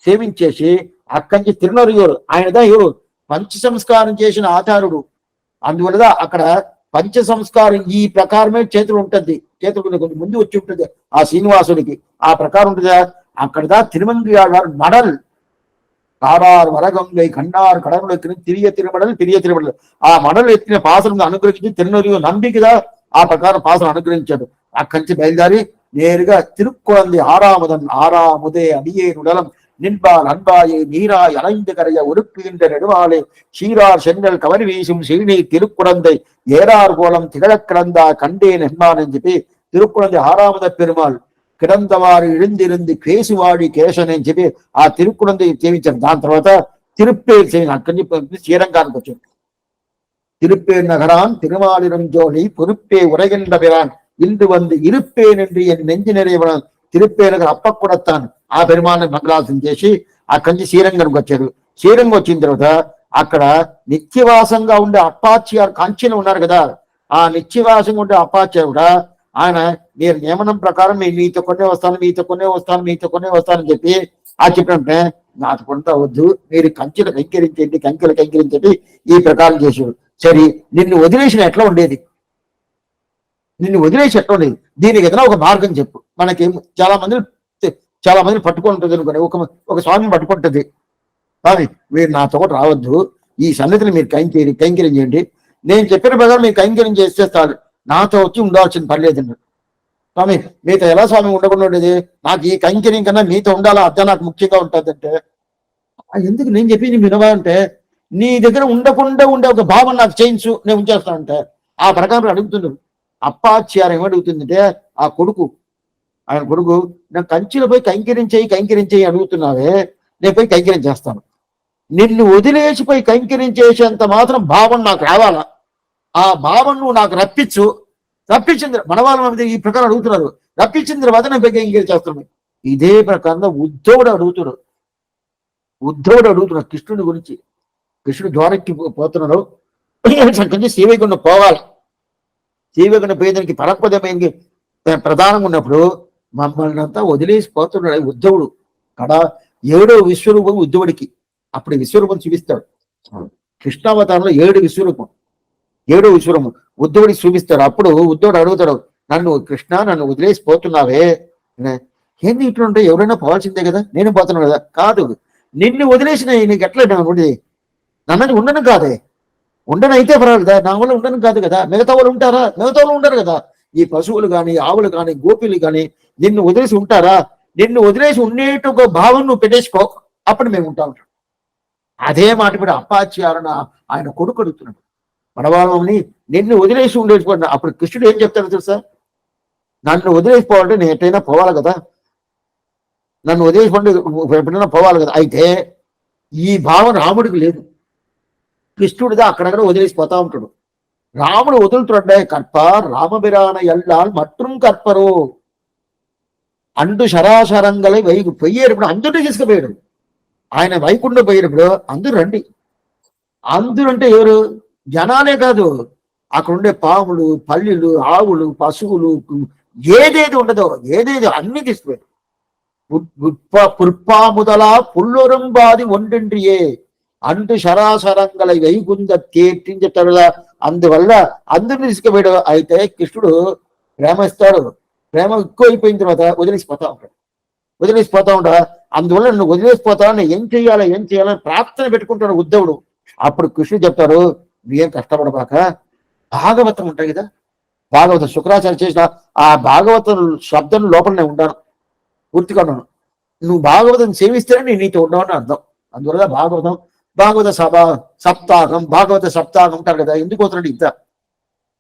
సేవించేసి అక్కడి నుంచి తిరునరయూరు ఆయనదా ఎవరు పంచ సంస్కారం చేసిన ఆచారుడు. అందువల్ల అక్కడ పంచ సంస్కారం ఈ ప్రకారమే చేతులు ఉంటుంది. చేతులు కొంచెం ముందు వచ్చి ఉంటుంది ఆ శ్రీనివాసుడికి. ఆ ప్రకారం ఉంటుందా అక్కడదా తిరుమంగి ఆడారు మడల్ కారారు వరగంగై కన్నారు కడములు ఎత్తిన తిరియ తిరుమడలు ఆ మడలు ఎత్తిన పాసనం అనుగ్రహించి తిరునరయూరు నంబికిదా ఆ ప్రకారం పాసనం అనుగ్రహించాడు. అక్కడి నుంచి బయలుదేరి నేరుగా తిరుక్కుళంది ఆరాముదే అడియే నుడలం நின்பால் அன்பாயே நீராய் அலைந்து கரைய ஒடுக்குகின்ற நெடுமாலே சீரார் சென்னல் கவரி வீசும் சீனி திருக்குழந்தை ஏறார் கோலம் திகழக் கிடந்தா கண்டேன் என்பான் என்று చెప్పి తిరుక్కుళంది ఆరామద పెరుమాళ్ కిడందవారు ఇళిందిరుంది కేసువాడి కేశన్ అని చెప్పి ఆ తిరుక్కుళంది సేవించారు. దాని తర్వాత తిరుప్పేరు సేవించారు. అక్కడి నుంచి శ్రీరంగానికి వచ్చారు. திருப்பேர் நகரான் திருமாலிரம் ஜோலி பொறுப்பே உரைகின்ற பிரான் இன்று வந்து இருப்பேன் என்று என் நெஞ்சு நிறைவனான் తిరుప్పేనగర్ అప్పకుడతాను ఆ పెరుమాళ్ మంగళాసనం చేసి అక్కడి నుంచి శ్రీరంగంకి వచ్చారు. శ్రీరంగం వచ్చిన తర్వాత అక్కడ నిత్యవాసంగా ఉండే అప్పాచ్యారు కాంచీలో ఉన్నారు కదా, ఆ నిత్యవాసంగా ఉండే అప్పాచ్యారు కూడా ఆయన మీరు నియమనం ప్రకారం మీతో కొన్నే వస్తానని చెప్పి ఆ చెప్పినట్టే నాకు కొంత వద్దు, మీరు కంచెలు కైంకరించండి ఈ ప్రకారం చేసారు. సరే నిన్ను వదిలేసిన ఎట్లా ఉండేది? దీనికి ఏదైనా ఒక మార్గం చెప్పు. మనకి చాలా మంది పట్టుకుంటుంది అనుకోండి. ఒక స్వామిని పట్టుకుంటుంది, స్వామి మీరు నాతో కూడా రావద్దు, ఈ సన్నిధిని మీరు కైంకర్యం చేయండి, నేను చెప్పిన ప్రకారం మీరు కైంకర్యం చేసేస్తారు, నాతో వచ్చి ఉండాల్సిన పని లేదండి. స్వామి మీతో ఎలా స్వామి ఉండకుండా ఉండేది? నాకు ఈ కైంకర్యం కన్నా మీతో ఉండాలా, అర్థం నాకు ముఖ్యంగా ఉంటుంది అంటే ఎందుకు నేను చెప్పింది వినవా అంటే నీ దగ్గర ఉండకుండా ఉండే ఒక భావం నాకు చేయించు, నేను ఉంచేస్తానంటే ఆ ప్రకారం అడుగుతున్నాడు. అప్పాచ్యారం ఏమడుగుతుందంటే ఆ కొడుకు, ఆయన కొడుకు, నాకు కంచిలో పోయి కైంకర్యం అడుగుతున్నావే, నేను పోయి కైంకర్యం చేస్తాను. నిన్ను వదిలేసిపోయి కైంకర్యం మాత్రం భావం నాకు రావాలా, ఆ భావం నువ్వు నాకు రప్పించింది మన వాళ్ళ ఈ ప్రకారం అడుగుతున్నారు. రప్పించిన తర్వాత నేను పోయి కైంకర్యం చేస్తున్నాను. ఇదే ప్రకారంగా ఉద్ధవుడు అడుగుతున్నాడు కృష్ణుడి గురించి. కృష్ణుడు ద్వారకి పోతున్నాడు, కొంచెం శ్రీవైకుంఠం పోవాలి. శ్రీవైకుంఠం పోయేదానికి పరపదమైనకి ప్రధానంగా ఉన్నప్పుడు మమ్మల్ని అంతా వదిలేసిపోతున్నాడు ఉద్ధవుడు. కదా 7వ విశ్వరూపం ఉద్ధవుడికి. అప్పుడు విశ్వరూపం చూపిస్తాడు. కృష్ణావతారంలో 7 విశ్వరూపం, 7వ విశ్వరూపం ఉద్ధవుడికి చూపిస్తాడు. అప్పుడు ఉద్ధవుడు అడుగుతాడు, నన్ను వదిలేసిపోతున్నావే, ఏంది ఇట్లుంటే ఎవరైనా పోవాల్సిందే కదా, నేను పోతున్నాను కదా. కాదు, నిన్ను వదిలేసిన నీకు ఎట్లా ఉండేది, నన్నది ఉండను కాదే, ఉండను అయితే పర్వాలేదా, నా వల్ల ఉండను కాదు కదా. మిగతా వాళ్ళు ఉంటారా? మిగతా వాళ్ళు ఉండరు కదా. ఈ పశువులు కానీ, ఆవులు కానీ, గోపిలు కానీ నిన్ను వదిలేసి ఉంటారా? నిన్ను వదిలేసి ఉండేట భావం నువ్వు పెట్టేసుకో, అప్పుడు మేము ఉంటాం. అదే మాట కూడా అప్పాచ్యారణ ఆయన కొడుకు అడుగుతున్నాడు. మనవాళ్ళని నిన్ను వదిలేసి ఉండేసుకోండి. అప్పుడు కృష్ణుడు ఏం చెప్తాడో తెలుసా, నన్ను వదిలేసిపోవాలంటే నేను ఎట్టయినా పోవాలి కదా, నన్ను వదిలేసిపోండి ఎప్పుడైనా పోవాలి కదా. అయితే ఈ భావం రాముడికి లేదు, కృష్ణుడిదా అక్కడక్కడ వదిలేసిపోతా ఉంటాడు. రాముడు వదులుతుండే కర్పార్ రామబిరాన ఎల్లాల్ మట్rum కర్పరు అండు శరాశరంగలై పోయేటప్పుడు అందరినీ తీసుకుపోయాడు. ఆయన వైకుంఠం పోయేటప్పుడు అందరూ రండి, అందరూ అంటే ఎవరు? జనాలే కాదు, అక్కడ ఉండే పాములు, పల్లిలు, ఆవులు, పశువులు, ఏదేది ఉండదో అన్ని తీసుకుపోయాడు. పుర్పా ముదలా పుల్లురంబాది ఒంటిండ్రియే అంటు శరాశరంగల వైకుంద తీర్చించటరుగా, అందువల్ల అందరిని తీసుకుపోయాడు. అయితే కృష్ణుడు ప్రేమిస్తాడు, ప్రేమ ఎక్కువ అయిపోయిన తర్వాత వదిలేసిపోతా ఉంటా. అందువల్ల నన్ను వదిలేసిపోతాను, ఏం చేయాలని ప్రార్థన పెట్టుకుంటాడు ఉద్ధవుడు. అప్పుడు కృష్ణుడు చెప్తాడు, నువ్వేం కష్టపడబాక, భాగవతం ఉంటాయి కదా, భాగవతం శుక్రాచార్య చేసిన ఆ భాగవతం శబ్దం లోపల నేను ఉంటాను, పూర్తిగా ఉన్నాను. నువ్వు భాగవతం సేవిస్తేనే నేను నీతో ఉన్నావని అర్థం. అందువల్ల భాగవత సప్తాహం ఉంటారు కదా, ఎందుకు వస్తున్నాడు ఇంత?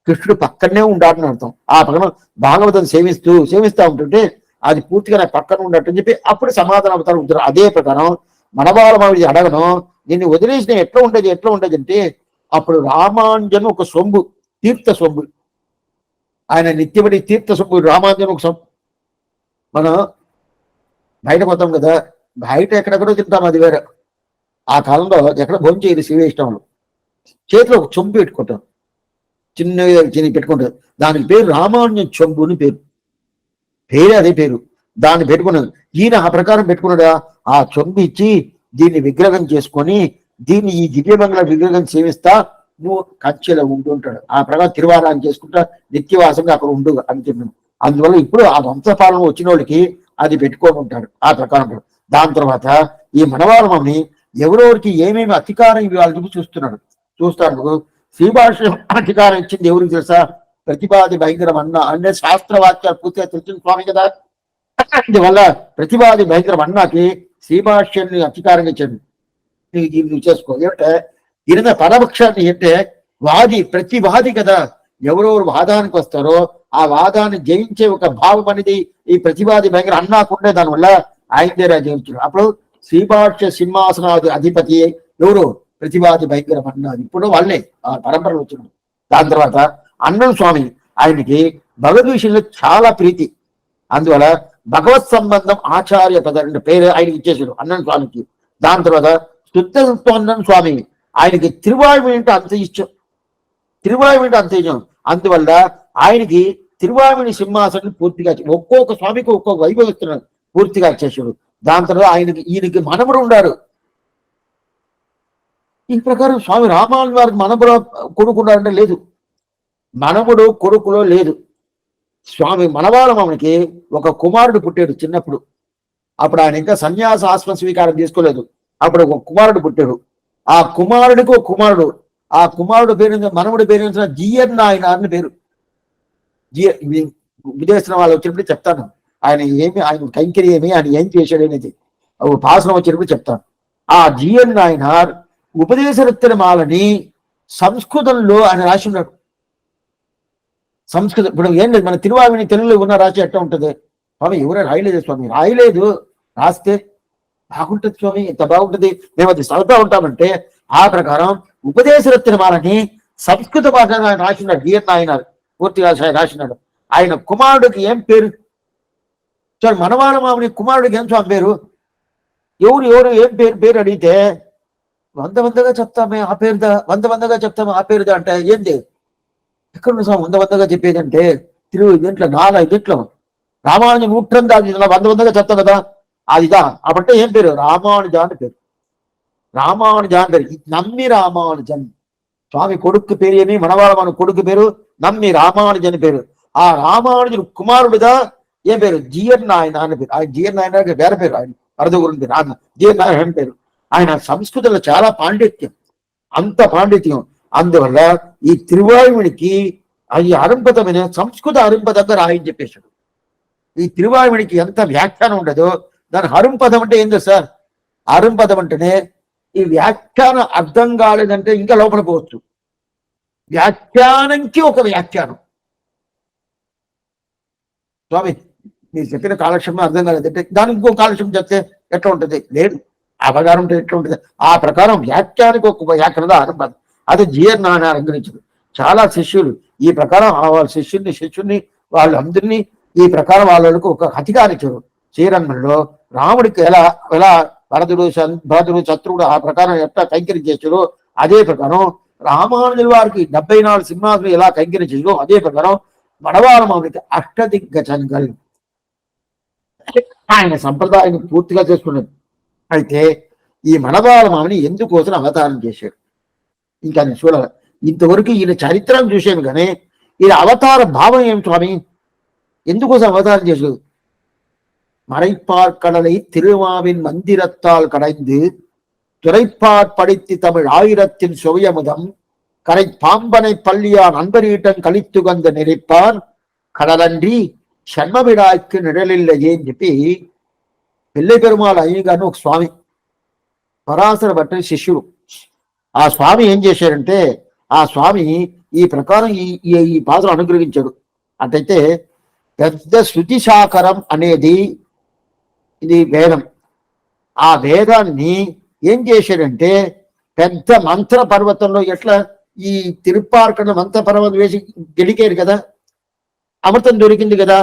కృష్ణుడు పక్కనే ఉండాలని అర్థం. ఆ పక్కన భాగవతం సేవిస్తా ఉంటుంటే అది పూర్తిగా నా పక్కన ఉండటని చెప్పి అప్పుడు సమాధానం అవుతారు ఉంటారు. అదే ప్రకారం మనవాళ్ళ మామిడి అడగను, నిన్ను వదిలేసిన ఎట్లా ఉండేది అంటే అప్పుడు రామాంజన్ ఒక సొంబు, తీర్థ సొంబు, ఆయన నిత్యబడి తీర్థ సొంబు రామాంజన్ ఒక సొంబు. మనం బయట పోతాం కదా, బయట ఎక్కడెక్కడో తింటాం, అది వేరే. ఆ కాలంలో ఎక్కడ భోజనం చేయదు శ్రీవైష్ణవులు, చేతిలో ఒక చొంబు పెట్టుకుంటారు, చిన్నగా పెట్టుకుంటారు. దానికి పేరు రామానుజన్ చొంబు అని పేరే అదే పేరు. దాన్ని పెట్టుకున్నాడు. ఈయన ఆ ప్రకారం పెట్టుకున్నాడా, ఆ చొంబు ఇచ్చి దీన్ని విగ్రహం చేసుకొని దీన్ని ఈ దివ్యమంగళ విగ్రహం సేవిస్తా నువ్వు కంచెలో ఉంటుంటాడు. ఆ ప్రకారం తిరువారాన్ని చేసుకుంటా నిత్యవాసంగా అక్కడ ఉండు అని చెప్పాను. అందువల్ల ఇప్పుడు ఆ వంశపాలన వచ్చిన వాళ్ళకి అది పెట్టుకొని ఉంటాడు ఆ ప్రకారం. దాని తర్వాత ఈ మనవాళ్ళని ఎవరెవరికి ఏమేమి అధికారం ఇవ్వాలని చూస్తాడు. శ్రీభాష్యం అధికారం ఇచ్చింది ఎవరికి తెలుసా? ప్రతిపాది భయంకరం అంటే శాస్త్రవాక్యాలు పూర్తిగా తెలిసిన స్వామి కదా. అందువల్ల ప్రతిపాది భయంకరం అన్నాకి శ్రీభాష్యాన్ని అధికారంగా ఇచ్చాడు. నువ్వు చేసుకో. ఏమంటే ఈయన పరపక్షాన్ని అంటే ప్రతివాది కదా, ఎవరెవరు వాదానికి వస్తారో ఆ వాదాన్ని జయించే ఒక భావం అనేది ఈ ప్రతివాది భయంకర అన్నాకుండే, దానివల్ల ఆయన దగ్గర జయించాడు. అప్పుడు శ్రీభాష్య సింహాసనాది అధిపతి ఎవరు? ప్రతివాది భయంకరం అన్నది. ఇప్పుడు వాళ్ళే ఆ పరంపరలు వచ్చినాడు. దాని తర్వాత అన్నం స్వామి, ఆయనకి భగవద్ విషయంలో చాలా ప్రీతి. అందువల్ల భగవత్ సంబంధం ఆచార్య పద పేరు ఆయనకి ఇచ్చేసాడు అన్నం స్వామికి. దాని తర్వాత శుద్ధ అన్నం స్వామి, ఆయనకి తిరువాయువు అంటే అంత ఇష్టం, అందువల్ల ఆయనకి తిరువాయుని సింహాసనం పూర్తిగా ఒక్కొక్క స్వామికి ఒక్కొక్క వైభవిస్తున్నాడు, పూర్తిగా ఇచ్చేసాడు. దాని తర్వాత ఈయనకి మనముడు ఉన్నాడు. ఈ ప్రకారం స్వామి రామాను వారికి మనముడు కొడుకున్నాడంటే లేదు, మనముడు కొడుకులో లేదు. స్వామి మనవాళ్ళ మామకి ఒక కుమారుడు పుట్టాడు చిన్నప్పుడు. అప్పుడు ఆయన ఇంకా సన్యాస ఆశ్రమ స్వీకారం చేసుకోలేదు. అప్పుడు ఒక కుమారుడు పుట్టాడు. ఆ కుమారుడికి ఒక కుమారుడు, ఆ కుమారుడు పేరు మనముడి పేరు జిఎన్ ఆయన అని పేరు. విదేశం వాళ్ళు వచ్చినప్పుడు చెప్తాను ఆయన కైంకర్యం ఏమి, ఆయన ఏం చేశాడు అనేది పాసనం వచ్చినప్పుడు చెప్తాను. ఆ జిఎన్ నాయనార్ ఉపదేశరత్నమాలని సంస్కృతంలో ఆయన రాసి ఉన్నాడు. సంస్కృతం ఇప్పుడు ఏం లేదు, మన తిరువావిని తెలుగులో ఉన్న రాసి ఎట్లా ఉంటుంది? స్వామి ఎవరో రాయలేదు స్వామి, రాయలేదు, రాస్తే బాగుంటుంది స్వామి, ఎంత బాగుంటుంది, మేము అది చదువుతూ ఉంటామంటే ఆ ప్రకారం ఉపదేశరత్నమాలని సంస్కృత భాష ఆయన రాసినాడు. డిఎన్ ఆయన పూర్తిగా రాసినాడు. ఆయన కుమారుడికి ఏం పేరు? సార్ మనవాళ్ళ మామని కుమారుడికి ఏం స్వామి పేరు? ఎవరు ఏం పేరు అడిగితే వందగా చెప్తామే ఆ పేరుదా, వందగా చెప్తామే ఆ పేరుదా అంటే ఏంది, ఎక్కడ స్వామి వందగా చెప్పేది అంటే దీంట్లో 4-5 రామానుజ నూట్రందా వందగా చెప్తాం కదా, అదిదా అవంటే ఏం పేరు? రామానుజ అని పేరు. రామానుజ అని పేరు. నమ్మి రామానుజన్ స్వామి కొడుకు పేరు ఏమి? మనవాళ్ళ మన కొడుకు పేరు నమ్మి రామానుజన్ పేరు. ఆ రామానుజుడు కుమారుడుగా ఏం పేరు? జిఎన్ నాయన అని పేరు. ఆయన జిఎన్ నాయన వేరే పేరు, ఆయన వరదగురుని పేరు, ఆయన జిఎన్ నాయన అని పేరు. ఆయన సంస్కృతంలో చాలా పాండిత్యం, అంత పాండిత్యం. అందువల్ల ఈ తిరువాయువునికి ఈ అరుంపదమైన సంస్కృత అరుంపదంగా రాయని చెప్పేశాడు. ఈ తిరువాయువునికి ఎంత వ్యాఖ్యానం ఉండదో దాని అరుంపదం అంటే ఏందో సార్? అరుంపదం అంటేనే ఈ వ్యాఖ్యానం అర్థం కాలేదంటే ఇంకా లోపల పోవచ్చు. వ్యాఖ్యానంకి ఒక వ్యాఖ్యానం. స్వామి మీరు చెప్పిన కాలక్షేమం అర్థం కాలేదంటే దానికి ఇంకో కాలక్షేమం చెప్తే ఎట్లా ఉంటుంది? లేదు, అవగాహన ఉంటే ఎట్లా ఉంటుంది? ఆ ప్రకారం వ్యాఖ్యానికి ఒక వ్యాఖ్యానం అరుంపదం. అది జిఎన్ నాయన అలంకరించారు. చాలా శిష్యులు ఈ ప్రకారం వాళ్ళ శిష్యుల్ని వాళ్ళందరినీ ఈ ప్రకారం వాళ్ళకు ఒక అధికారించారు. శ్రీరంగంలో రాముడికి ఎలా భరతుడు శత్రువుడు ఆ ప్రకారం ఎట్లా కైంకర్యం చేశారో అదే ప్రకారం రామానుజుల వారికి 74 సింహాసనం ఎలా కైంకర్యం చేశారో అదే ప్రకారం మనవాళ్ళ మామిడికి అష్టదిగ్గజంగల్ ఆయన సంప్రదాయాన్ని పూర్తిగా చేసుకున్నది. అయితే ఈ మనవాళ్ళ మామిని ఎందుకోసం అవతారం చేశాడు ఇంకా నేను చూడాలి. ఇంతవరకు ఈయన చరిత్రను చూసాను కానీ ఈయన అవతార భావం ఏమి స్వామి? ఎందుకోసం అవతారం చేశాడు? மறைப்பார்கடலை திருமாவின் மந்திரத்தால் கடைந்து துறைப்பார் படித்து தமிழ் ஆயிரத்தின் சுவையமுதம் கரை பாம்பனை பள்ளியான் அன்பரீட்டம் கழித்து கந்த நினைப்பார் கடலன்றி షణ్మవిడాய்க்கு నిడలిల్లయ్యే అని చెప్పి పెళ్ళి పెరుమాళ అయ్యగారిని ఒక స్వామి, పరాశర భట్ట శిష్యుడు. ఆ స్వామి ఏం చేశారంటే ఆ స్వామి ఈ ప్రకారం ఈ పాత్ర అనుగ్రహించాడు. అటైతే పెద్ద శృతి శాకరం అనేది ఇది వేదం. ఆ వేదాన్ని ఏం చేశాడంటే పెద్ద మంత్ర పర్వతంలో ఎట్లా ఈ తిరుప్పార్కణ మంత్ర పర్వతం వేసి గెలికారు కదా, అమృతం దొరికింది కదా,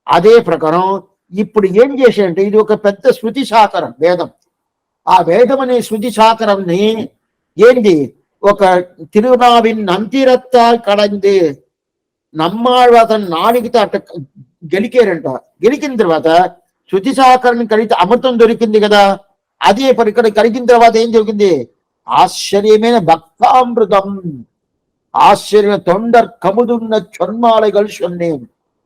అదే ప్రకారం ఇప్పుడు ఏం చేశాడంటే ఇది ఒక పెద్ద శృతి శాకరం వేదం. ఆ వేదం అనే శృతి శాకరంని ఏంది ఒక తిరునావిన్ నంతిరత్త కడంది నమ్మాళ్ళ నాడిగితే అట్ట గెలికారంట. గెలికిన తర్వాత శృతి శాకరం కలిగితే అమృతం దొరికింది కదా, అదే ఇక్కడ కలిగిన తర్వాత ఏం జరిగింది? ఆశ్చర్యమైన భక్తామృతం, ఆశ్చర్య తొండర్ కముదున్న చొన్మాలగలు సొన్నేం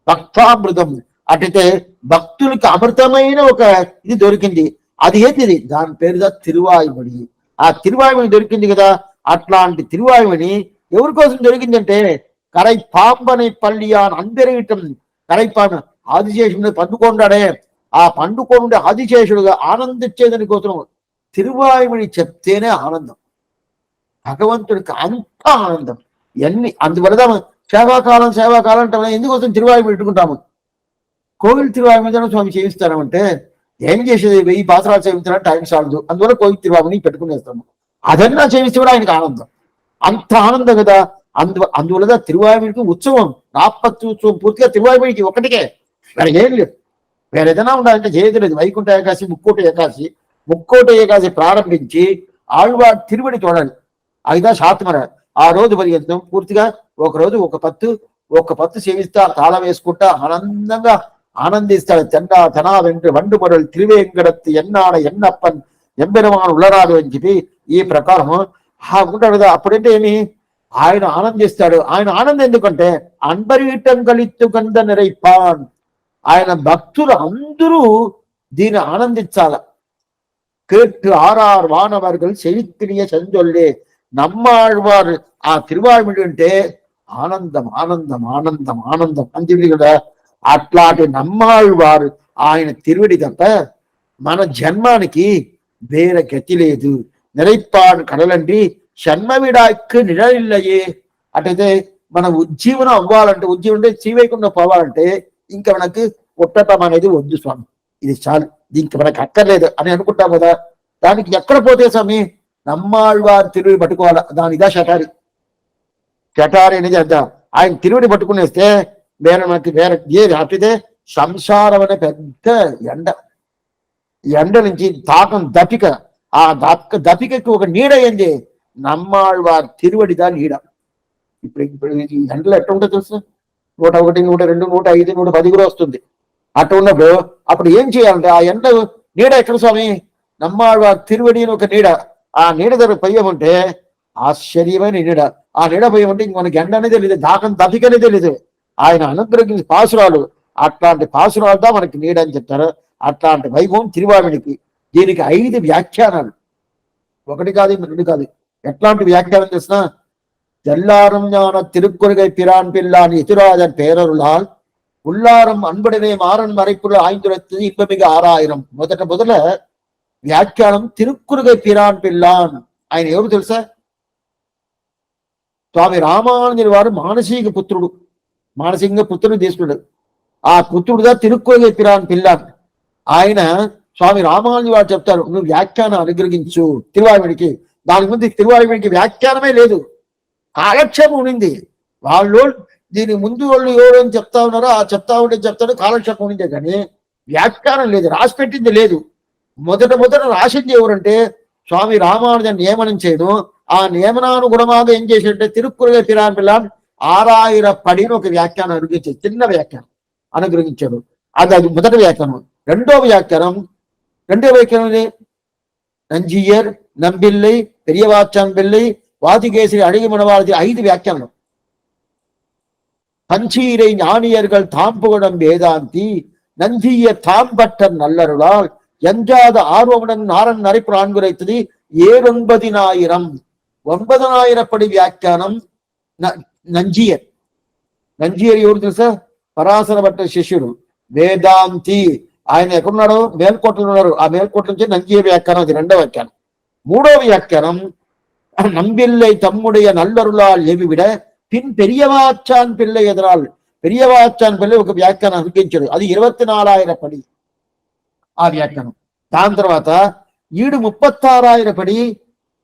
భక్తామృతం. అటైతే భక్తులకి అమృతమైన ఒక ఇది దొరికింది. అది ఏంటిది? దాని పేరుగా తిరువాయుమణి. ఆ తిరువాయుమణి దొరికింది కదా, అట్లాంటి తిరువాయుమణి ఎవరి కోసం దొరికిందంటే కరై పాంబனை పల్లియాన్ అందరిటం కరైపాంబ ఆదిశేషుడు పండుకొండాడే, ఆ పండుకొండ ఆదిశేషుడుగా ఆనందించేదని కోసం తిరువాయుమణి చెప్తేనే ఆనందం, భగవంతుడికి అంత ఆనందం. అందువల్ల సేవాకాలం అంటే ఎందుకోసం తిరువాయుమణి పెట్టుకుంటాము? కోవిల్ తిరువాయుమణి స్వామి సేవిస్తామంటే ఏం చేసేది? 1000 పాత్రాలు సేవించాలంటే టైం సాలదు. అందువల్ల కోవిల్ తిరువాయుమణి పెట్టుకునేస్తాము. అదన్నా సేవిస్తే కూడా ఆయనకు ఆనందం, అంత ఆనందం కదా. అందువల్ల తిరువాయుమణికి ఉత్సవం, 40 ఉత్సవం పూర్తిగా తిరువాయుమణికి ఒకటికే, వేరే ఏం లేదు. వేరే ఏదైనా ఉండాలంటే చేయదు లేదు. వైకుంఠ ఏకాశి, ముక్కోటి ఏకాశి ప్రారంభించి ఆళ్వార్ తిరువడి చూడాలి. అయిదా శాతమర ఆ రోజు పర్యంతం పూర్తిగా ఒక రోజు ఒక పత్తు సేవిస్తా తాళం వేసుకుంటా ఆనందంగా ఆనందిస్తాడు. తనా వెంట వండు మొరలు తిరువేంకడత్తు ఎన్నాడ ఎన్నప్పన్ ఎంబెరమాను ఉల్లరాదు అని చెప్పి ఈ ప్రకారం ఉంటాడు కదా. అప్పుడంటే ఏమి ఆయన ఆనందిస్తాడు. ఆయన ఆనందం ఎందుకంటే అన్బరీటం కలిత్తు కంద నిరైపాన్, ఆయన భక్తులు అందరూ దీన్ని ఆనందించాల. కేట్టు ఆర్ఆర్ వానవర్గలు చైత్రియ చందొల్లే నమ్మాళ్వారు ఆ తిరువాయుమడి అంటే ఆనందం ఆనందం ఆనందం ఆనందం అంతే కదా. అట్లాంటి నమ్మాళ్వారు ఆయన తిరువడి తప్ప మన జన్మానికి వేరే గతి లేదు. నిరైపాడు కడలండి షణ్మవిడాకి నిడలిల్లయే. అటైతే మన ఉజ్జీవనం అవ్వాలంటే, ఉజ్జీవనం అంటే శ్రీవైకుంఠం పోవాలంటే ఇంకా మనకి పుట్టటం అనేది వద్దు స్వామి, ఇది చాలు, దీనికి మనకు అక్కర్లేదు అని అనుకుంటాం కదా. దానికి ఎక్కడ పోతే స్వామి, నమ్మాళ్వారి తిరువి పట్టుకోవాలి. దాని ఇదా షటారి. షటారి అనేది అంత ఆయన తిరువిని పట్టుకునేస్తే వేరే మనకి వేరే ఏది అట్టిదే సంసారం అనే పెద్ద ఎండ నుంచి తాకం దపిక, ఆ దపికకి ఒక నీడ ఏంది, నమ్మాళ్వారి తిరువడిదా నీడ. ఇప్పుడు ఈ ఎండలు ఎట్లా ఉంటుంది తెలుసు, 101, 102, 105, 110 కూడా వస్తుంది. అట్లా ఉన్నప్పుడు అప్పుడు ఏం చేయాలంటే ఆ ఎండ నీడ ఎక్కడ స్వామి, నమ్మాళ్వారి తిరువడి అని ఒక నీడ, ఆ నీడ దగ్గర పోయమంటే ఆశ్చర్యమైన నీడ. ఆ నీడ పోయమంటే ఇంక మనకి ఎండ అనేది తెలియదు, దాకం దపికనే తెలియదు. ఆయన అనుగ్రహించిన పాసురాలు, అట్లాంటి పాసురాలుదా మనకి నీడ అని చెప్తారు. అట్లాంటి వైభవం తిరువావిడికి. దీనికి 5 వ్యాఖ్యానాలు, ఒకటి కాదు 2 కాదు. ఎట్లాంటి వ్యాఖ్యానం చేసినా, తెల్లారం ஞான திருக்குறுகை பிரான் பிள்ளான் எதிராஜன் பேரருளால் உள்ளாரம் அன்புடனே மாறன் மறைப்புள்ள 5 இன்பமிக 6000. మొదట వ్యాఖ్యానం తిరుక్కురుగై పిరాన్ పిల్లాన్. ఆయన ఎవరు తెలుసా, స్వామి రామానుజుల వారు మానసిక పుత్రుడు, మానసికంగా పుత్రుడు తీసుకున్నాడు. ఆ పుత్రుడుగా తిరుక్కురుగై పిరాన్ పిల్లాన్. ఆయన స్వామి రామానుజుల వారు చెప్తారు, నువ్వు వ్యాఖ్యానం అనుగ్రహించు తిరువాయుడికి. దాని ముందు తిరువాయుడికి వ్యాఖ్యానమే లేదు, కాలక్షేపం ఉండింది. వాళ్ళు దీని ముందు వాళ్ళు ఎవరు అని చెప్తా ఉన్నారో ఆ చెప్తా ఉంటే చెప్తాడు, కాలక్షేపం ఉండిందే కానీ వ్యాఖ్యానం లేదు, రాసి పెట్టింది లేదు. మొదట రాసింది ఎవరంటే స్వామి రామానుజన్ నియమనం చేయను. ఆ నియమనానుగుణమాగా ఏం చేసింటే తిరుక్కురుగై పిరాన్ పిల్లాన్ 6000 పడిని ఒక వ్యాఖ్యానం అనుగ్రహించాడు, చిన్న వ్యాఖ్యానం అనుగ్రహించాడు. అది మొదటి వ్యాఖ్యానం. రెండవ వ్యాఖ్యానం நஞ்சியர், நம்பிள்ளை, பெரியவாச்சான் பிள்ளை, வாதிகேசரி, அழகி மணவாளதி 5 వ్యాఖ్యానం. பஞ்சீரை ஞானியர்கள் தாம்புகடம் வேதாந்தி நந்திய தாம்பட்டர் நல்லருளால் எஞ்சாத ஆர்வமுடன் நாரன் நரைப்பு நான்குரைத்தது 9,000. 9,000 పడి వ్యాఖ్యానం నంజియర్. నంజియర్ ఎవరు తెలుసా, పరాశర భట్ట శిష్యుడు, వేదాంతి. ఆయన ఎక్కడున్నాడు, మేల్కోటలో ఉన్నారు. ఆ మేల్కోట నుంచి నంజియర్ వ్యాఖ్యానం, అది 2వ వ్యాఖ్యానం. 3వ వ్యాఖ్యానం நம்பிள்ளை தம்முடைய நல்லருளால் எவிவிட பின் பெரியவாச்சான் பிள்ளை எதிரால். పెరియవాచాన్ పిల్లై ఒక వ్యాఖ్యానం అనుగ్రహించాడు, అది 24,000 పడి ఆ వ్యాఖ్యానం. దాని తర్వాత 36,000 పడి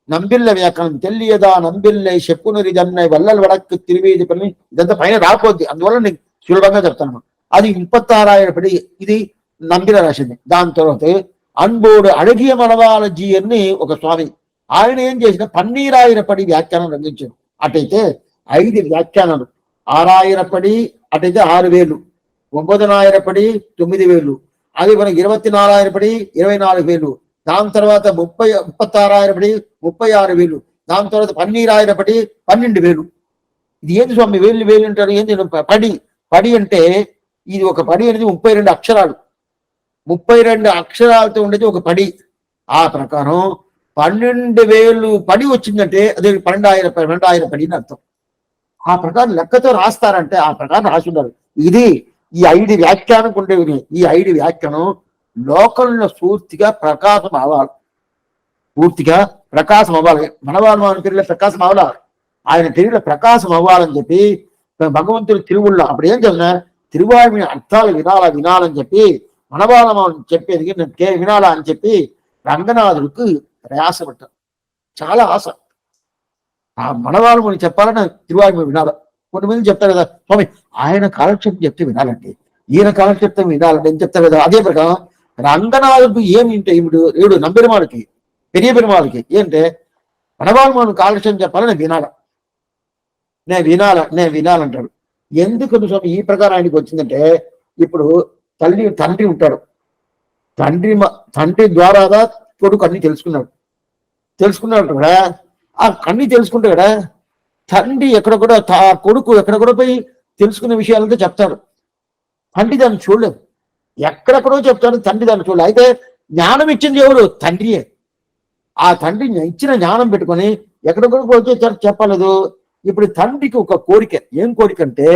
నంబిల్ల వ్యాఖ్యానం. తెల్లియదా నంబిల్లై చెప్పునురి దన్నై వల్లల్ వడక్కు తిరువీది పని. ఇదంతా పైన రాకపోద్ది, అందువల్ల నేను సులభంగా చెప్తాను. అది 36,000 పడి, ఇది నంబిల రాసింది. దాని తర్వాత అన్బోడు అழகிய మనవాళజీ అని ఒక స్వామి, ఆయన ఏం చేసిన 12,000 పడి వ్యాఖ్యానం రంగించారు. అటైతే 5 వ్యాఖ్యానాలు, 6,000 పడి అటైతే 6,000, 9,000 పడి 9,000, అది మనకి 24,000 పడి 24,000, దాని తర్వాత 36,000 పడి 36,000, దాని తర్వాత 12,000 పడి 12,000. ఇది ఏంది స్వామి వేలు అంటారు, ఏంది పడి అంటే ఇది ఒక పడి అనేది 32 అక్షరాలు, 32 అక్షరాలతో ఉండేది ఒక పడి. ఆ ప్రకారం 12,000 పడి వచ్చిందంటే అది 12,000 పడి అని అర్థం. ఆ ప్రకారం లెక్కతో రాస్తారంటే ఆ ప్రకారం రాసి ఉన్నారు. ఇది ఈ 5 వ్యాఖ్యానం ఉండేవి. ఈ 5 వ్యాఖ్యానం లోకంలో పూర్తిగా ప్రకాశం అవ్వాలి, పూర్తిగా ప్రకాశం అవ్వాలి. మనవాళ్ళ తిరుగులో ప్రకాశం అవ్వాలి, ఆయన తిరుగులో ప్రకాశం అవ్వాలని చెప్పి భగవంతుడు తిరువుల్లో అప్పుడు ఏం చెప్పినా, తిరువాయి అర్థాలు వినాలని చెప్పి మనవాళ్ళం చెప్పేది వినాలా అని చెప్పి రంగనాథుడికి ప్రయాసపడ్డారు. చాలా ఆశ, ఆ మనవాళ్ళు మనం చెప్పాలని తిరువాయి వినాలి. కొంతమంది చెప్తారు కదా, స్వామి ఆయన కాలక్షేపం చెప్తే వినాలండి, ఈయన కాలక్షేపం వినాలండి అని చెప్తారు కదా. అదే ప్రకారం రంగనాథుడికి ఏమి ఉంటే ఏడు నంబెరుమాళ్ళకి, పెరియ పెరుమాళ్ళకి ఏంటంటే మనవాళ్ళు మనం కాలక్షేపం చెప్పాలని నేను వినాలంటాడు. ఎందుకు స్వామి ఈ ప్రకారం ఆయనకి వచ్చిందంటే, ఇప్పుడు తండ్రి ఉంటాడు, తండ్రి ద్వారా కొడుకు అన్ని తెలుసుకున్నాడు కదా. ఆ అన్ని తెలుసుకుంటే కదా తండ్రి ఎక్కడ కూడా కొడుకు ఎక్కడ కూడా పోయి తెలుసుకునే విషయాలంతా చెప్తాడు. తండ్రి దాన్ని చూడలేదు, ఎక్కడెక్కడో చెప్తాడు, తండ్రి దాన్ని చూడలేదు. అయితే జ్ఞానం ఇచ్చింది ఎవరు, తండ్రియే. ఆ తండ్రి ఇచ్చిన జ్ఞానం పెట్టుకొని ఎక్కడెక్కడ పోతే చెప్పలేదు. ఇప్పుడు తండ్రికి ఒక కోరిక, ఏం కోరిక అంటే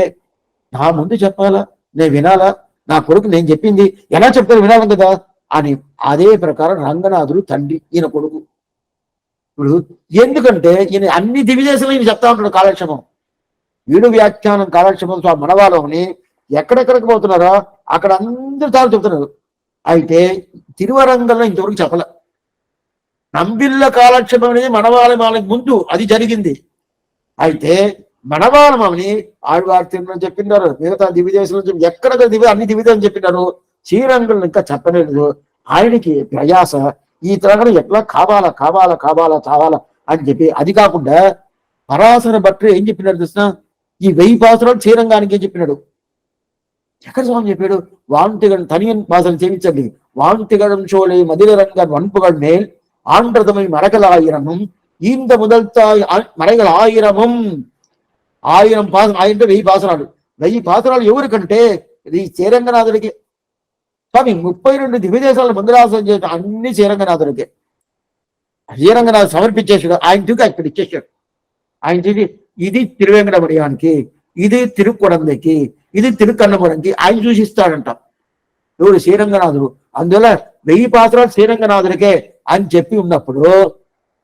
నా ముందు చెప్పాలా, నేను వినాలా, నా కొడుకు నేను చెప్పింది ఎలా చెప్తారు వినాలి కదా అని. అదే ప్రకారం రంగనాథుడు తండ్రి, ఈయన కొడుకు. ఇప్పుడు ఎందుకంటే ఈయన అన్ని దివిదేశాలు ఈయన చెప్తా ఉంటాడు కాలక్షేమం. ఈడు వ్యాఖ్యానం కాలక్షేమం మనవాళ్ళని ఎక్కడెక్కడికి పోతున్నారో అక్కడ అందరూ తాను చెప్తున్నారు. అయితే తిరువరంగంలో ఇంతవరకు చెప్పలే. నంబిళ్ళ కాలక్షేమం అనేది మనవాళ్ళకి ముందు అది జరిగింది. అయితే మనవాళ్ళమని ఆళ్వారు తిరుమల చెప్పినారు, మిగతా దివ్యదేశంలో ఎక్కడ అన్ని దివ్యదేశం చెప్పినారు. శ్రీరంగంలో ఇంకా చెప్పలేదు. ఆయనకి ప్రయాస ఈ తరగతి ఎట్లా కావాలా కావాలా కావాలా కావాలా అని చెప్పి. అది కాకుండా పరాశర భట్టు ఏం చెప్పినాడు కృష్ణ, ఈ 1000 పాసురాలు శ్రీరంగానికి ఏం చెప్పినాడు. ఎక్కడ స్వామి చెప్పాడు, వాంతిగడం తనియన్ పాసలు చేయించండి. வான்திகழும் சோலை மதிலரங்கன் வன்புகள் மேல் ஆன்றதுமை மரகள் ஆயிரமும் இந்த முதல்தாய் மறைகள் ఆయిరమం. 1000 పాసన 1000 పాసనాలు 1000 పాసనాలు ఎవరికంటే ఇది శ్రీరంగనాథుడికి. స్వామి 32 దివ్యదేశాల మందిరాసనం చేసిన అన్ని శ్రీరంగనాథుడికే. శ్రీరంగనాథ్ సమర్పించేసాడు. ఆయన తిరిగి అక్కడ ఇచ్చేసాడు. ఆయన తిరిగి ఇది తిరువేంకటమడియానికి, ఇది తిరుక్కుడందకి, ఇది తిరుక్కన్నపురంకి ఆయన చూసిస్తాడంట. ఎవరు శ్రీరంగనాథుడు. అందువల్ల 1000 పాత్రలు శ్రీరంగనాథుడికే అని చెప్పి ఉన్నప్పుడు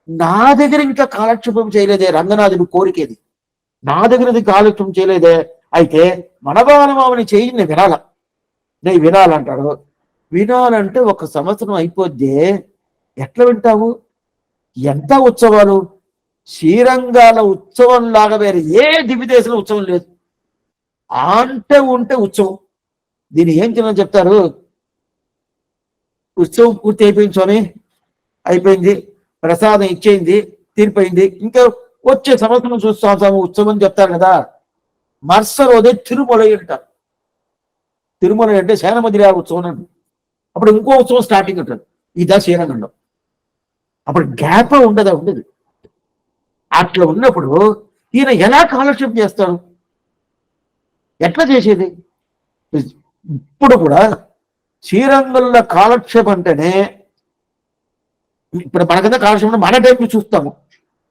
నా దగ్గర ఇంకా కాలక్షేపం చేయలేదే రంగనాథుడు కోరికేది, నా దగ్గరది కాలక్షేపం చేయలేదే. అయితే మనవానమామని చేయి నేను వినాల, నేను వినాలంటాడు. వినాలంటే 1 సంవత్సరం అయిపోద్ది. ఎట్లా వింటావు? ఎంత ఉత్సవాలు, శ్రీరంగాల ఉత్సవం లాగా వేరే ఏ దివ్యదేశంలో ఉత్సవం లేదు. అంటే ఉంటే ఉత్సవం. దీన్ని ఏం తినని చెప్తారు, ఉత్సవం పూర్తి అయిపోయింది స్వామి, అయిపోయింది, ప్రసాదం ఇచ్చేయింది, తీరిపోయింది, ఇంకా వచ్చే సంవత్సరం చూస్తాం ఉత్సవం చెప్తారు కదా. మరుసరోజే తిరుమల అంటారు. తిరుమల అంటే శయనమదిరా ఉత్సవం అండి. అప్పుడు ఇంకో ఉత్సవం స్టార్టింగ్ ఉంటుంది. ఇదా శ్రీరంగంలో. అప్పుడు గ్యాప్ ఉండదా, ఉండదు. అట్లా ఉన్నప్పుడు ఈయన ఎలా కాలక్షేపం చేస్తాడు, ఎట్లా చేసేది? ఇప్పుడు కూడా శ్రీరంగంలో కాలక్షేపం అంటేనే ఇప్పుడు మనకంతా కాలక్షేపం మన టైంకి చూస్తాము.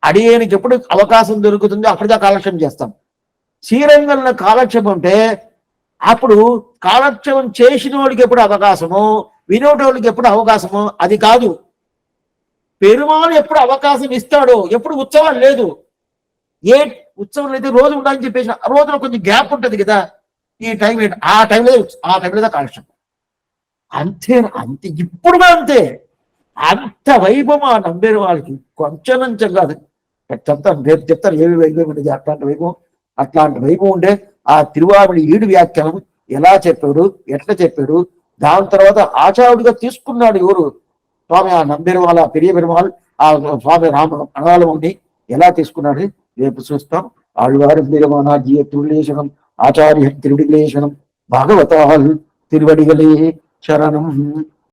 అడిగేనికి ఎప్పుడు అవకాశం దొరుకుతుందో అప్పటిదా కాలక్షేపం చేస్తాం. శ్రీరంగంలో కాలక్షేపం అంటే అప్పుడు కాలక్షేపం చేసిన వాడికి ఎప్పుడు అవకాశము, వినోటోళ్ళకి ఎప్పుడు అవకాశము అది కాదు. పెరుమాళ్ ఎప్పుడు అవకాశం ఇస్తాడో, ఎప్పుడు ఉత్సవాలు లేదు. ఏ ఉత్సవం అయితే రోజు ఉండాలని చెప్పేసి రోజున కొంచెం గ్యాప్ ఉంటుంది కదా, ఈ టైం ఆ టైంలో కాలక్షేపం. అంతే అంతే, ఇప్పుడు అంతే. అంత వైభవం ఆ నంబేరు వాళ్ళకి కొంచెం కాదు. చెప్తాను, రేపు చెప్తాను ఏమి వైభవం ఉండేది. అట్లాంటి వైభవం, అట్లాంటి వైభవం ఉండే ఆ తిరువామిడి 7 వ్యాఖ్యానం ఎలా చెప్పాడు, ఎట్లా చెప్పాడు. దాని తర్వాత ఆచార్యుడిగా తీసుకున్నాడు ఎవరు, స్వామి ఆ నంబేరు వాళ్ళ పెరియ పెరుమాళ్ ఆ స్వామి రామనాళముని ఎలా తీసుకున్నాడు రేపు చూస్తాం. ఆళ్వారు పెరుమానాజీయ తిరులేశనం ఆచార్య తిరుడిలేశనం భాగవతాల్ తిరువడిగలే శరణం.